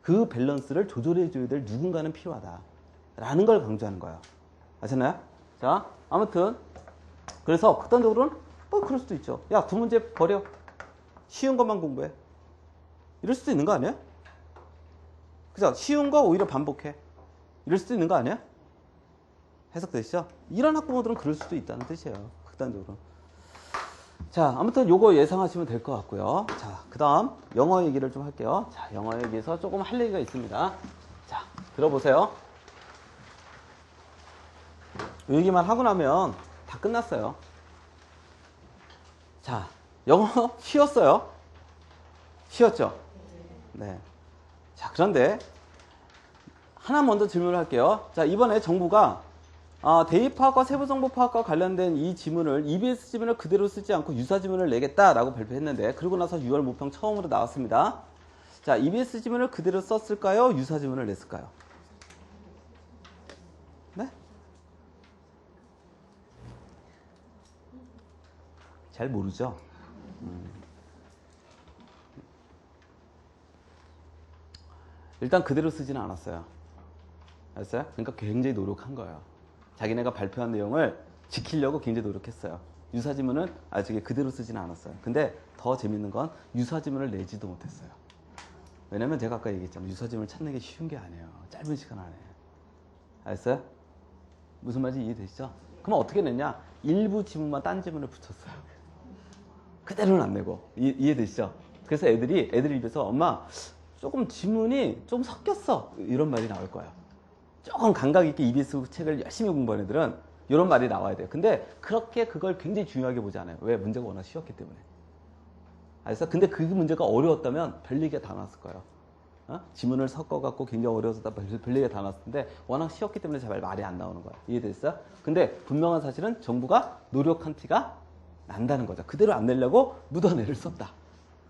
그 밸런스를 조절해줘야 될 누군가는 필요하다 라는 걸 강조하는 거예요. 아셨나요? 자, 아무튼 그래서 극단적으로는 그럴 수도 있죠. 야, 9문제 버려. 쉬운 것만 공부해. 이럴 수도 있는 거 아니에요? 그죠? 쉬운 거 오히려 반복해. 이럴 수도 있는 거 아니에요? 해석되시죠? 이런 학부모들은 그럴 수도 있다는 뜻이에요. 극단적으로. 자, 아무튼 요거 예상하시면 될 것 같고요. 자, 그 다음 영어 얘기를 좀 할게요. 자, 영어 얘기에서 조금 할 얘기가 있습니다. 자, 들어보세요. 이 얘기만 하고 나면 다 끝났어요. 자, 영어 쉬웠어요. 쉬웠죠? 네. 자, 그런데 하나 먼저 질문을 할게요. 자, 이번에 정부가 대입파악과 세부정보파악과 관련된 이 지문을 EBS 지문을 그대로 쓰지 않고 유사 지문을 내겠다라고 발표했는데 그러고 나서 6월 모평 처음으로 나왔습니다. 자, EBS 지문을 그대로 썼을까요? 유사 지문을 냈을까요? 네? 잘 모르죠? 일단 그대로 쓰지는 않았어요. 알았어요? 그러니까 굉장히 노력한 거예요. 자기네가 발표한 내용을 지키려고 굉장히 노력했어요. 유사지문은 아직 그대로 쓰지는 않았어요. 근데 더 재밌는 건 유사지문을 내지도 못했어요. 왜냐면 제가 아까 얘기했잖아요. 유사지문을 찾는 게 쉬운 게 아니에요. 짧은 시간 안에. 알았어요? 무슨 말인지 이해되시죠? 그럼 어떻게 냈냐? 일부 지문만 딴 지문을 붙였어요. 그대로는 안 내고. 이해되시죠? 그래서 애들 입에서 엄마 조금 지문이 좀 섞였어. 이런 말이 나올 거예요. 조금 감각 있게 EBS 책을 열심히 공부한 애들은 이런 말이 나와야 돼요. 근데 그렇게 그걸 굉장히 중요하게 보지 않아요. 왜? 문제가 워낙 쉬웠기 때문에. 알았어? 근데 그 문제가 어려웠다면 별 얘기가 다 나왔을 거예요. 지문을 섞어갖고 굉장히 어려워서 별 얘기가 다 나왔을 텐데 워낙 쉬웠기 때문에 잘 말이 안 나오는 거야. 이해됐어요? 근데 분명한 사실은 정부가 노력한 티가 난다는 거죠. 그대로 안 내려고 묻어내를 썼다.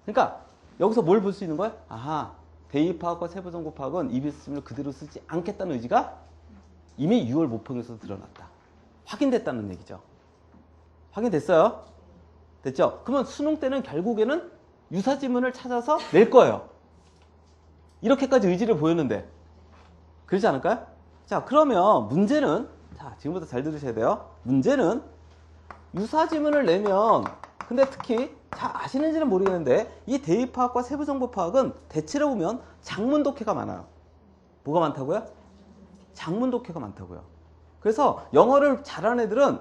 그러니까 여기서 뭘 볼 수 있는 거야? 아하, 대입파악과 세부정보파악은 EBS 지문을 그대로 쓰지 않겠다는 의지가 이미 6월 모평에서 드러났다. 확인됐다는 얘기죠. 확인됐어요? 됐죠? 그러면 수능 때는 결국에는 유사 지문을 찾아서 낼 거예요. 이렇게까지 의지를 보였는데 그렇지 않을까요? 자, 그러면 문제는 자, 지금부터 잘 들으셔야 돼요. 문제는 유사 지문을 내면 근데 특히 잘 아시는지는 모르겠는데 이 대입파악과 세부정보파악은 대체로 보면 장문 독해가 많아요. 뭐가 많다고요? 장문 독해가 많다고요. 그래서 영어를 잘하는 애들은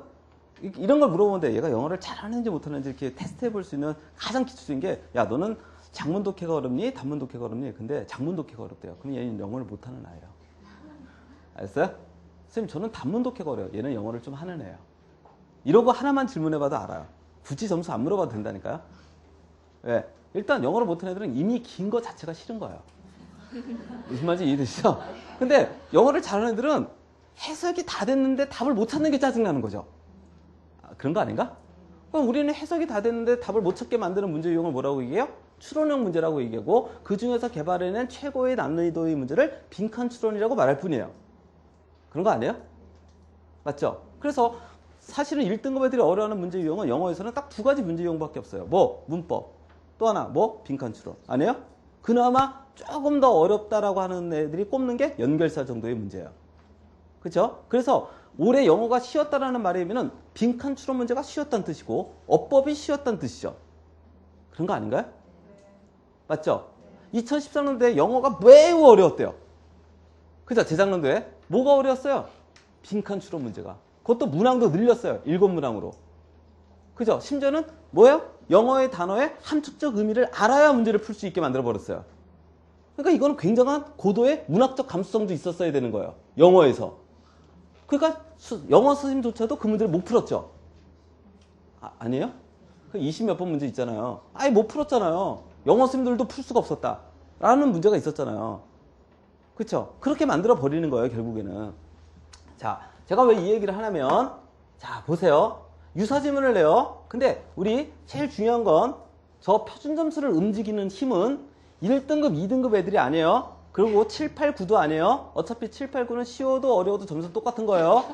이런 걸 물어보는데 얘가 영어를 잘하는지 못하는지 이렇게 테스트 해볼 수 있는 가장 기초적인 게 야, 너는 장문 독해가 어렵니? 단문 독해가 어렵니? 근데 장문 독해가 어렵대요. 그럼 얘는 영어를 못하는 아이예요. 알았어요? 선생님, 저는 단문 독해가 어려워요. 얘는 영어를 좀 하는 애예요. 이러고 하나만 질문해봐도 알아요. 굳이 점수 안 물어봐도 된다니까요. 왜? 일단 영어를 못하는 애들은 이미 긴 거 자체가 싫은 거예요. 무슨 말인지 이해되시죠? 근데 영어를 잘하는 애들은 해석이 다 됐는데 답을 못 찾는 게 짜증나는 거죠. 그런 거 아닌가? 그럼 우리는 해석이 다 됐는데 답을 못 찾게 만드는 문제 유형을 뭐라고 얘기해요? 추론형 문제라고 얘기하고 그 중에서 개발해낸 최고의 난이도의 문제를 빈칸 추론이라고 말할 뿐이에요. 그런 거 아니에요? 맞죠? 그래서 사실은 1등급 애들이 어려워하는 문제 유형은 영어에서는 딱 두 가지 문제 유형밖에 없어요. 뭐? 문법. 또 하나 뭐? 빈칸 추론. 아니에요? 그나마 조금 더 어렵다라고 하는 애들이 꼽는 게 연결사 정도의 문제예요. 그렇죠? 그래서 올해 영어가 쉬웠다라는 말의 의미는 빈칸 추론 문제가 쉬웠다는 뜻이고 어법이 쉬웠다는 뜻이죠. 그런 거 아닌가요? 맞죠? 2013년도에 영어가 매우 어려웠대요. 그죠? 재작년도에 뭐가 어려웠어요? 빈칸 추론 문제가. 그것도 문항도 늘렸어요. 7문항으로. 그죠? 심지어는 뭐예요? 영어의 단어의 함축적 의미를 알아야 문제를 풀 수 있게 만들어버렸어요. 그러니까 이거는 굉장한 고도의 문학적 감수성도 있었어야 되는 거예요. 영어에서. 그러니까 영어 선생님조차도 그 문제를 못 풀었죠. 아니에요? 그 20몇 번 문제 있잖아요. 아예 못 풀었잖아요. 영어 선생님들도 풀 수가 없었다. 라는 문제가 있었잖아요. 그렇죠? 그렇게 만들어 버리는 거예요, 결국에는. 자, 제가 왜 이 얘기를 하냐면, 자, 보세요. 유사지문을 내요. 근데 우리 제일 중요한 건 저 표준 점수를 움직이는 힘은 1등급, 2등급 애들이 아니에요. 그리고 7, 8, 9도 아니에요. 어차피 7, 8, 9는 쉬워도 어려워도 점수는 똑같은 거예요.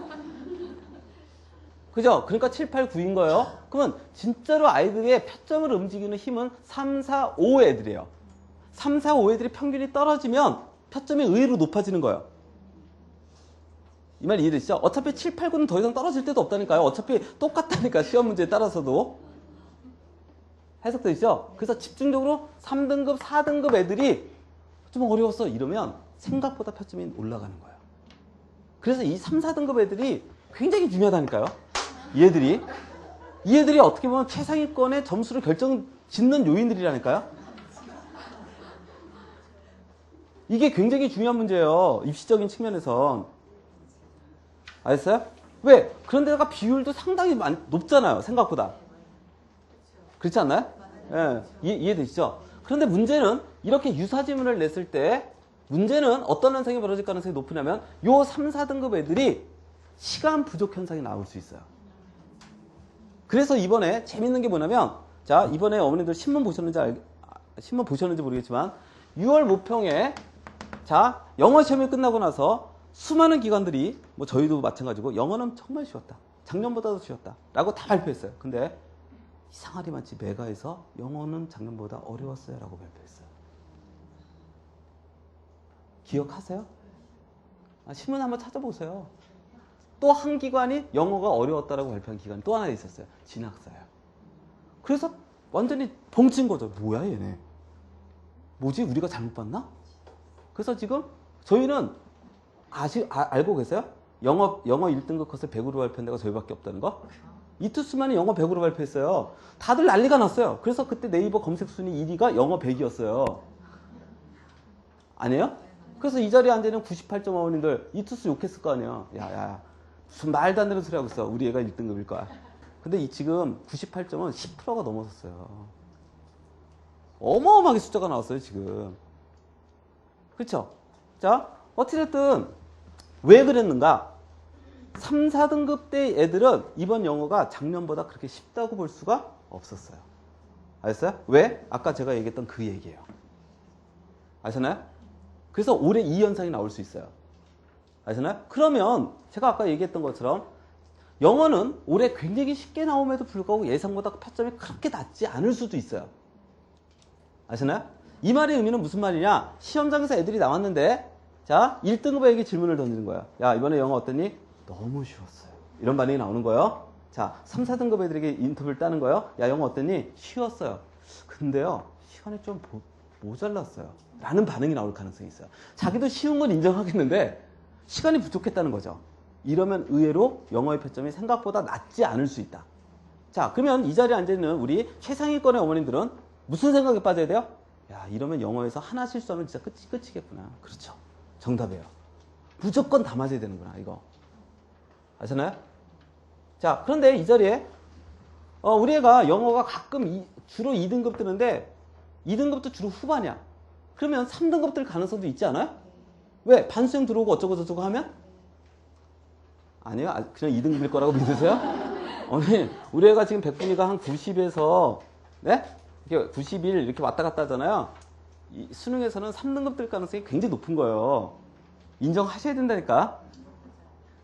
그죠? 그러니까 7, 8, 9인 거예요. 그러면 진짜로 아이들의 표점을 움직이는 힘은 3, 4, 5 애들이에요. 3, 4, 5 애들이 평균이 떨어지면 표점이 의외로 높아지는 거예요. 이 말 이해되시죠? 어차피 7, 8, 9는 더 이상 떨어질 데도 없다니까요. 어차피 똑같다니까, 시험 문제에 따라서도. 해석되시죠? 그래서 집중적으로 3등급, 4등급 애들이 좀 어려웠어 이러면 생각보다 표점이 올라가는 거예요. 그래서 이 3, 4등급 애들이 굉장히 중요하다니까요. 이 애들이 어떻게 보면 최상위권의 점수를 결정짓는 요인들이라니까요. 이게 굉장히 중요한 문제예요. 입시적인 측면에선. 알겠어요? 왜? 그런데다가 비율도 상당히 높잖아요. 생각보다. 그렇지 않나요? 예, 이해되시죠? 그런데 문제는 이렇게 유사지문을 냈을 때 문제는 어떤 현상이 벌어질 가능성이 높으냐면 요 3, 4등급 애들이 시간 부족 현상이 나올 수 있어요. 그래서 이번에 재밌는 게 뭐냐면 자, 이번에 어머니들 신문 보셨는지 모르겠지만 6월 모평에 자, 영어 시험이 끝나고 나서 수많은 기관들이 뭐 저희도 마찬가지고 영어는 정말 쉬웠다. 작년보다도 쉬웠다. 라고 다 발표했어요. 근데 이상하리만치 메가에서 영어는 작년보다 어려웠어요. 라고 발표했어요. 기억하세요? 신문 한번 찾아보세요. 또 한 기관이 영어가 어려웠다라고 발표한 기관이 또 하나 있었어요. 진학사예요. 그래서 완전히 봉친 거죠. 뭐야 얘네. 뭐지? 우리가 잘못 봤나? 그래서 지금 저희는 알고 계세요? 영어 1등급 컷을 100으로 발표한 데가 저희밖에 없다는 거? 이투스만이 영어 100으로 발표했어요. 다들 난리가 났어요. 그래서 그때 네이버 검색 순위 1위가 영어 100이었어요. 아니에요? 그래서 이 자리에 앉아있는 98.5원인들 이투스 욕했을 거 아니에요. 야, 무슨 말도 안 되는 소리 하고 있어. 우리 애가 1등급일 거야. 근데 지금 98점은 10%가 넘어섰어요. 어마어마하게 숫자가 나왔어요, 지금. 그렇죠? 자, 어찌됐든 왜 그랬는가? 3, 4등급 대 애들은 이번 영어가 작년보다 그렇게 쉽다고 볼 수가 없었어요. 아셨어요? 왜? 아까 제가 얘기했던 그 얘기예요. 아셨나요? 그래서 올해 이 현상이 나올 수 있어요. 아셨나요? 그러면 제가 아까 얘기했던 것처럼 영어는 올해 굉장히 쉽게 나옴에도 불구하고 예상보다 표점이 그렇게 낮지 않을 수도 있어요. 아시나요? 이 말의 의미는 무슨 말이냐? 시험장에서 애들이 나왔는데 자, 1등급에게 질문을 던지는 거예요. 야, 이번에 영어 어땠니? 너무 쉬웠어요. 이런 반응이 나오는 거예요. 자, 3, 4등급 애들에게 인터뷰를 따는 거예요. 야, 영어 어땠니? 쉬웠어요. 근데요, 시간이 좀 모자랐어요. 라는 반응이 나올 가능성이 있어요. 자기도 쉬운 건 인정하겠는데 시간이 부족했다는 거죠. 이러면 의외로 영어의 표점이 생각보다 낮지 않을 수 있다. 자, 그러면 이 자리에 앉아있는 우리 최상위권의 어머님들은 무슨 생각에 빠져야 돼요? 야, 이러면 영어에서 하나 실수하면 진짜 끝이겠구나. 그렇죠. 정답이에요. 무조건 다 맞아야 되는구나, 이거. 아시나요? 자, 그런데 이 자리에 우리 애가 영어가 가끔 주로 2등급 뜨는데 2등급도 주로 후반이야. 그러면 3등급 뜰 가능성도 있지 않아요? 왜? 반수형 들어오고 어쩌고 저쩌고 하면? 아니요. 그냥 2등급일 거라고 믿으세요? 우리 애가 지금 100분위가 한 90에서, 네? 이렇게 91 이렇게 왔다 갔다 하잖아요. 이 수능에서는 3등급 될 가능성이 굉장히 높은 거예요. 인정하셔야 된다니까.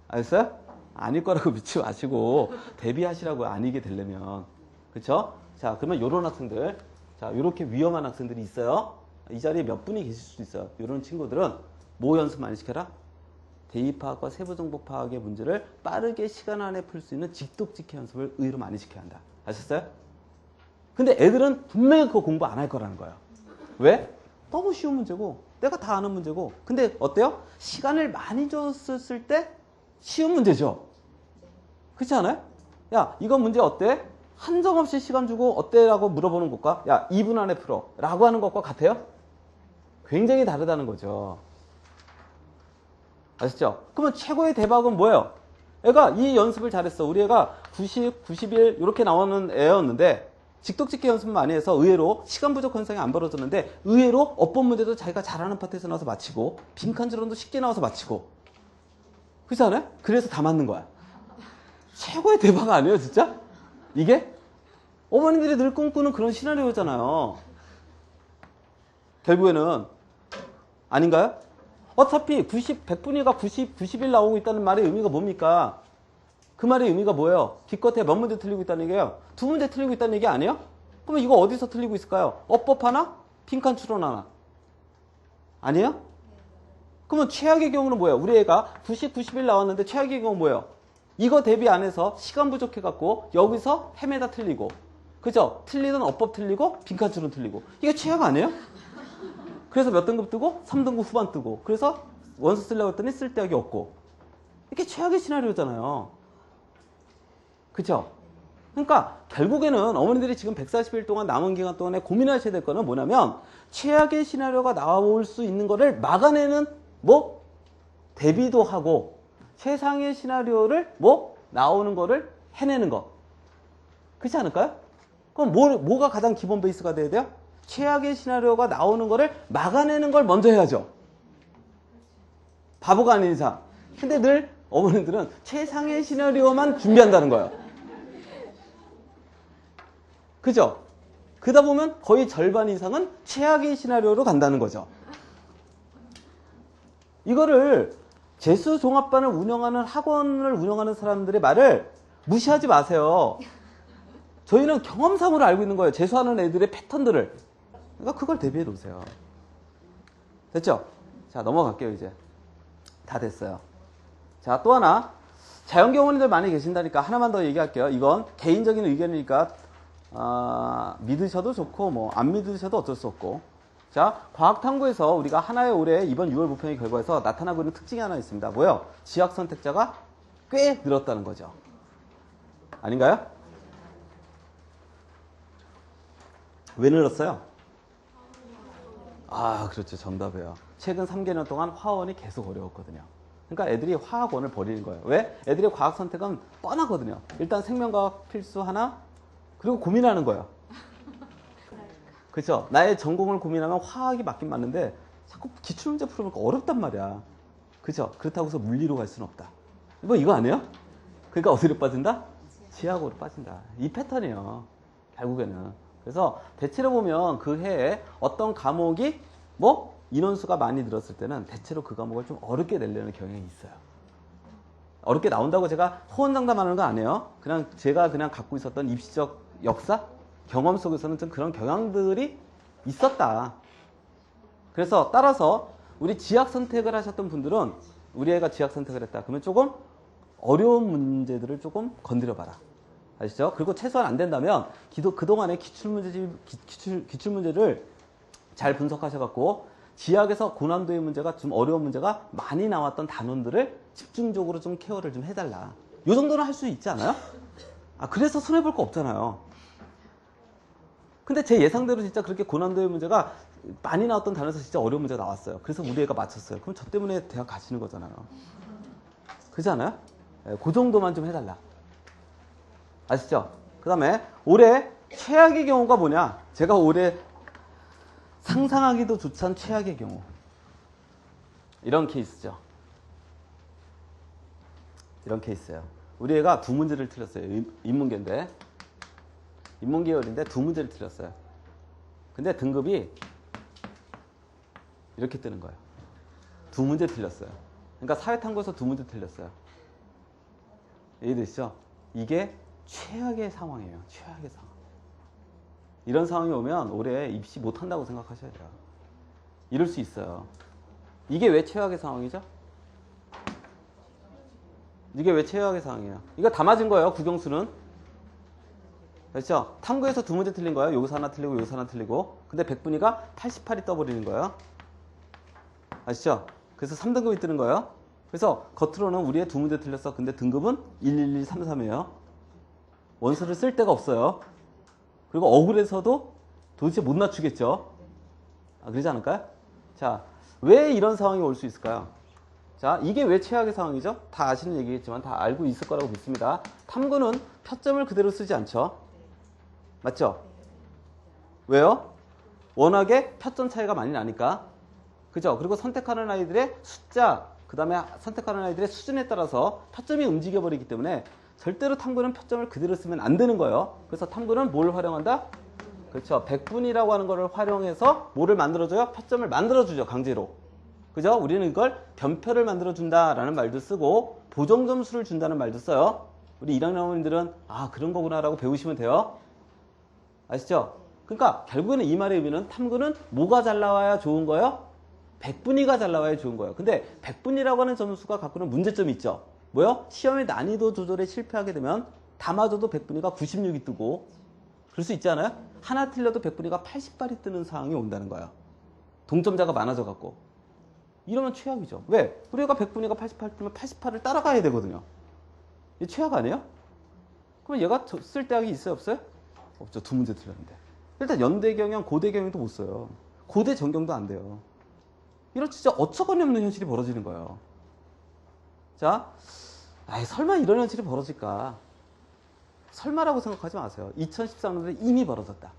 알았어요? 아닐 거라고 믿지 마시고 대비하시라고 아니게 되려면. 그쵸? 자, 그러면 요런 학생들. 자, 요렇게 위험한 학생들이 있어요. 이 자리에 몇 분이 계실 수도 있어요. 요런 친구들은 뭐 연습 많이 시켜라? 대입파악과 세부정보 파악의 문제를 빠르게 시간 안에 풀 수 있는 직독직해 연습을 의외로 많이 시켜야 한다. 아셨어요? 근데 애들은 분명히 그거 공부 안 할 거라는 거예요. 왜? 너무 쉬운 문제고 내가 다 아는 문제고. 근데 어때요? 시간을 많이 줬을 때 쉬운 문제죠. 그렇지 않아요? 야, 이거 문제 어때? 한정없이 시간 주고 어때라고 물어보는 것과 야 2분 안에 풀어 라고 하는 것과 같아요? 굉장히 다르다는 거죠. 아시죠? 그러면 최고의 대박은 뭐예요? 애가 이 연습을 잘했어. 우리 애가 90, 91 이렇게 나오는 애였는데 직독직해 연습을 많이 해서 의외로 시간 부족 현상이 안 벌어졌는데 의외로 어법 문제도 자기가 잘하는 파트에서 나와서 맞히고 빈칸지론도 쉽게 나와서 맞히고. 그렇지 않아요? 그래서 다 맞는 거야. 최고의 대박 아니에요 진짜? 이게? 어머님들이 늘 꿈꾸는 그런 시나리오잖아요. 결국에는 아닌가요? 어차피 100분위가 90, 90일 나오고 있다는 말의 의미가 뭡니까? 그 말의 의미가 뭐예요? 기껏해 몇 문제 틀리고 있다는 얘기예요? 2문제 틀리고 있다는 얘기 아니에요? 그러면 이거 어디서 틀리고 있을까요? 어법 하나? 빈칸 추론 하나. 아니에요? 그러면 최악의 경우는 뭐예요? 우리 애가 90, 91 나왔는데 최악의 경우는 뭐예요? 이거 대비 안 해서 시간 부족해갖고 여기서 헤매다 틀리고. 그죠? 틀리는 어법 틀리고 빈칸 추론 틀리고. 이게 최악 아니에요? 그래서 몇 등급 뜨고? 3등급 후반 뜨고. 그래서 원서 쓰려고 했더니 쓸데기 없고. 이게 최악의 시나리오잖아요. 그쵸? 그러니까 결국에는 어머니들이 지금 140일 동안 남은 기간 동안에 고민하셔야 될 거는 뭐냐면 최악의 시나리오가 나올 수 있는 거를 막아내는 뭐? 대비도 하고 최상의 시나리오를 뭐? 나오는 거를 해내는 거. 그렇지 않을까요? 그럼 뭐가 가장 기본 베이스가 돼야 돼요? 최악의 시나리오가 나오는 거를 막아내는 걸 먼저 해야죠. 바보가 아닌 이상. 근데 늘 어머님들은 최상의 시나리오만 준비한다는 거예요. 그죠? 그러다 보면 거의 절반 이상은 최악의 시나리오로 간다는 거죠. 이거를 재수종합반을 운영하는 학원을 운영하는 사람들의 말을 무시하지 마세요. 저희는 경험상으로 알고 있는 거예요. 재수하는 애들의 패턴들을. 그러니까 그걸 대비해 놓으세요. 됐죠? 자, 넘어갈게요, 이제. 다 됐어요. 자, 또 하나. 자연경원이들 많이 계신다니까 하나만 더 얘기할게요. 이건 개인적인 의견이니까, 믿으셔도 좋고, 뭐, 안 믿으셔도 어쩔 수 없고. 자, 과학탐구에서 우리가 하나의 올해 이번 6월 모평의 결과에서 나타나고 있는 특징이 하나 있습니다. 뭐예요? 지학 선택자가 꽤 늘었다는 거죠. 아닌가요? 왜 늘었어요? 아, 그렇죠. 정답이에요. 최근 3개년 동안 화원이 계속 어려웠거든요. 그러니까 애들이 화학원을 버리는 거예요. 왜? 애들의 과학 선택은 뻔하거든요. 일단 생명과학 필수 하나, 그리고 고민하는 거예요. 그렇죠? 나의 전공을 고민하면 화학이 맞긴 맞는데 자꾸 기출문제 풀어보니까 어렵단 말이야. 그렇죠? 그렇다고 해서 물리로 갈 수는 없다. 뭐 이거 아니에요? 그러니까 어디로 빠진다? 지하고로 빠진다. 이 패턴이에요. 결국에는. 그래서 대체로 보면 그 해에 어떤 과목이 뭐 인원수가 많이 늘었을 때는 대체로 그 과목을 좀 어렵게 내려는 경향이 있어요. 어렵게 나온다고 제가 호언장담하는 거 아니에요. 그냥 제가 그냥 갖고 있었던 입시적 역사, 경험 속에서는 좀 그런 경향들이 있었다. 그래서 따라서 우리 지학 선택을 하셨던 분들은 우리 애가 지학 선택을 했다. 그러면 조금 어려운 문제들을 조금 건드려 봐라. 아시죠? 그리고 최소한 안 된다면 그동안의 기출문제를 잘 분석하셔갖고 지학에서 고난도의 문제가 좀 어려운 문제가 많이 나왔던 단원들을 집중적으로 좀 케어를 좀 해달라. 이 정도는 할 수 있지 않아요? 그래서 손해볼 거 없잖아요. 근데 제 예상대로 진짜 그렇게 고난도의 문제가 많이 나왔던 단원에서 진짜 어려운 문제가 나왔어요. 그래서 우리 애가 맞췄어요. 그럼 저 때문에 대학 가시는 거잖아요. 그렇지 않아요? 그 정도만 좀 해달라. 아시죠? 그 다음에 올해 최악의 경우가 뭐냐? 제가 올해 상상하기도 조찬 최악의 경우. 이런 케이스죠. 이런 케이스예요. 우리 애가 두 문제를 틀렸어요. 인문계인데. 인문계열인데 두 문제를 틀렸어요. 근데 등급이 이렇게 뜨는 거예요. 두 문제 틀렸어요. 그러니까 사회탐구에서 두 문제 틀렸어요. 이해되시죠? 이게 최악의 상황이에요. 최악의 상황. 이런 상황이 오면 올해 입시 못한다고 생각하셔야 돼요. 이럴 수 있어요. 이게 왜 최악의 상황이죠? 이게 왜 최악의 상황이에요? 이거 다 맞은 거예요. 국영수는. 그렇죠? 탐구에서 두 문제 틀린 거예요. 여기서 하나 틀리고 여기서 하나 틀리고. 근데 백분위가 88이 떠버리는 거예요. 아시죠? 그래서 3등급이 뜨는 거예요. 그래서 겉으로는 우리의 두 문제 틀렸어. 근데 등급은 11233이에요. 원서를 쓸 데가 없어요. 그리고 억울해서도 도대체 못 낮추겠죠. 그러지 않을까요? 자, 왜 이런 상황이 올 수 있을까요? 자, 이게 왜 최악의 상황이죠? 다 아시는 얘기겠지만 다 알고 있을 거라고 믿습니다. 탐구는 표점을 그대로 쓰지 않죠. 맞죠? 왜요? 워낙에 표점 차이가 많이 나니까. 그죠? 그리고 선택하는 아이들의 숫자, 그 다음에 선택하는 아이들의 수준에 따라서 표점이 움직여버리기 때문에 절대로 탐구는 표점을 그대로 쓰면 안 되는 거예요. 그래서 탐구는 뭘 활용한다? 그렇죠. 백분위라고 하는 거를 활용해서 뭐를 만들어줘요? 표점을 만들어주죠. 강제로. 그죠? 우리는 이걸 변표를 만들어준다라는 말도 쓰고 보정점수를 준다는 말도 써요. 우리 1학년들은 아 그런 거구나 라고 배우시면 돼요. 아시죠? 그러니까 결국에는 이 말의 의미는 탐구는 뭐가 잘 나와야 좋은 거예요? 백분위가 잘 나와야 좋은 거예요. 근데 백분위라고 하는 점수가 갖고는 문제점이 있죠. 뭐요? 시험의 난이도 조절에 실패하게 되면 다 맞아도 백분위가 96이 뜨고 그럴 수 있지 않아요? 하나 틀려도 백분위가 88이 뜨는 상황이 온다는 거예요. 동점자가 많아져 갖고. 이러면 최악이죠. 왜? 우리가 백분위가 88 뜨면 88을 따라가야 되거든요. 이게 최악 아니에요? 그럼 얘가 쓸 데학이 있어요? 없어요? 없죠. 두 문제 틀렸는데. 일단 연대 경영, 고대 경영도 못 써요. 고대 전경도 안 돼요. 이런 진짜 어처구니없는 현실이 벌어지는 거예요. 자, 설마 이런 현실이 벌어질까? 설마라고 생각하지 마세요. 2013년도에 이미 벌어졌다.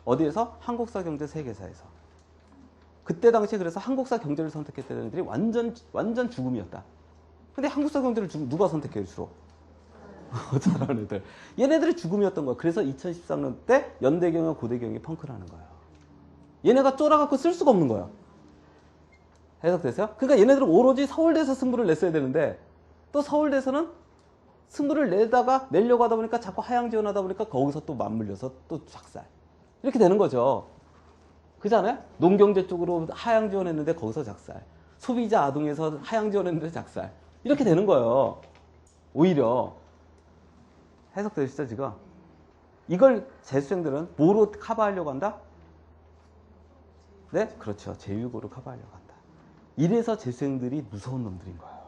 어디에서? 한국사 경제 세계사에서. 그때 당시에 그래서 한국사 경제를 선택했던 애들이 완전 죽음이었다. 근데 한국사 경제를 누가 선택해요, 주로? 잘하는 애들. 얘네들이 죽음이었던 거야. 그래서 2013년 때 연대경영, 고대경영이 펑크를 하는 거예요. 얘네가 쫄아갖고 쓸 수가 없는 거야. 해석됐어요? 그러니까 얘네들은 오로지 서울대에서 승부를 냈어야 되는데 또 서울대에서는 승부를 내려고 하다 보니까 자꾸 하향 지원하다 보니까 거기서 또 맞물려서 또 작살. 이렇게 되는 거죠. 그잖아요? 농경제 쪽으로 하향 지원했는데 거기서 작살. 소비자 아동에서 하향 지원했는데 작살. 이렇게 되는 거예요. 오히려. 해석되시죠, 지금? 이걸 재수생들은 뭐로 커버하려고 한다? 네? 그렇죠. 제육으로 커버하려고 한다. 이래서 재수생들이 무서운 놈들인 거예요.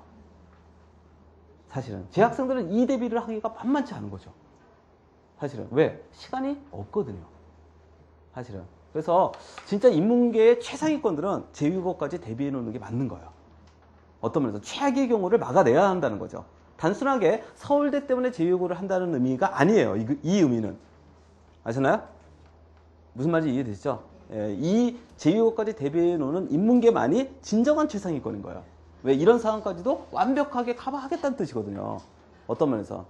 사실은. 재학생들은 이 대비를 하기가 만만치 않은 거죠. 사실은. 왜? 시간이 없거든요. 사실은. 그래서 진짜 인문계의 최상위권들은 제육어까지 대비해 놓는 게 맞는 거예요. 어떤 면에서 최악의 경우를 막아내야 한다는 거죠. 단순하게 서울대 때문에 제육어를 한다는 의미가 아니에요. 이 의미는. 아시나요? 무슨 말인지 이해되시죠? 예, 이 제육어까지 대비해 놓는 인문계만이 진정한 최상위권인 거예요. 왜? 이런 상황까지도 완벽하게 커버하겠다는 뜻이거든요. 어떤 면에서.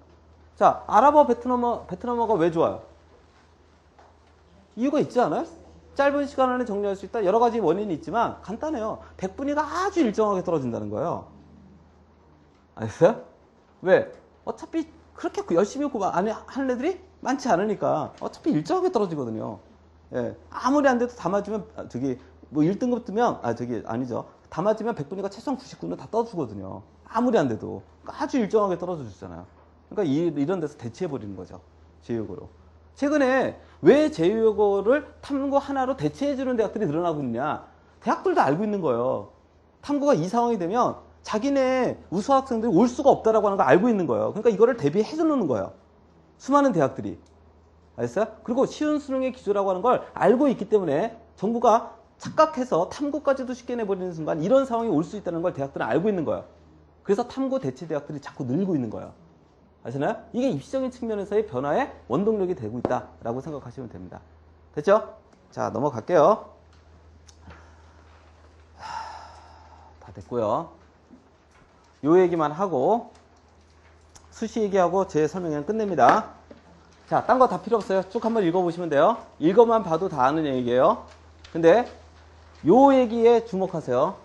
자, 아랍어, 베트남어가 왜 좋아요? 이유가 있지 않아요? 짧은 시간 안에 정리할 수 있다. 여러 가지 원인이 있지만 간단해요. 백분위가 아주 일정하게 떨어진다는 거예요. 아셨어요? 왜? 어차피 그렇게 열심히 하는 애들이 많지 않으니까 어차피 일정하게 떨어지거든요. 예. 아무리 안 돼도 다 맞으면 뭐 1등급 뜨면 아니죠. 다 맞으면 백분위가 최소한 99는 다 떠주거든요. 아무리 안 돼도. 그러니까 아주 일정하게 떨어져 주잖아요. 그러니까 이런 데서 대체해버리는 거죠. 제육어로. 최근에 왜 제육어를 탐구 하나로 대체해주는 대학들이 늘어나고 있느냐. 대학들도 알고 있는 거예요. 탐구가 이 상황이 되면 자기네 우수 학생들이 올 수가 없다라고 하는 걸 알고 있는 거예요. 그러니까 이거를 대비해 주는 거예요. 수많은 대학들이. 알겠어요? 그리고 쉬운 수능의 기조라고 하는 걸 알고 있기 때문에 정부가 착각해서 탐구까지도 쉽게 내버리는 순간 이런 상황이 올 수 있다는 걸 대학들은 알고 있는 거예요. 그래서 탐구 대체 대학들이 자꾸 늘고 있는 거예요. 아시나요? 이게 입시적인 측면에서의 변화의 원동력이 되고 있다라고 생각하시면 됩니다. 됐죠? 자, 넘어갈게요. 다 됐고요. 요 얘기만 하고 수시 얘기하고 제 설명은 끝냅니다. 자, 딴 거 다 필요 없어요. 쭉 한번 읽어보시면 돼요. 읽어만 봐도 다 아는 얘기예요. 근데 요 얘기에 주목하세요.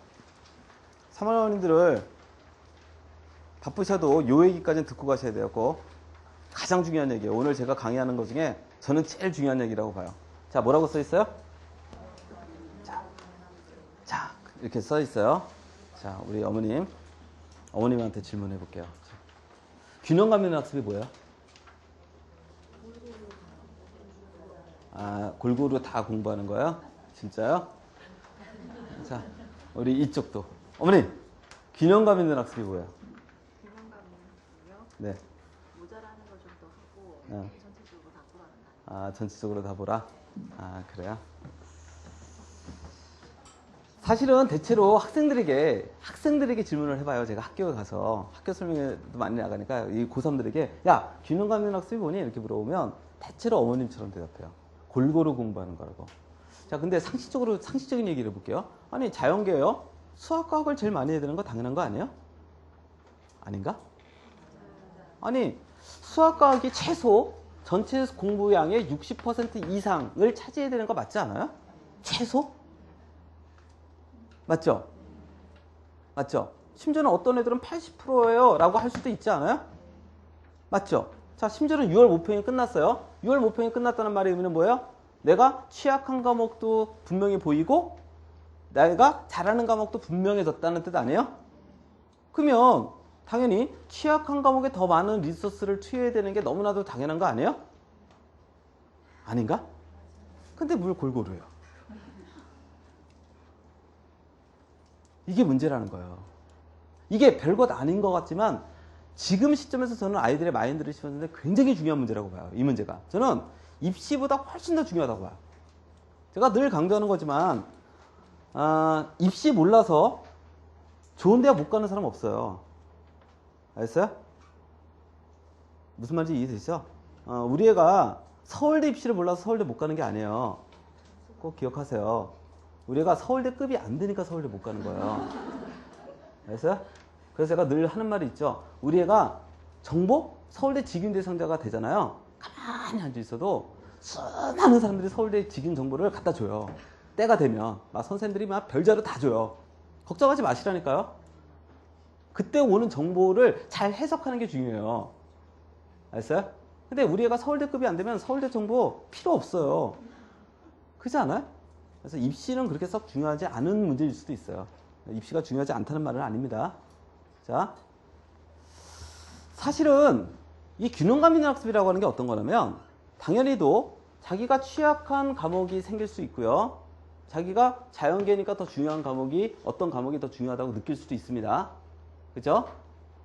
사모님들을 바쁘셔도 요 얘기까지는 듣고 가셔야 돼요. 꼭. 가장 중요한 얘기예요. 오늘 제가 강의하는 것 중에 저는 제일 중요한 얘기라고 봐요. 자, 뭐라고 써 있어요? 자, 이렇게 써 있어요. 자, 우리 어머님한테 질문해 볼게요. 균형감 있는 학습이 뭐예요? 아, 골고루 다 공부하는 거예요? 진짜요? 자, 우리 이쪽도. 어머님, 균형감 있는 학습이 뭐예요? 균형감 있는 학습이요? 네. 모자라는 걸 좀 더 하고 전체적으로 다 보라는 거. 아, 전체적으로 다 보라? 아, 그래요? 사실은 대체로 학생들에게 질문을 해봐요. 제가 학교에 가서 학교 설명회도 많이 나가니까 이 고3들에게 야, 균형감 있는 학습이 뭐니? 이렇게 물어보면 대체로 어머님처럼 대답해요. 골고루 공부하는 거라고. 자, 근데 상식적인 얘기를 해볼게요. 아니, 자연계요? 수학, 과학을 제일 많이 해야 되는 거 당연한 거 아니에요? 아닌가? 아니, 수학, 과학이 최소 전체 공부량의 60% 이상을 차지해야 되는 거 맞지 않아요? 최소? 맞죠? 맞죠? 심지어는 어떤 애들은 80%예요 라고 할 수도 있지 않아요? 맞죠? 자, 심지어는 6월 모평이 끝났어요. 6월 모평이 끝났다는 말의 의미는 뭐예요? 내가 취약한 과목도 분명히 보이고 내가 잘하는 과목도 분명해졌다는 뜻 아니에요? 그러면 당연히 취약한 과목에 더 많은 리소스를 투여해야 되는 게 너무나도 당연한 거 아니에요? 아닌가? 근데 뭘 골고루 해요? 이게 문제라는 거예요. 이게 별것 아닌 것 같지만 지금 시점에서 저는 아이들의 마인드를 씹었는데 굉장히 중요한 문제라고 봐요. 이 문제가. 저는 입시보다 훨씬 더 중요하다고 봐요. 제가 늘 강조하는 거지만 입시 몰라서 좋은 대학 못 가는 사람 없어요. 알겠어요? 무슨 말인지 이해되시죠? 우리 애가 서울대 입시를 몰라서 서울대 못 가는 게 아니에요. 꼭 기억하세요. 우리 애가 서울대급이 안 되니까 서울대 못 가는 거예요. 알겠어요? 그래서 제가 늘 하는 말이 있죠. 우리 애가 서울대 직윤 대상자가 되잖아요. 가만히 앉아 있어도 수많은 사람들이 서울대 직윤 정보를 갖다 줘요. 때가 되면 막 선생님들이 막 별자료 다 줘요. 걱정하지 마시라니까요. 그때 오는 정보를 잘 해석하는 게 중요해요. 알았어요? 근데 우리 애가 서울대급이 안 되면 서울대 정보 필요 없어요. 그렇지 않아요? 그래서 입시는 그렇게 썩 중요하지 않은 문제일 수도 있어요. 입시가 중요하지 않다는 말은 아닙니다. 자, 사실은 이 균형감 있는 학습이라고 하는 게 어떤 거냐면 당연히도 자기가 취약한 과목이 생길 수 있고요. 자기가 자연계니까 더 중요한 과목이 어떤 과목이 더 중요하다고 느낄 수도 있습니다. 그죠?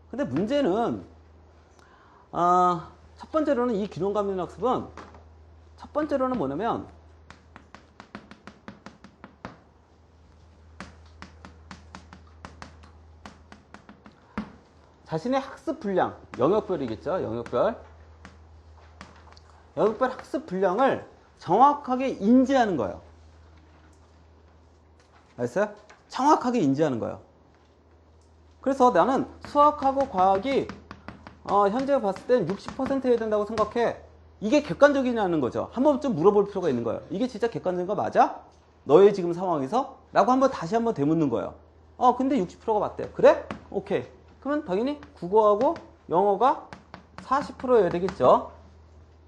근데 문제는 첫 번째로는 이 균형감 있는 학습은 첫 번째로는 뭐냐면 자신의 학습 분량, 영역별이겠죠. 영역별 학습 분량을 정확하게 인지하는 거예요. 알았어요? 정확하게 인지하는 거예요. 그래서 나는 수학하고 과학이 현재 봤을 땐 60% 해야 된다고 생각해. 이게 객관적이냐는 거죠. 한 번쯤 물어볼 필요가 있는 거예요. 이게 진짜 객관적인 거 맞아? 너의 지금 상황에서? 라고 다시 한번 되묻는 거예요. 근데 60%가 맞대. 그래? 오케이. 그러면 당연히 국어하고 영어가 40%여야 되겠죠.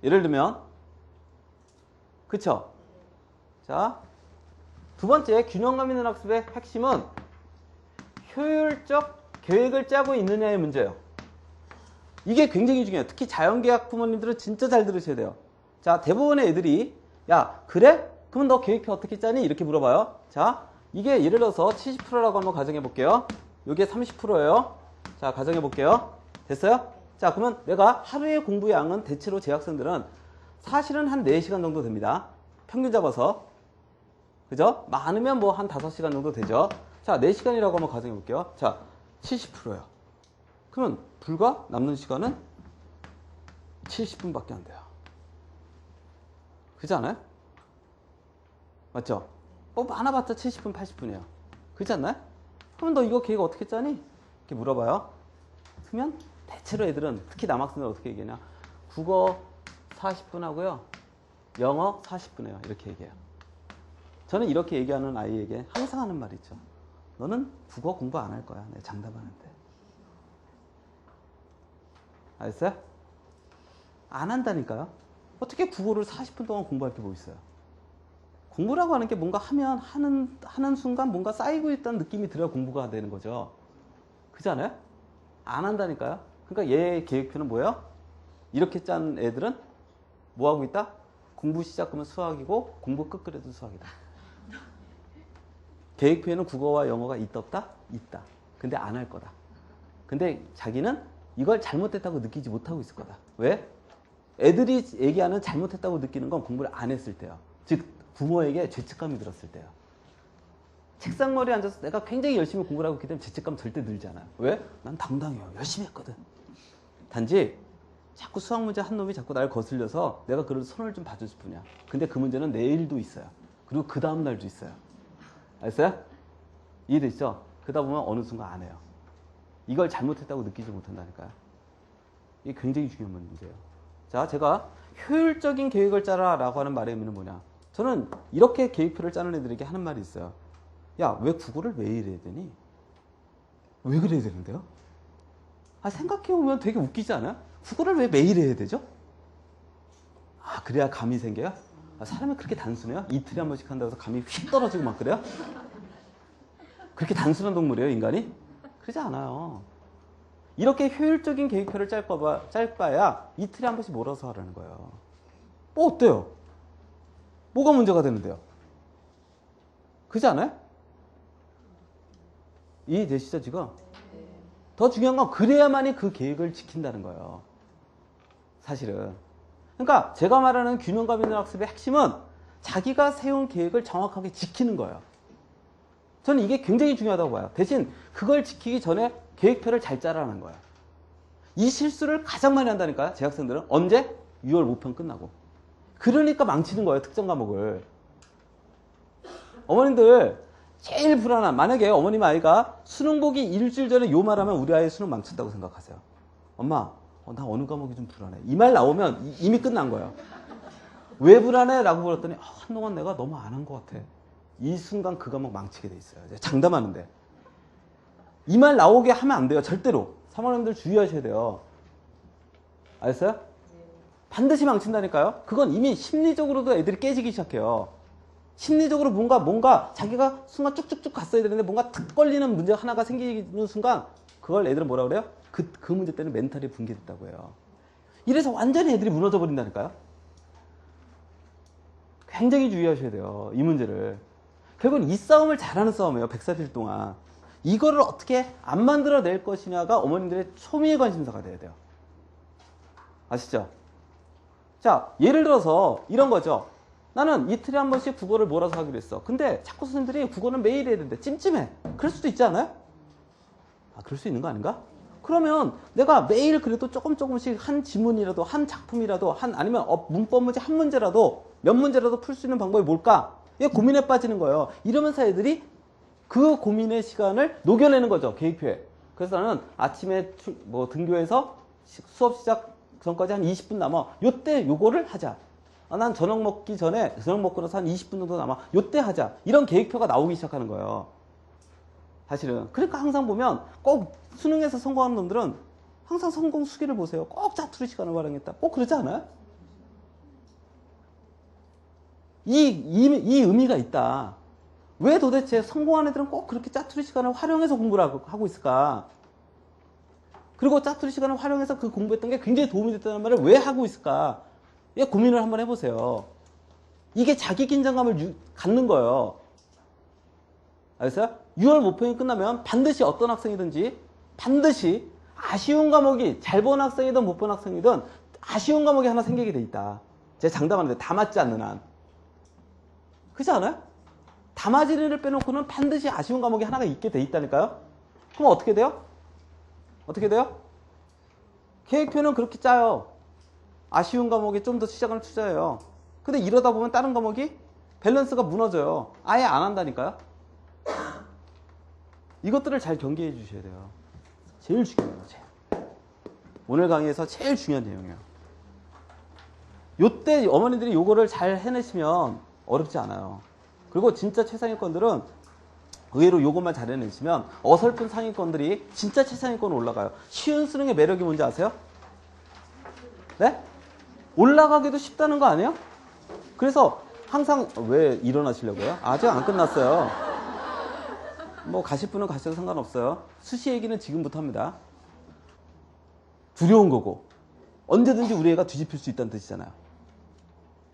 예를 들면. 그쵸? 자, 두 번째 균형감 있는 학습의 핵심은 효율적 계획을 짜고 있느냐의 문제예요. 이게 굉장히 중요해요. 특히 자연계학 부모님들은 진짜 잘 들으셔야 돼요. 자, 대부분의 애들이 야, 그래? 그럼 너 계획표 어떻게 짜니? 이렇게 물어봐요. 자, 이게 예를 들어서 70%라고 한번 가정해 볼게요. 이게 30%예요. 자, 가정해 볼게요. 됐어요? 자, 그러면 내가 하루의 공부 양은 대체로 제 학생들은 사실은 한 4시간 정도 됩니다. 평균 잡아서. 그죠? 많으면 뭐 한 5시간 정도 되죠. 자, 4시간이라고 한번 가정해 볼게요. 자, 70%예요. 그러면 불과 남는 시간은 70분밖에 안 돼요. 그렇지 않아요? 맞죠? 많아봤자 70분, 80분이에요. 그렇지 않나요? 그러면 너 이거 계획 어떻게 짜니? 이렇게 물어봐요. 그러면 대체로 애들은 특히 남학생들 어떻게 얘기하냐. 국어 40분 하고요. 영어 40분 해요. 이렇게 얘기해요. 저는 이렇게 얘기하는 아이에게 항상 하는 말이 있죠. 너는 국어 공부 안 할 거야. 내가 장담하는데. 알았어요? 안 한다니까요. 어떻게 국어를 40분 동안 공부할 게 뭐 있어요? 공부라고 하는 게 뭔가 하면 하는 순간 뭔가 쌓이고 있다는 느낌이 들어야 공부가 되는 거죠. 그렇지 않아요? 안 한다니까요. 그러니까 얘 계획표는 뭐예요? 이렇게 짠 애들은 뭐 하고 있다? 공부 시작하면 수학이고 공부 끝그래도 수학이다. 계획표에는 국어와 영어가 있다 없다? 있다. 근데 안 할 거다. 근데 자기는 이걸 잘못했다고 느끼지 못하고 있을 거다. 왜? 애들이 얘기하는 잘못했다고 느끼는 건 공부를 안 했을 때요. 즉 부모에게 죄책감이 들었을 때요. 책상머리에 앉아서 내가 굉장히 열심히 공부를 하고 있기 때문에 죄책감 절대 들지 않아요. 왜? 난 당당해요. 열심히 했거든. 단지 자꾸 수학 문제 한 놈이 자꾸 날 거슬려서 내가 그런 손을 좀 봐줬을 뿐이야. 근데 그 문제는 내일도 있어요. 그리고 그 다음 날도 있어요. 알았어요? 이해되시죠? 그러다 보면 어느 순간 안 해요. 이걸 잘못했다고 느끼지 못한다니까요. 이게 굉장히 중요한 문제예요. 자, 제가 효율적인 계획을 짜라 라고 하는 말의 의미는 뭐냐. 저는 이렇게 계획표를 짜는 애들에게 하는 말이 있어요. 야, 왜 국어를 매일 해야 되니? 왜 그래야 되는데요? 아, 생각해보면 되게 웃기지 않아요? 국어를 왜 매일 해야 되죠? 아, 그래야 감이 생겨요? 아, 사람이 그렇게 단순해요? 이틀에 한 번씩 한다고 해서 감이 휙 떨어지고 막 그래요? 그렇게 단순한 동물이에요, 인간이? 그러지 않아요. 이렇게 효율적인 계획표를 짤 바야 이틀에 한 번씩 몰아서 하라는 거예요. 뭐 어때요? 뭐가 문제가 되는데요? 그렇지 않아요? 이해되시죠, 지금? 더 중요한 건 그래야만이 그 계획을 지킨다는 거예요. 사실은. 그러니까 제가 말하는 균형감 있는 학습의 핵심은 자기가 세운 계획을 정확하게 지키는 거예요. 저는 이게 굉장히 중요하다고 봐요. 대신 그걸 지키기 전에 계획표를 잘 짜라는 거예요. 이 실수를 가장 많이 한다니까요. 제 학생들은. 언제? 6월 모평 끝나고. 그러니까 망치는 거예요. 특정 과목을. 어머님들 제일 불안한, 만약에 어머님 아이가 수능 보기 일주일 전에 요 말하면 우리 아이 수능 망친다고 생각하세요. 엄마, 나 어느 과목이 좀 불안해. 이 말 나오면 이미 끝난 거예요. 왜 불안해? 라고 물었더니 한동안 내가 너무 안 한 것 같아. 이 순간 그 과목 망치게 돼 있어요. 장담하는데. 이 말 나오게 하면 안 돼요. 절대로. 3학년들 주의하셔야 돼요. 알았어요? 반드시 망친다니까요. 그건 이미 심리적으로도 애들이 깨지기 시작해요. 심리적으로 뭔가 자기가 순간 쭉쭉쭉 갔어야 되는데 뭔가 탁 걸리는 문제 하나가 생기는 순간 그걸 애들은 뭐라 그래요? 그 문제 때문에 멘탈이 붕괴됐다고 해요. 이래서 완전히 애들이 무너져 버린다니까요. 굉장히 주의하셔야 돼요. 이 문제를. 결국은 이 싸움을 잘하는 싸움이에요. 140일 동안. 이거를 어떻게 안 만들어낼 것이냐가 어머님들의 초미의 관심사가 돼야 돼요. 아시죠? 자, 예를 들어서 이런 거죠. 나는 이틀에 한 번씩 국어를 몰아서 하기로 했어. 근데 자꾸 선생님들이 국어는 매일 해야 되는데 찜찜해. 그럴 수도 있지 않아요? 아, 그럴 수 있는 거 아닌가? 그러면 내가 매일 그래도 조금씩 한 지문이라도 한 작품이라도 아니면 문법 문제 한 문제라도 몇 문제라도 풀 수 있는 방법이 뭘까? 이게 고민에 빠지는 거예요. 이러면서 애들이 그 고민의 시간을 녹여내는 거죠. 계획표에. 그래서 나는 아침에 등교해서 수업 시작 전까지 한 20분 남아. 요때 요거를 하자. 난 저녁 먹기 전에, 저녁 먹고 나서 한 20분 정도 남아. 요때 하자. 이런 계획표가 나오기 시작하는 거예요. 사실은. 그러니까 항상 보면 꼭 수능에서 성공하는 놈들은 항상 성공 수기를 보세요. 꼭 짜투리 시간을 활용했다. 꼭 그러지 않아요? 이 의미가 있다. 왜 도대체 성공한 애들은 꼭 그렇게 짜투리 시간을 활용해서 공부를 하고 있을까? 그리고 짜투리 시간을 활용해서 그 공부했던 게 굉장히 도움이 됐다는 말을 왜 하고 있을까? 고민을 한번 해보세요. 이게 자기 긴장감을 갖는 거예요. 알았어요? 6월 모평이 끝나면 반드시 어떤 학생이든지 반드시 아쉬운 과목이 잘 본 학생이든 못 본 학생이든 아쉬운 과목이 하나 생기게 돼 있다. 제가 장담하는데 다 맞지 않는 한. 그렇지 않아요? 다 맞은 애를 빼놓고는 반드시 아쉬운 과목이 하나가 있게 돼 있다니까요? 그럼 어떻게 돼요? 어떻게 돼요? 계획표는 그렇게 짜요. 아쉬운 과목에 좀 더 시간을 투자해요. 근데 이러다 보면 다른 과목이 밸런스가 무너져요. 아예 안 한다니까요? 이것들을 잘 경계해 주셔야 돼요. 제일 중요해요. 제일. 오늘 강의에서 제일 중요한 내용이에요. 요때 어머니들이 요거를 잘 해내시면 어렵지 않아요. 그리고 진짜 최상위권들은 의외로 요것만 잘 해내시면 어설픈 상위권들이 진짜 최상위권 올라가요. 쉬운 수능의 매력이 뭔지 아세요? 네? 올라가기도 쉽다는 거 아니에요? 그래서 항상 왜 일어나시려고요? 아직 안 끝났어요. 뭐 가실 분은 가셔도 상관없어요. 수시 얘기는 지금부터 합니다. 두려운 거고 언제든지 우리 애가 뒤집힐 수 있다는 뜻이잖아요.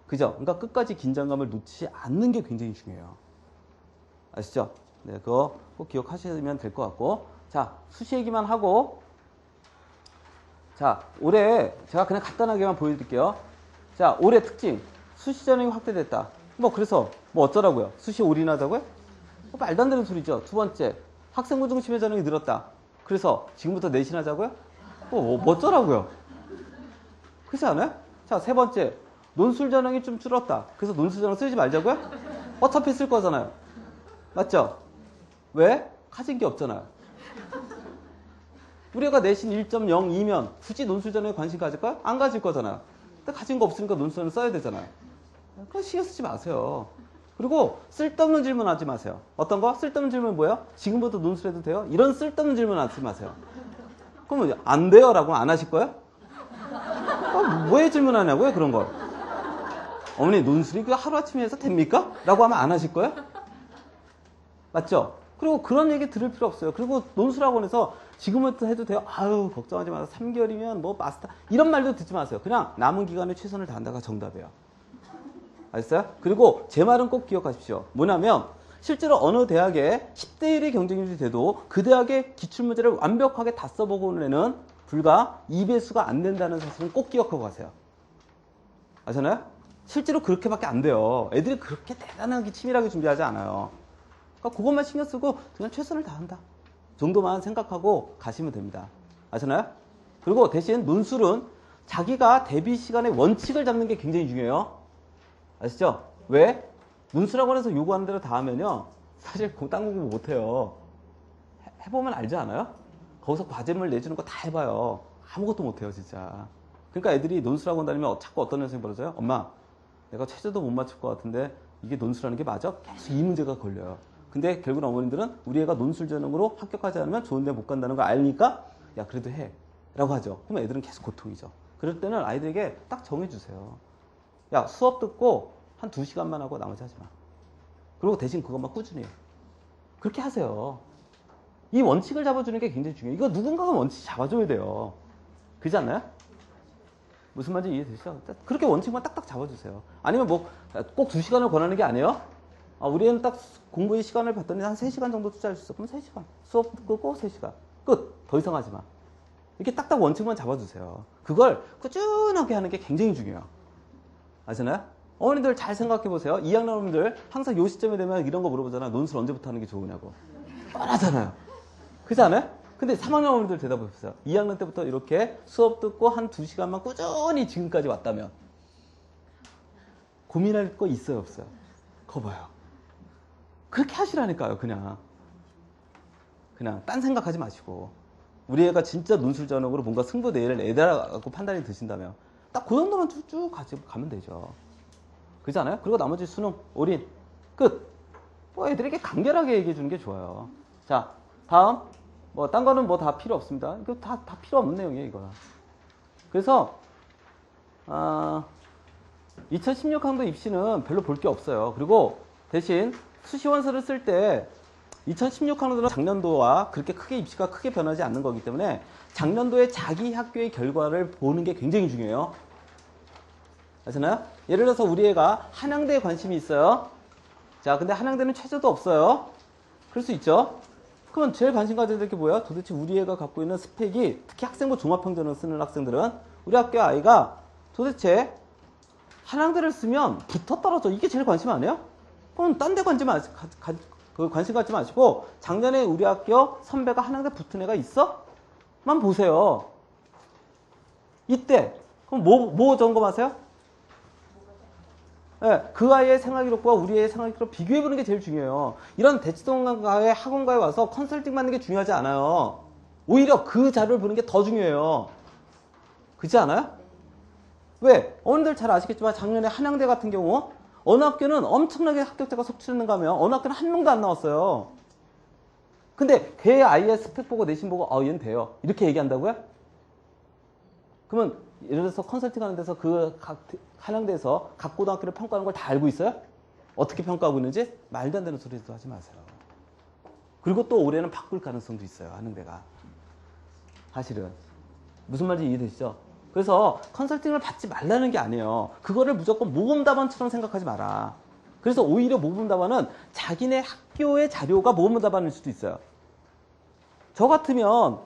그죠? 그러니까 끝까지 긴장감을 놓치지 않는 게 굉장히 중요해요. 아시죠? 네, 그거 꼭 기억하시면 될 것 같고. 자, 수시 얘기만 하고. 자, 올해 제가 그냥 간단하게만 보여드릴게요. 자, 올해 특징. 수시 전형이 확대됐다. 뭐 그래서 뭐 어쩌라고요? 수시 올인하자고요? 말도 안 되는 소리죠. 두 번째, 학생부 중심의 전형이 늘었다. 그래서 지금부터 내신하자고요? 뭐 어쩌라고요? 그렇지 않아요? 자, 세 번째, 논술 전형이 좀 줄었다. 그래서 논술 전형 쓰지 말자고요? 어차피 쓸 거잖아요. 맞죠? 왜? 가진 게 없잖아요. 우리가 내신 1.02면 굳이 논술 전형에 관심 가질까요? 안 가질 거잖아요. 근데 가진 거 없으니까 논술 전형 써야 되잖아요. 그거 신경 쓰지 마세요. 그리고 쓸데없는 질문 하지 마세요. 어떤 거? 쓸데없는 질문 뭐예요? 지금부터 논술해도 돼요? 이런 쓸데없는 질문 하지 마세요. 그러면 안 돼요? 라고 안 하실 거예요? 왜 질문하냐고요? 그런 걸. 어머니 논술이 그 하루아침에 해서 됩니까? 라고 하면 안 하실 거예요? 맞죠? 그리고 그런 얘기 들을 필요 없어요. 그리고 논술학원에서 지금부터 해도 돼요? 아유 걱정하지 마세요. 3개월이면 뭐 마스터 이런 말도 듣지 마세요. 그냥 남은 기간에 최선을 다한다가 정답이에요. 아셨어요? 그리고 제 말은 꼭 기억하십시오. 뭐냐면 실제로 어느 대학에 10대 1의 경쟁률이 돼도 그 대학의 기출문제를 완벽하게 다 써보고 온 애는 불과 2배수가 안 된다는 사실은 꼭 기억하고 가세요. 아시나요? 실제로 그렇게밖에 안 돼요. 애들이 그렇게 대단하게 치밀하게 준비하지 않아요. 그러니까 그것만 신경 쓰고 그냥 최선을 다한다 정도만 생각하고 가시면 됩니다. 아시나요? 그리고 대신 논술은 자기가 대비 시간의 원칙을 잡는 게 굉장히 중요해요. 아시죠? 왜? 논술학원에서 요구하는 대로 다 하면요 사실 딴 공부 못해요. 해보면 알지 않아요? 거기서 과제물 내주는 거 다 해봐요. 아무것도 못해요 진짜. 그러니까 애들이 논술학원 다니면 자꾸 어떤 현상이 벌어져요? 엄마 내가 최저도 못 맞출 것 같은데 이게 논술하는 게 맞아? 계속 이 문제가 걸려요. 근데 결국 어머님들은 우리 애가 논술 전형으로 합격하지 않으면 좋은 데 못 간다는 거 아니까 야 그래도 해 라고 하죠. 그럼 애들은 계속 고통이죠. 그럴 때는 아이들에게 딱 정해주세요. 야 수업 듣고 한 2시간만 하고 나머지 하지 마. 그리고 대신 그것만 꾸준히 해요. 그렇게 하세요. 이 원칙을 잡아주는 게 굉장히 중요해요. 이거 누군가가 원칙 잡아줘야 돼요. 그렇지 않나요? 무슨 말인지 이해되시죠? 그렇게 원칙만 딱딱 잡아주세요. 아니면 뭐 꼭 2시간을 권하는 게 아니에요. 우리 애는 딱 공부의 시간을 봤더니 한 3시간 정도 투자할 수 있어. 그럼 3시간. 수업 끄고 3시간. 끝. 더 이상 하지 마. 이렇게 딱딱 원칙만 잡아주세요. 그걸 꾸준하게 하는 게 굉장히 중요해요. 아시나요? 어머니들 잘 생각해 보세요. 2학년 어머니들 항상 요 시점에 되면 이런 거 물어보잖아요. 논술 언제부터 하는 게 좋으냐고. 뻔하잖아요. 그렇지 않아요? 근데 3학년 어머니들 대답해 보세요. 2학년 때부터 이렇게 수업 듣고 한 2시간만 꾸준히 지금까지 왔다면 고민할 거 있어요 없어요? 그거 봐요. 그렇게 하시라니까요. 그냥 딴 생각하지 마시고 우리 애가 진짜 논술 전형으로 뭔가 승부 내를 내다라고 판단이 드신다면 딱 그 정도만 쭉 가면 되죠. 그렇지 않아요? 그리고 나머지 수능, 올인, 끝. 뭐 애들에게 간결하게 얘기해 주는 게 좋아요. 자, 다음. 뭐 딴 거는 뭐 다 필요 없습니다. 이거 다 필요 없는 내용이에요, 이거. 그래서 2016학년도 입시는 별로 볼 게 없어요. 그리고 대신 수시원서를 쓸 때 2016학년도는 작년도와 그렇게 크게 입시가 크게 변하지 않는 거기 때문에 작년도에 자기 학교의 결과를 보는 게 굉장히 중요해요. 아시나요? 예를 들어서 우리 애가 한양대에 관심이 있어요. 자, 근데 한양대는 최저도 없어요. 그럴 수 있죠. 그러면 제일 관심 가져야 될 게 뭐야? 도대체 우리 애가 갖고 있는 스펙이, 특히 학생부 종합평전을 쓰는 학생들은 우리 학교 아이가 도대체 한양대를 쓰면 붙어 떨어져. 이게 제일 관심 아니에요? 그럼 딴 데 관심 갖지 마시고 작년에 우리 학교 선배가 한양대 붙은 애가 있어? 만 보세요. 이때 그럼 뭐 점검하세요? 네, 그 아이의 생활기록과 우리 애의 생활기록 비교해보는 게 제일 중요해요. 이런 대치동가의 학원가에 와서 컨설팅 받는 게 중요하지 않아요. 오히려 그 자료를 보는 게 더 중요해요. 그렇지 않아요? 왜? 어른들 잘 아시겠지만 작년에 한양대 같은 경우 어느 학교는 엄청나게 합격자가 속출했는가 하면 어느 학교는 한 명도 안 나왔어요. 근데 걔 아이의 스펙 보고 내신 보고 얘는 돼요. 이렇게 얘기한다고요? 그러면 예를 들어서 컨설팅 하는 데서 그 한양대에서 각 고등학교를 평가하는 걸 다 알고 있어요? 어떻게 평가하고 있는지? 말도 안 되는 소리도 하지 마세요. 그리고 또 올해는 바꿀 가능성도 있어요. 한양대가. 사실은. 무슨 말인지 이해되시죠? 그래서 컨설팅을 받지 말라는 게 아니에요. 그거를 무조건 모범 답안처럼 생각하지 마라. 그래서 오히려 모범 답안은 자기네 학교의 자료가 모범 답안일 수도 있어요. 저 같으면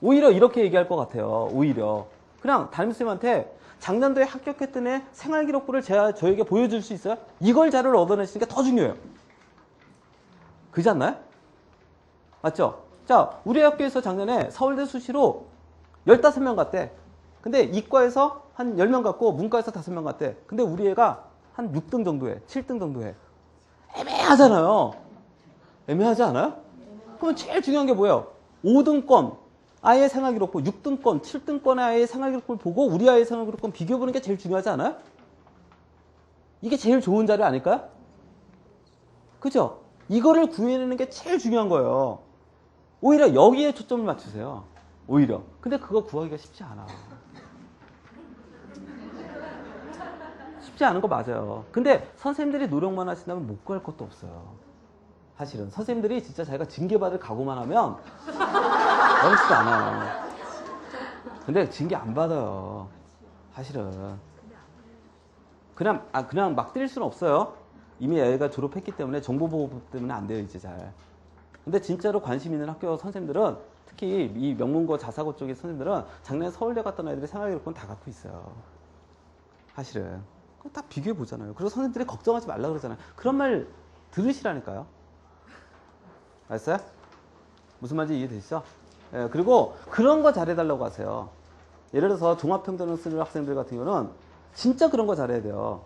오히려 이렇게 얘기할 것 같아요. 오히려. 그냥 담임선생님한테 작년도에 합격했던 애 생활기록부를 저에게 보여줄 수 있어요? 이걸 자료를 얻어내시는 게 더 중요해요. 그렇지 않나요? 맞죠? 자, 우리 학교에서 작년에 서울대 수시로 15명 갔대. 근데 이과에서 한 10명 갔고 문과에서 5명 갔대. 근데 우리 애가 한 6등 정도 해. 7등 정도 해. 애매하잖아요. 애매하지 않아요? 그러면 제일 중요한 게 뭐예요? 5등권 아이의 생활기록부, 6등권, 7등권의 아이의 생활기록부를 보고 우리 아이의 생활기록부 비교해보는 게 제일 중요하지 않아요? 이게 제일 좋은 자료 아닐까요? 그죠? 이거를 구해내는 게 제일 중요한 거예요. 오히려 여기에 초점을 맞추세요. 오히려. 근데 그거 구하기가 쉽지 않아. 쉽지 않은 거 맞아요. 근데 선생님들이 노력만 하신다면 못 구할 것도 없어요. 사실은. 선생님들이 진짜 자기가 징계받을 각오만 하면 어렵지도 않아요. 근데 징계 안 받아요. 사실은. 그냥 막 때릴 수는 없어요. 이미 애가 졸업했기 때문에 정보보호법 때문에 안 돼요, 이제 잘. 근데 진짜로 관심 있는 학교 선생님들은 특히 이 명문고 자사고 쪽의 선생님들은 작년에 서울대 갔던 아이들이 생활기록부는 다 갖고 있어요. 사실은. 그거 다 비교해 보잖아요. 그리고 선생님들이 걱정하지 말라 그러잖아요. 그런 말 들으시라니까요. 알았어요? 무슨 말인지 이해되시죠? 예, 그리고 그런 거 잘해달라고 하세요. 예를 들어서 종합평등을 쓰는 학생들 같은 경우는 진짜 그런 거 잘해야 돼요.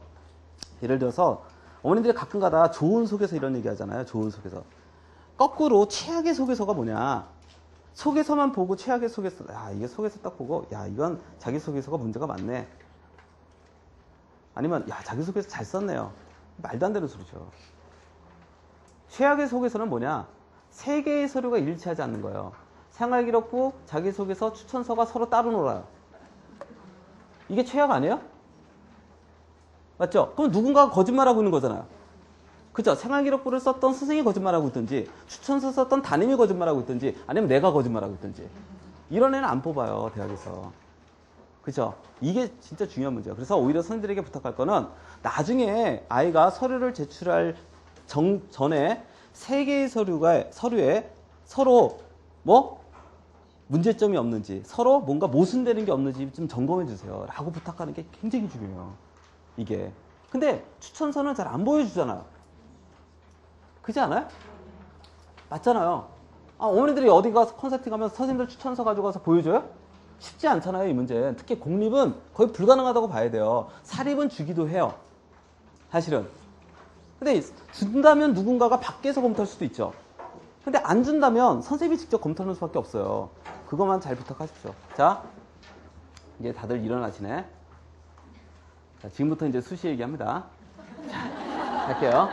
예를 들어서 어머님들이 가끔 가다 좋은 속에서 이런 얘기 하잖아요. 좋은 속에서. 거꾸로 최악의 속에서가 뭐냐. 속에서만 보고 최악의 속에서, 이게 속에서 딱 보고, 이건 자기 속에서가 문제가 많네. 아니면, 자기 속에서 잘 썼네요. 말도 안 되는 소리죠. 최악의 속에서는 뭐냐. 3개의 서류가 일치하지 않는 거예요. 생활기록부, 자기소개서, 추천서가 서로 따로 놀아요. 이게 최악 아니에요? 맞죠? 그럼 누군가가 거짓말하고 있는 거잖아요. 그죠? 생활기록부를 썼던 선생님이 거짓말하고 있든지, 추천서 썼던 담임이 거짓말하고 있든지, 아니면 내가 거짓말하고 있든지. 이런 애는 안 뽑아요, 대학에서. 그죠? 이게 진짜 중요한 문제예요. 그래서 오히려 선생님들에게 부탁할 거는 나중에 아이가 서류를 제출할 전에 3개의 서류에 서로 문제점이 없는지, 서로 뭔가 모순되는 게 없는지 좀 점검해 주세요. 라고 부탁하는 게 굉장히 중요해요. 이게. 근데 추천서는 잘 안 보여주잖아요. 그렇지 않아요? 맞잖아요. 어머니들이 어디 가서 컨설팅 하면 선생님들 추천서 가져가서 보여줘요? 쉽지 않잖아요, 이 문제. 특히 공립은 거의 불가능하다고 봐야 돼요. 사립은 주기도 해요. 사실은. 근데 준다면 누군가가 밖에서 검토할 수도 있죠. 근데 안 준다면 선생님이 직접 검토하는 수밖에 없어요. 그것만 잘 부탁하십시오. 자, 이제 다들 일어나시네. 자, 지금부터 이제 수시 얘기합니다. 자, 할게요.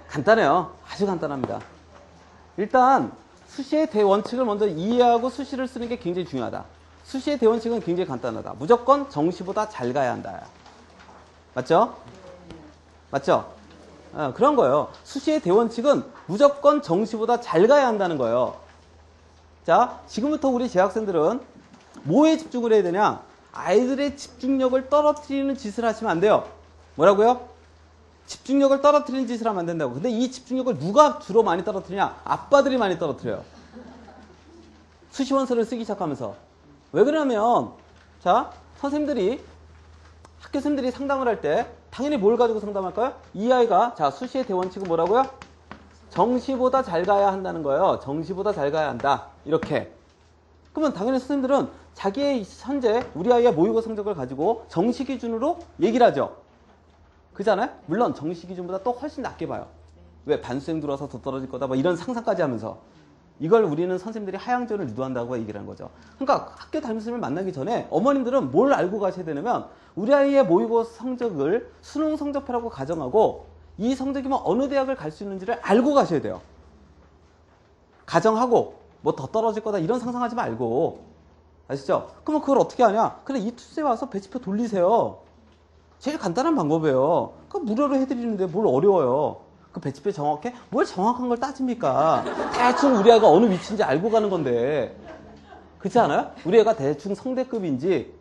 간단해요. 아주 간단합니다. 일단 수시의 대원칙을 먼저 이해하고 수시를 쓰는 게 굉장히 중요하다. 수시의 대원칙은 굉장히 간단하다. 무조건 정시보다 잘 가야 한다. 맞죠? 맞죠? 그런 거예요. 수시의 대원칙은 무조건 정시보다 잘 가야 한다는 거예요. 자, 지금부터 우리 재학생들은 뭐에 집중을 해야 되냐? 아이들의 집중력을 떨어뜨리는 짓을 하시면 안 돼요. 뭐라고요? 집중력을 떨어뜨리는 짓을 하면 안 된다고. 근데 이 집중력을 누가 주로 많이 떨어뜨리냐? 아빠들이 많이 떨어뜨려요. 수시 원서를 쓰기 시작하면서. 왜 그러냐면, 자, 학교 선생님들이 상담을 할 때 당연히 뭘 가지고 상담할까요? 이 아이가, 자, 수시의 대원칙은 뭐라고요? 정시보다 잘 가야 한다는 거예요. 정시보다 잘 가야 한다. 이렇게. 그러면 당연히 선생님들은 자기의 현재 우리 아이의 모의고 성적을 가지고 정시 기준으로 얘기를 하죠. 그잖아요? 물론 정시 기준보다 또 훨씬 낮게 봐요. 왜? 반수행 들어와서 더 떨어질 거다. 이런 상상까지 하면서. 이걸 우리는 선생님들이 하향전을 유도한다고 얘기를 하는 거죠. 그러니까 학교 담임선생님을 만나기 전에 어머님들은 뭘 알고 가셔야 되냐면 우리 아이의 모의고사 성적을 수능 성적표라고 가정하고 이 성적이면 어느 대학을 갈 수 있는지를 알고 가셔야 돼요. 가정하고 뭐 더 떨어질 거다 이런 상상하지 말고. 아시죠? 그러면 그걸 어떻게 하냐? 그래 이 투수에 와서 배치표 돌리세요. 제일 간단한 방법이에요. 그 무료로 해드리는데 뭘 어려워요. 그 배치표 정확해? 뭘 정확한 걸 따집니까? 대충 우리 아이가 어느 위치인지 알고 가는 건데. 그렇지 않아요? 우리 애가 대충 성대급인지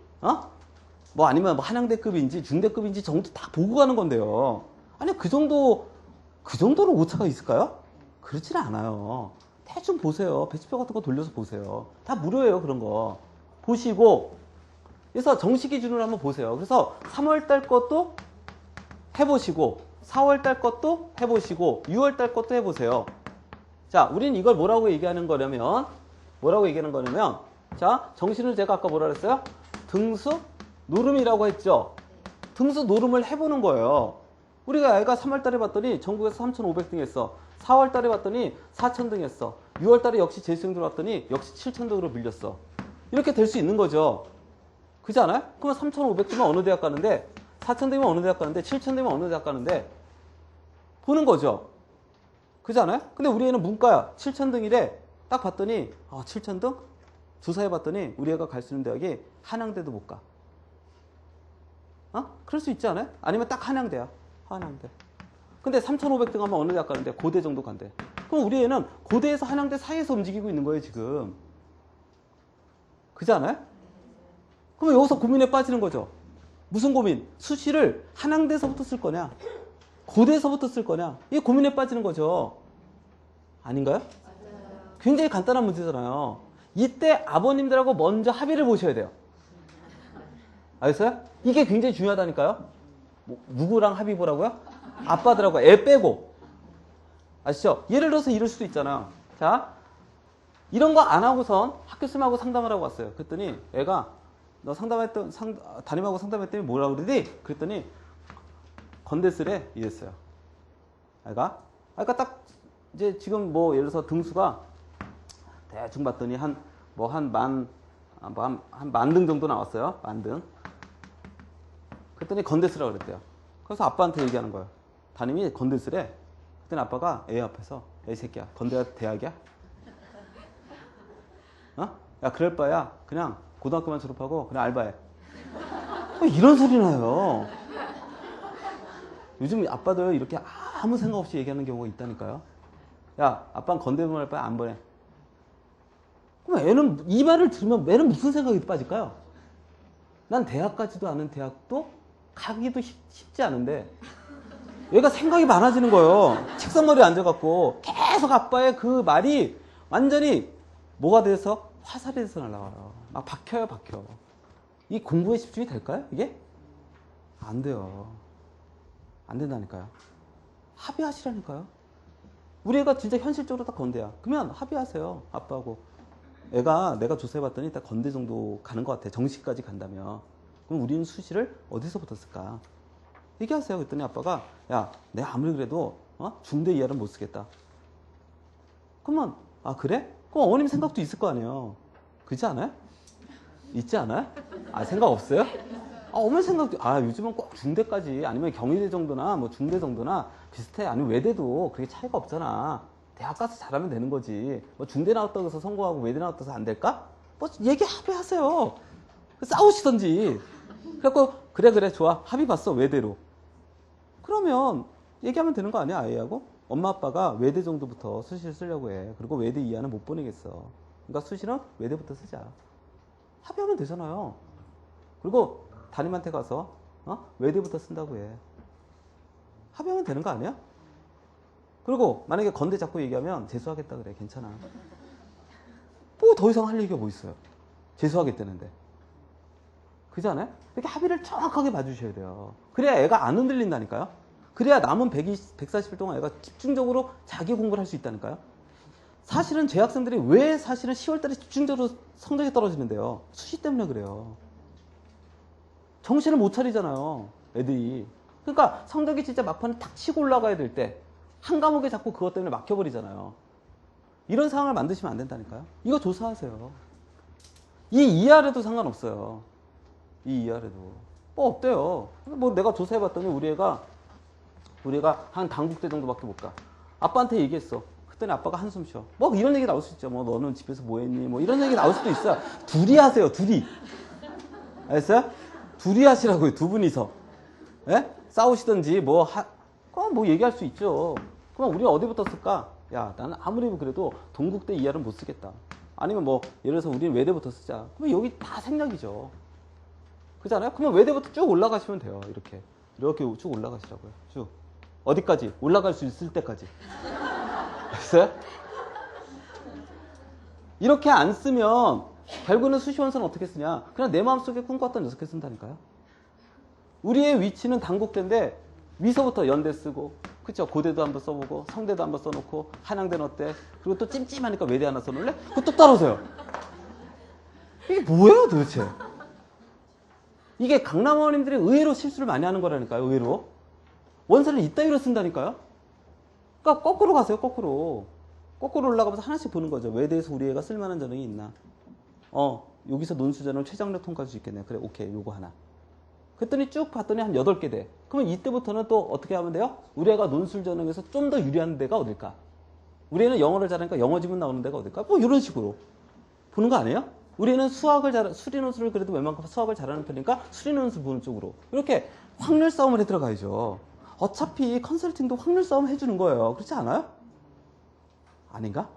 뭐 아니면 뭐 한양대급인지 중대급인지 정도 다 보고 가는 건데요. 아니 그 정도로 오차가 있을까요? 그렇지는 않아요. 대충 보세요. 배치표 같은 거 돌려서 보세요. 다 무료예요. 그런 거 보시고. 그래서 정시 기준으로 한번 보세요. 그래서 3월달 것도 해보시고 4월달 것도 해보시고 6월달 것도 해보세요. 자, 우리는 이걸 뭐라고 얘기하는 거냐면 자, 정시는 제가 아까 뭐라 그랬어요? 등수 노름이라고 했죠. 등수 노름을 해보는 거예요. 우리가 애가 3월달에 봤더니 전국에서 3,500등 했어. 4월달에 봤더니 4,000등 했어. 6월달에 역시 재수생 들어왔더니 역시 7,000등으로 밀렸어. 이렇게 될 수 있는 거죠. 그렇지 않아요? 그러면 3,500등은 어느 대학 가는데 4,000등이면 어느 대학 가는데 7,000등이면 어느 대학 가는데 보는 거죠. 그렇지 않아요? 근데 우리 애는 문과야. 7,000등이래. 딱 봤더니 7,000등? 조사해봤더니 우리 애가 갈 수 있는 대학이 한양대도 못 가. 그럴 수 있지 않아요? 아니면 딱 한양대야. 한양대. 근데 3,500등 하면 어느 대학 가는데 고대 정도 간대. 그럼 우리 애는 고대에서 한양대 사이에서 움직이고 있는 거예요 지금. 그렇지 않아요? 그럼 여기서 고민에 빠지는 거죠. 무슨 고민? 수시를 한양대에서부터 쓸 거냐 고대에서부터 쓸 거냐, 이게 고민에 빠지는 거죠. 아닌가요? 굉장히 간단한 문제잖아요. 이때 아버님들하고 먼저 합의를 보셔야 돼요. 알겠어요? 이게 굉장히 중요하다니까요. 누구랑 합의 보라고요? 아빠들하고, 애 빼고. 아시죠? 예를 들어서 이럴 수도 있잖아요. 자, 이런 거 안 하고선 학교 쌤하고 상담을 하고 왔어요. 그랬더니 애가 너 담임하고 상담했더니 뭐라 그러지? 그랬더니 건대쓰래 이랬어요. 애가. 그러니까 딱 이제 지금 뭐 예를 들어서 등수가 대충 봤더니 한 만등 정도 나왔어요. 만등. 그랬더니 건대쓰라 그랬대요. 그래서 아빠한테 얘기하는 거예요. 담임이 건대쓰래. 그랬더니 아빠가 애 앞에서 애 새끼야 건대가 대학이야? 야 그럴 바야 그냥 고등학교만 졸업하고 그냥 알바해. 이런 소리 나요. 요즘 아빠들 이렇게 아무 생각 없이 얘기하는 경우가 있다니까요. 야 아빠는 건대 보낼 바야 안 보내. 그럼 애는 이 말을 들으면 애는 무슨 생각이 빠질까요? 난 대학 가지도 않은 대학도 가기도 쉽지 않은데 얘가 생각이 많아지는 거예요. 책상머리에 앉아갖고 계속 아빠의 그 말이 완전히 뭐가 돼서 화살이 돼서 날아가요. 막 박혀. 이 공부에 집중이 될까요? 이게? 안 돼요. 안 된다니까요. 합의하시라니까요. 우리 애가 진짜 현실적으로 딱 건대야. 그러면 합의하세요. 아빠하고. 애가 내가 조사해봤더니 딱 건대 정도 가는 것 같아. 정시까지 간다면. 그럼 우리는 수시를 어디서부터 쓸까? 얘기하세요. 그랬더니 아빠가 야 내가 아무리 그래도 중대 이하는 못 쓰겠다. 그러면 그래? 그럼 어머님 생각도 있을 거 아니에요. 그렇지 않아요? 있지 않아요? 생각 없어요? 어머니 생각도 요즘은 꼭 중대까지 아니면 경희대 정도나 뭐 중대 정도나 비슷해. 아니면 외대도 그게 차이가 없잖아. 대학 가서 잘하면 되는 거지. 뭐 중대 나왔다고 해서 성공하고 외대 나왔다고 해서 안 될까? 뭐 얘기 합의하세요. 싸우시던지. 그래갖고 그래 좋아 합의 봤어 외대로. 그러면 얘기하면 되는 거 아니야 아이하고? 엄마 아빠가 외대 정도부터 수시를 쓰려고 해. 그리고 외대 이하는 못 보내겠어. 그러니까 수시는 외대부터 쓰자. 합의하면 되잖아요. 그리고 담임한테 가서 외대부터 쓴다고 해. 합의하면 되는 거 아니야? 그리고 만약에 건대 자꾸 얘기하면 재수하겠다 그래. 괜찮아. 뭐 더 이상 할 얘기가 뭐 있어요. 재수하겠다는데. 그렇지 않아요? 이렇게 합의를 정확하게 봐주셔야 돼요. 그래야 애가 안 흔들린다니까요. 그래야 남은 140일 동안 애가 집중적으로 자기 공부를 할 수 있다니까요. 사실은 제 학생들이 왜 사실은 10월달에 집중적으로 성적이 떨어지는데요. 수시 때문에 그래요. 정신을 못 차리잖아요. 애들이. 그러니까 성적이 진짜 막판에 탁 치고 올라가야 될 때 한 과목에 자꾸 그것 때문에 막혀버리잖아요. 이런 상황을 만드시면 안 된다니까요. 이거 조사하세요. 이 이하래도 상관없어요. 이 이하래도. 뭐 없대요. 뭐 내가 조사해봤더니 우리 애가 한 단국대 정도밖에 못 가. 아빠한테 얘기했어. 그랬더니 아빠가 한숨 쉬어. 뭐 이런 얘기 나올 수 있죠. 뭐 너는 집에서 뭐 했니? 뭐 이런 얘기 나올 수도 있어요. 둘이 하세요. 둘이. 알았어요? 둘이 하시라고요. 두 분이서. 예? 싸우시든지 뭐 얘기할 수 있죠. 그럼 우리가 어디부터 쓸까? 야, 나는 아무리 그래도 동국대 이하는 못 쓰겠다. 아니면 뭐 예를 들어서 우리는 외대부터 쓰자. 그러면 여기 다 생략이죠. 그렇잖아요? 그러면 외대부터 쭉 올라가시면 돼요. 이렇게 쭉 올라가시라고요. 쭉. 어디까지? 올라갈 수 있을 때까지. 됐어요? 이렇게 안 쓰면 결국은 수시원서는 어떻게 쓰냐? 그냥 내 마음속에 꿈꿨던 6개 쓴다니까요. 우리의 위치는 단국대인데 위서부터 연대 쓰고, 그쵸? 고대도 한번 써보고, 성대도 한번 써놓고, 한양대는 어때? 그리고 또 찜찜하니까 외대 하나 써놓을래? 그거 또 따라오세요. 이게 뭐예요 도대체? 이게 강남 어머님들이 의외로 실수를 많이 하는 거라니까요. 의외로. 원서를 이따위로 쓴다니까요. 그러니까 거꾸로 가세요. 거꾸로 올라가면서 하나씩 보는 거죠. 외대에서 우리 애가 쓸만한 전형이 있나? 여기서 논술 전형 최장력 통과할 수 있겠네. 그래, 오케이. 요거 하나. 그랬더니 쭉 봤더니 한 8개 돼. 그러면 이때부터는 또 어떻게 하면 돼요? 우리 애가 논술 전형에서 좀 더 유리한 데가 어딜까? 우리 애는 영어를 잘하니까 영어 지문 나오는 데가 어딜까? 뭐 이런 식으로 보는 거 아니에요? 우리 애는 수리 논술을 그래도 웬만큼 수학을 잘하는 편이니까 수리 논술 보는 쪽으로. 이렇게 확률 싸움을 해 들어가야죠. 어차피 컨설팅도 확률 싸움 해주는 거예요. 그렇지 않아요? 아닌가?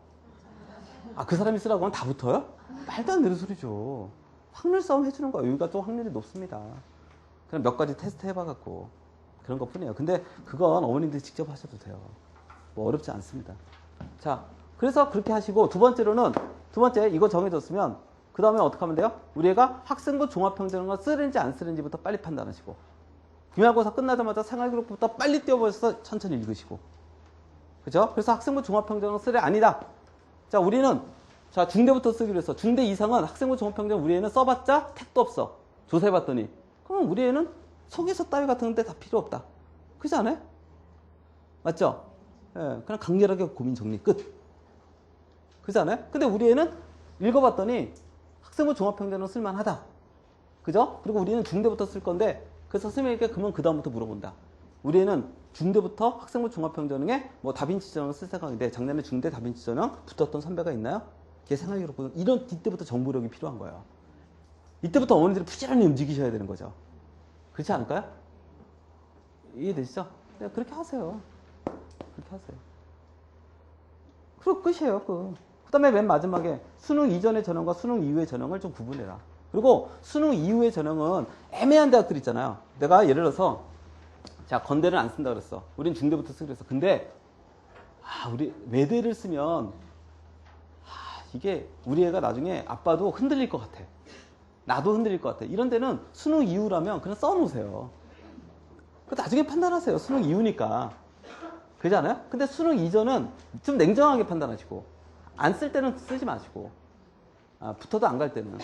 그 사람이 쓰라고 하면 다 붙어요? 말도 안 되는 소리죠. 확률 싸움 해주는 거예요. 여기가 좀 확률이 높습니다. 그냥 몇 가지 테스트 해봐갖고 그런 것 뿐이에요. 근데 그건 어머님들이 직접 하셔도 돼요. 뭐 어렵지 않습니다. 자, 그래서 그렇게 하시고 두 번째 이거 정해졌으면 그 다음에 어떻게 하면 돼요? 우리 애가 학생부 종합평정을 쓰는지 안 쓰는지부터 빨리 판단하시고, 기말고사 끝나자마자 생활기록부터 빨리 띄워버려서 천천히 읽으시고, 그죠? 그래서 학생부 종합평정은 쓰래 아니다. 자, 우리는 중대부터 쓰기로 했어. 중대 이상은 학생부 종합평정 우리 애는 써봤자 택도 없어. 조사해봤더니. 그럼 우리 애는 속에서 따위 같은 데 다 필요 없다. 그렇지 않아요? 맞죠? 예, 그냥 강렬하게 고민 정리 끝. 그렇지 않아요? 근데 우리 애는 읽어봤더니 학생부 종합평정은 쓸만하다. 그죠? 그리고 우리는 중대부터 쓸 건데, 그래서 선생님에게 그러면 그 다음부터 물어본다. 우리 애는 중대부터 학생부 종합평정에 뭐 다빈치 전형을 쓸 생각인데 작년에 중대 다빈치 전형 붙었던 선배가 있나요? 걔 생각해보고 이때부터 정보력이 필요한 거예요. 이때부터 어머니들이 부지런히 움직이셔야 되는 거죠. 그렇지 않을까요? 이해되시죠? 네, 그렇게 하세요. 그렇게 하세요. 그리고 끝이에요. 그 다음에 맨 마지막에 수능 이전의 전형과 수능 이후의 전형을 좀 구분해라. 그리고 수능 이후의 전형은 애매한 대학들 있잖아요. 내가 예를 들어서 자, 건대를 안 쓴다 그랬어. 우린 중대부터 쓰기로 했어. 근데 우리 외대를 쓰면 이게 우리 애가 나중에 아빠도 흔들릴 것 같아. 나도 흔들릴 것 같아. 이런 데는 수능 이후라면 그냥 써놓으세요. 그 나중에 판단하세요. 수능 이후니까. 그렇지 않아요? 근데 수능 이전은 좀 냉정하게 판단하시고, 안 쓸 때는 쓰지 마시고, 붙어도 안 갈 때는.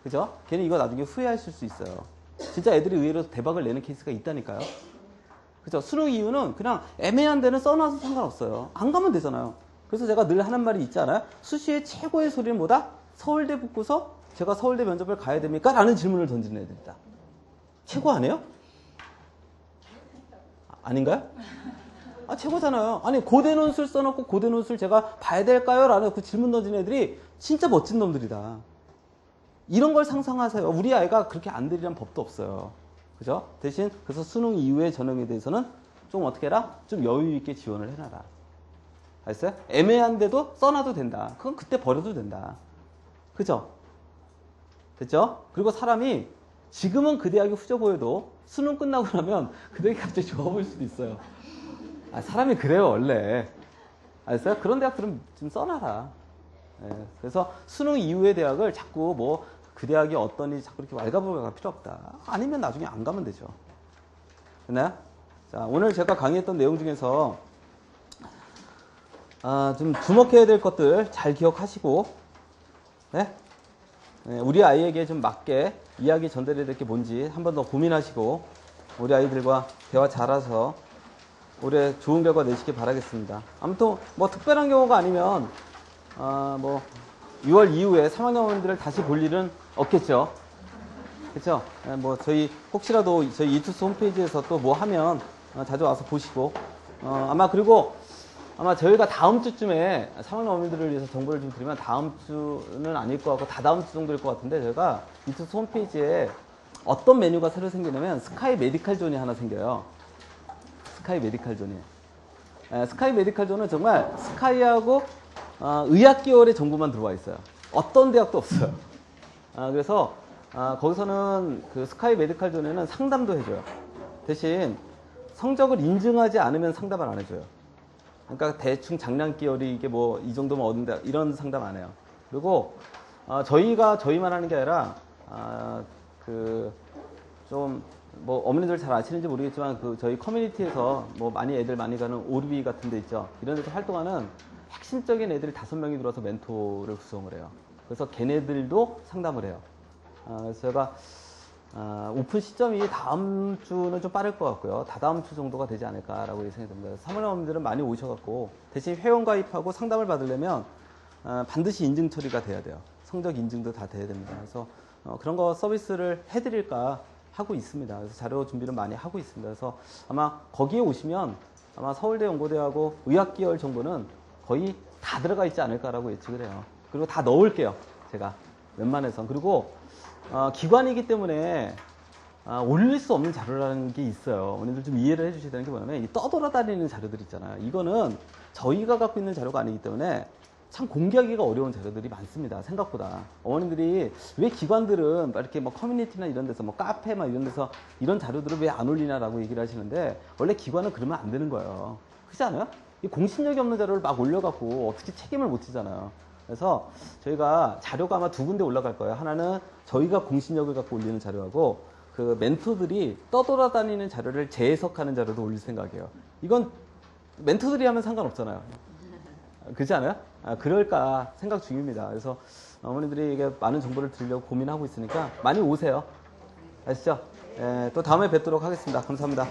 그죠? 걔는 이거 나중에 후회하실 수 있어요. 진짜 애들이 의외로 대박을 내는 케이스가 있다니까요. 그죠? 수능 이후는 그냥 애매한 데는 써놔서 상관없어요. 안 가면 되잖아요. 그래서 제가 늘 하는 말이 있지 않아요? 수시의 최고의 소리는 뭐다? 서울대 붙고서 제가 서울대 면접을 가야 됩니까? 라는 질문을 던지는 애들이다. 최고 아니에요? 아닌가요? 최고잖아요. 아니, 고대 논술 써놓고 고대 논술 제가 봐야 될까요? 라는 그 질문 던지는 애들이 진짜 멋진 놈들이다. 이런 걸 상상하세요. 우리 아이가 그렇게 안 되리란 법도 없어요. 그죠? 대신 그래서 수능 이후의 전형에 대해서는 좀 어떻게 해라? 좀 여유 있게 지원을 해놔라. 알았어요? 애매한데도 써놔도 된다. 그건 그때 버려도 된다. 그죠? 됐죠? 그리고 사람이 지금은 그 대학이 후져 보여도 수능 끝나고 나면 그 대학이 갑자기 좋아 보일 수도 있어요. 사람이 그래요, 원래. 알았어요? 그런 대학들은 좀 써놔라. 예, 그래서 수능 이후의 대학을 자꾸 뭐 그 대학이 어떠니 자꾸 이렇게 왈가불가 갈 필요 없다. 아니면 나중에 안 가면 되죠. 됐나요? 자, 오늘 제가 강의했던 내용 중에서 좀 주목해야 될 것들 잘 기억하시고, 네? 네, 우리 아이에게 좀 맞게 이야기 전달해야 될 게 뭔지 한 번 더 고민하시고 우리 아이들과 대화 잘해서 올해 좋은 결과 내시길 바라겠습니다. 아무튼 뭐 특별한 경우가 아니면 뭐 6월 이후에 3학년 어머님들을 다시 볼 일은 없겠죠. 그렇죠? 뭐 저희 혹시라도 저희 이투스 홈페이지에서 또 뭐 하면 자주 와서 보시고 아마 그리고 아마 저희가 다음 주쯤에 3학년 어머님들을 위해서 정보를 좀 드리면 다음 주는 아닐 것 같고 다다음 주 정도일 것 같은데 저희가 이투스 홈페이지에 어떤 메뉴가 새로 생기냐면 스카이 메디칼 존이 하나 생겨요. 스카이 메디칼 존이. 스카이 메디칼 존은 정말 스카이하고 의학 계열의 정보만 들어와 있어요. 어떤 대학도 없어요. 그래서 거기서는 그 스카이 메디칼 존에는 상담도 해줘요. 대신 성적을 인증하지 않으면 상담을 안 해줘요. 그러니까 대충 장난기열이 이게 뭐 이 정도면 얻는다 이런 상담 안 해요. 그리고 저희가 저희만 하는 게 아니라 그 좀 뭐 어머니들 잘 아시는지 모르겠지만 그 저희 커뮤니티에서 뭐 많이 애들 많이 가는 오르비 같은 데 있죠. 이런 데서 활동하는 핵심적인 애들이 5명이 들어와서 멘토를 구성을 해요. 그래서 걔네들도 상담을 해요. 그래서 제가 오픈 시점이 다음 주는 좀 빠를 것 같고요. 다다음 주 정도가 되지 않을까라고 예상이 됩니다. 사모님들은 많이 오셔갖고 대신 회원 가입하고 상담을 받으려면 반드시 인증 처리가 돼야 돼요. 성적 인증도 다 돼야 됩니다. 그래서 그런 거 서비스를 해드릴까 하고 있습니다. 그래서 자료 준비를 많이 하고 있습니다. 그래서 아마 거기에 오시면 아마 서울대 연고대하고 의학 계열 정보는 거의 다 들어가 있지 않을까라고 예측을 해요. 그리고 다 넣을게요. 제가 웬만해선. 그리고 기관이기 때문에 올릴 수 없는 자료라는 게 있어요. 오늘들 좀 이해를 해주셔야 되는 게 뭐냐면 이 떠돌아다니는 자료들 있잖아요. 이거는 저희가 갖고 있는 자료가 아니기 때문에 참 공개하기가 어려운 자료들이 많습니다. 생각보다. 어머님들이 왜 기관들은 이렇게 뭐 커뮤니티나 이런 데서 뭐 카페 막 이런 데서 이런 자료들을 왜 안 올리냐라고 얘기를 하시는데 원래 기관은 그러면 안 되는 거예요. 그렇지 않아요? 이 공신력이 없는 자료를 막 올려갖고 어떻게 책임을 못 지잖아요. 그래서 저희가 자료가 아마 2군데 올라갈 거예요. 하나는 저희가 공신력을 갖고 올리는 자료하고 그 멘토들이 떠돌아다니는 자료를 재해석하는 자료도 올릴 생각이에요. 이건 멘토들이 하면 상관없잖아요. 그렇지 않아요? 그럴까 생각 중입니다. 그래서 어머니들이 이게 많은 정보를 드리려고 고민하고 있으니까 많이 오세요. 아시죠? 또 다음에 뵙도록 하겠습니다. 감사합니다.